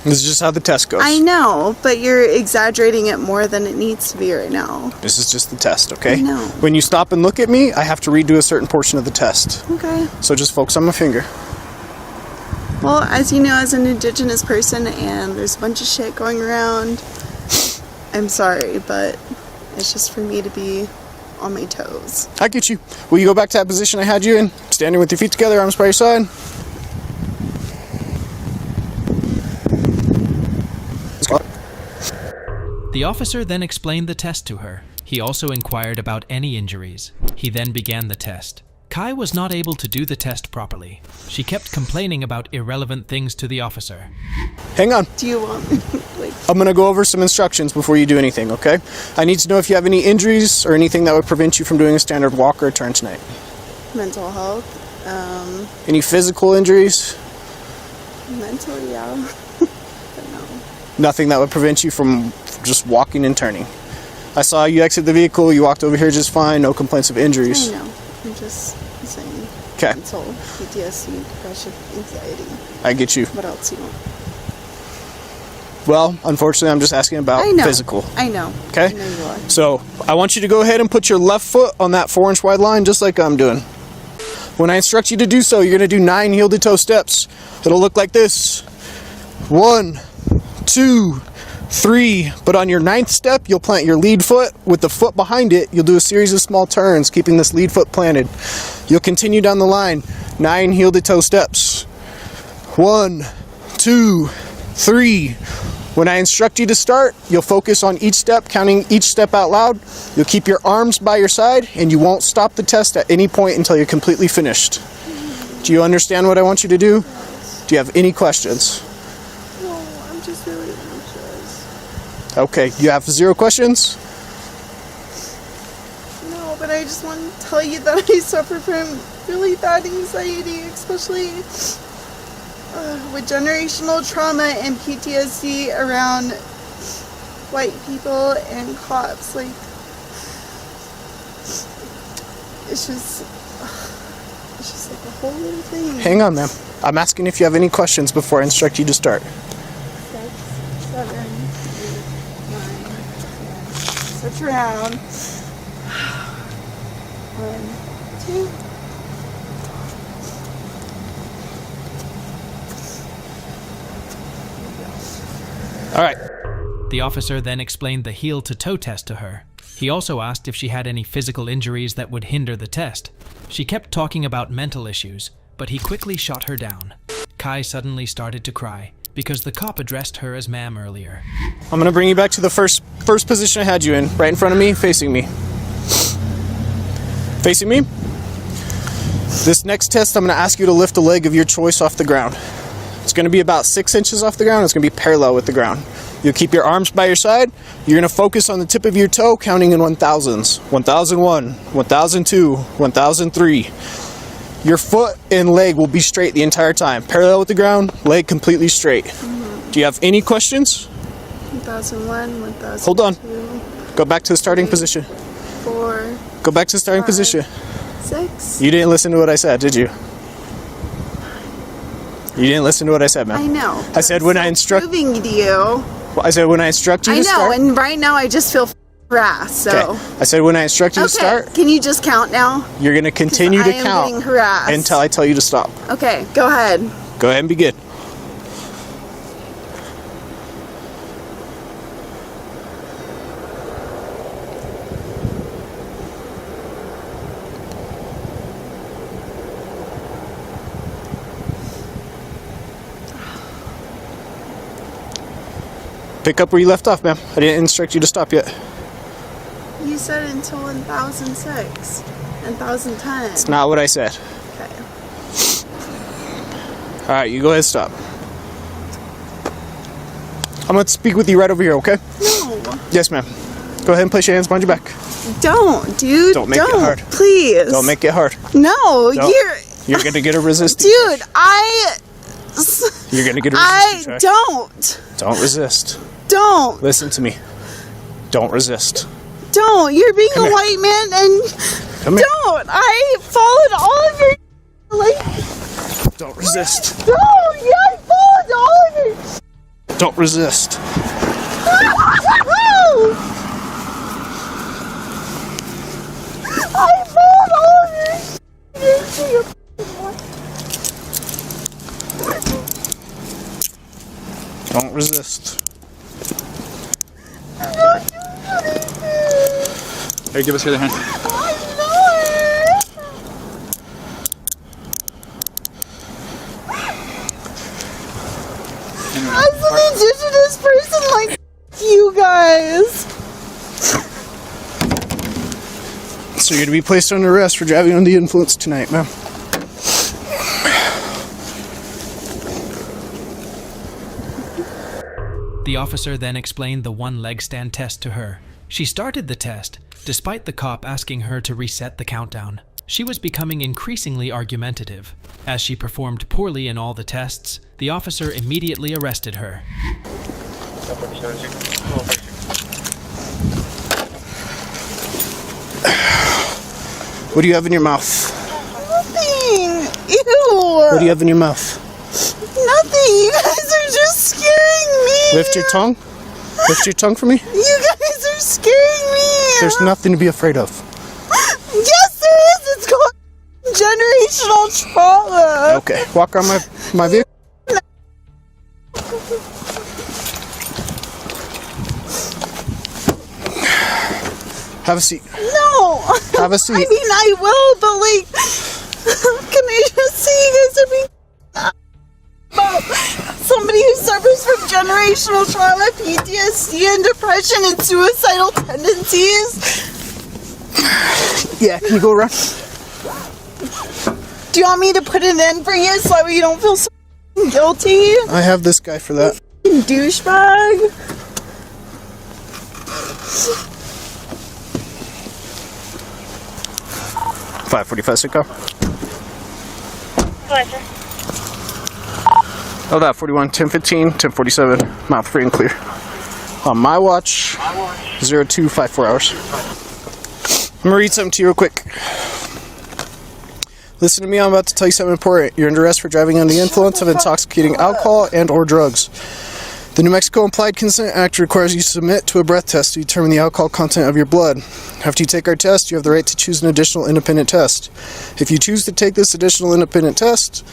B: This is just how the test goes.
W: I know, but you're exaggerating it more than it needs to be right now.
B: This is just the test, okay?
W: I know.
B: When you stop and look at me, I have to redo a certain portion of the test.
W: Okay.
B: So just focus on my finger.
W: Well, as you know, as an Indigenous person, and there's a bunch of shit going around, I'm sorry, but it's just for me to be on my toes.
B: I get you. Will you go back to that position I had you in? Standing with your feet together, arms by your side.
C: The officer then explained the test to her. He also inquired about any injuries. He then began the test. Kai was not able to do the test properly. She kept complaining about irrelevant things to the officer.
B: Hang on.
W: Do you want me,
B: I'm going to go over some instructions before you do anything, okay? I need to know if you have any injuries or anything that would prevent you from doing a standard walk or a turn tonight.
W: mental health?
B: Any physical injuries?
W: Mental, yeah.
B: Nothing that would prevent you from just walking and turning. I saw you exit the vehicle, you walked over here just fine, no complaints of injuries.
W: I know. I'm just saying.
B: Okay.
W: Mental, PTSD, depression, anxiety.
B: I get you.
W: What else do you want?
B: Well, unfortunately, I'm just asking about
W: I know.
B: physical.
W: I know.
B: Okay?
W: I know you are.
B: So, I want you to go ahead and put your left foot on that 4-inch wide line, just like I'm doing. When I instruct you to do so, you're going to do 9 heel-to-toe steps. It'll look like this. 1, 2, 3. But on your 9th step, you'll plant your lead foot. With the foot behind it, you'll do a series of small turns, keeping this lead foot planted. You'll continue down the line. 9 heel-to-toe steps. 1, 2, 3. When I instruct you to start, you'll focus on each step, counting each step out loud. You'll keep your arms by your side, and you won't stop the test at any point until you're completely finished. Do you understand what I want you to do? Do you have any questions?
W: No, I'm just really anxious.
B: Okay, you have 0 questions?
W: No, but I just want to tell you that I suffer from really bad anxiety, especially with generational trauma and PTSD around white people and cops. Like, it's just like a whole little thing.
B: Hang on, ma'am. I'm asking if you have any questions before I instruct you to start.
W: 6, 7, 8, 9, 10. Switch around. 1, 2.
B: All right.
C: The officer then explained the heel-to-toe test to her. He also asked if she had any physical injuries that would hinder the test. She kept talking about mental issues, but he quickly shot her down. Kai suddenly started to cry because the cop addressed her as ma'am earlier.
B: I'm going to bring you back to the first position I had you in, right in front of me, facing me. Facing me. This next test, I'm going to ask you to lift a leg of your choice off the ground. It's going to be about 6 inches off the ground. It's going to be parallel with the ground. You'll keep your arms by your side. You're going to focus on the tip of your toe, counting in 1000s. 1001, 1002, 1003. Your foot and leg will be straight the entire time. Parallel with the ground, leg completely straight. Do you have any questions?
W: 1001, 1002.
B: Hold on. Go back to the starting position.
W: 4.
B: Go back to the starting
W: 5,
B: position.
W: 6.
B: You didn't listen to what I said, did you? You didn't listen to what I said, ma'am.
W: I know.
B: I said when I instruct.
W: Proving to you.
B: I said when I instruct you
W: I
B: to
W: know,
B: start.
W: and right now I just feel harassed. So.
B: Okay. I said when I instruct you to start.
W: Can you just count now?
B: You're going to continue to
W: I am
B: count
W: getting harassed.
B: until I tell you to stop.
W: Okay, go ahead.
B: Go ahead and begin. Pick up where you left off, ma'am. I didn't instruct you to stop yet.
W: You said until 1006 and 1010.
B: It's not what I said.
W: Okay.
B: All right, you go ahead and stop. I'm going to speak with you right over here, okay?
W: No.
B: Yes, ma'am. Go ahead and place your hands behind your back.
W: Don't, dude.
B: Don't make it hard.
W: Please.
B: Don't make it hard.
W: No,
B: You're going to get a resistance.
W: Dude, Yes.
B: You're gonna get a
W: I
B: resistance check.
W: don't.
B: Resist.
W: Don't.
B: Listen to me. Don't resist.
W: Don't. You're being
B: Come
W: a
B: here.
W: white man and
B: Come here.
W: don't. I followed all of your like.
B: Don't resist.
W: Don't. Yeah, I followed all of your.
B: Don't resist.
W: I followed all of your.
B: Don't resist.
G: Hey, give us your other hand.
W: As an indigenous person, like you guys.
B: So you're gonna be placed under arrest for driving under the influence tonight, ma'am.
C: The officer then explained the one leg stand test to her. She started the test, despite the cop asking her to reset the countdown. She was becoming increasingly argumentative. As she performed poorly in all the tests, the officer immediately arrested her.
B: What do you have in your mouth?
W: Nothing. Ew.
B: What do you have in your mouth?
W: Nothing. You guys are just scaring me.
B: Lift your tongue. Lift your tongue for me.
W: You guys are scaring me.
B: There's nothing to be afraid of.
W: Yes, there is. It's called generational trauma.
B: Okay, walk around my vehicle. Have a seat.
W: No.
B: Have a seat.
W: I mean, I will, but like, can I just say you guys are being about somebody who suffers from generational trauma, PTSD, and depression and suicidal tendencies?
B: Yeah, can you go around?
W: Do you want me to put it in for you so you don't feel so guilty?
B: I have this guy for that.
W: Douchebag.
B: $5.45 sit car.
H: Pleasure.
B: Oh, that 41, 10:15, 10:47, mouth free and clear. On my watch, 0254 hours. I'm gonna read something to you real quick. Listen to me, I'm about to tell you something important. You're under arrest for driving under the influence of intoxicating alcohol and or drugs. The New Mexico Implied Consent Act requires you to submit to a breath test to determine the alcohol content of your blood. After you take our test, you have the right to choose an additional independent test. If you choose to take this additional independent test,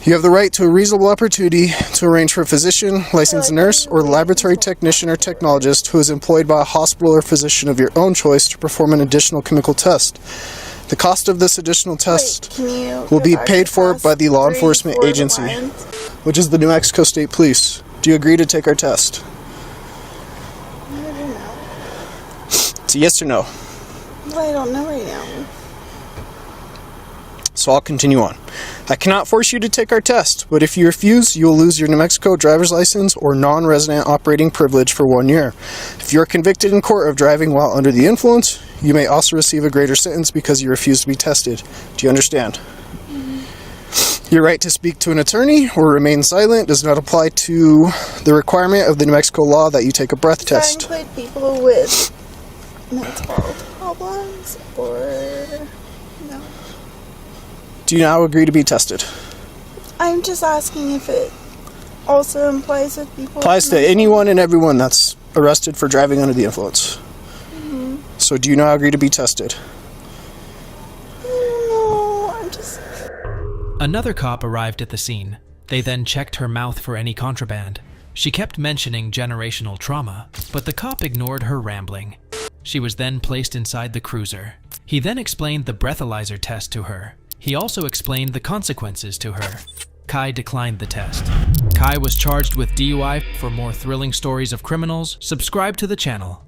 B: you have the right to a reasonable opportunity to arrange for a physician, licensed nurse, or laboratory technician or technologist who is employed by a hospital or physician of your own choice to perform an additional chemical test. The cost of this additional test will be paid for by the law enforcement agency, which is the New Mexico State Police. Do you agree to take our test? It's a yes or no.
W: I don't know right now.
B: So I'll continue on. I cannot force you to take our test, but if you refuse, you will lose your New Mexico driver's license or non-resident operating privilege for 1 year. If you are convicted in court of driving while under the influence, you may also receive a greater sentence because you refuse to be tested. Do you understand? Your right to speak to an attorney or remain silent does not apply to the requirement of the New Mexico law that you take a breath test.
W: Does that include people with mental health problems or no?
B: Do you now agree to be tested?
W: I'm just asking if it also implies with people.
B: Applies to anyone and everyone that's arrested for driving under the influence.
W: Mm-hmm.
B: So do you now agree to be tested?
W: No, I'm just.
C: Another cop arrived at the scene. They then checked her mouth for any contraband. She kept mentioning generational trauma, but the cop ignored her rambling. She was then placed inside the cruiser. He then explained the breathalyzer test to her. He also explained the consequences to her. Kai declined the test. Kai was charged with DUI. For more thrilling stories of criminals, subscribe to the channel.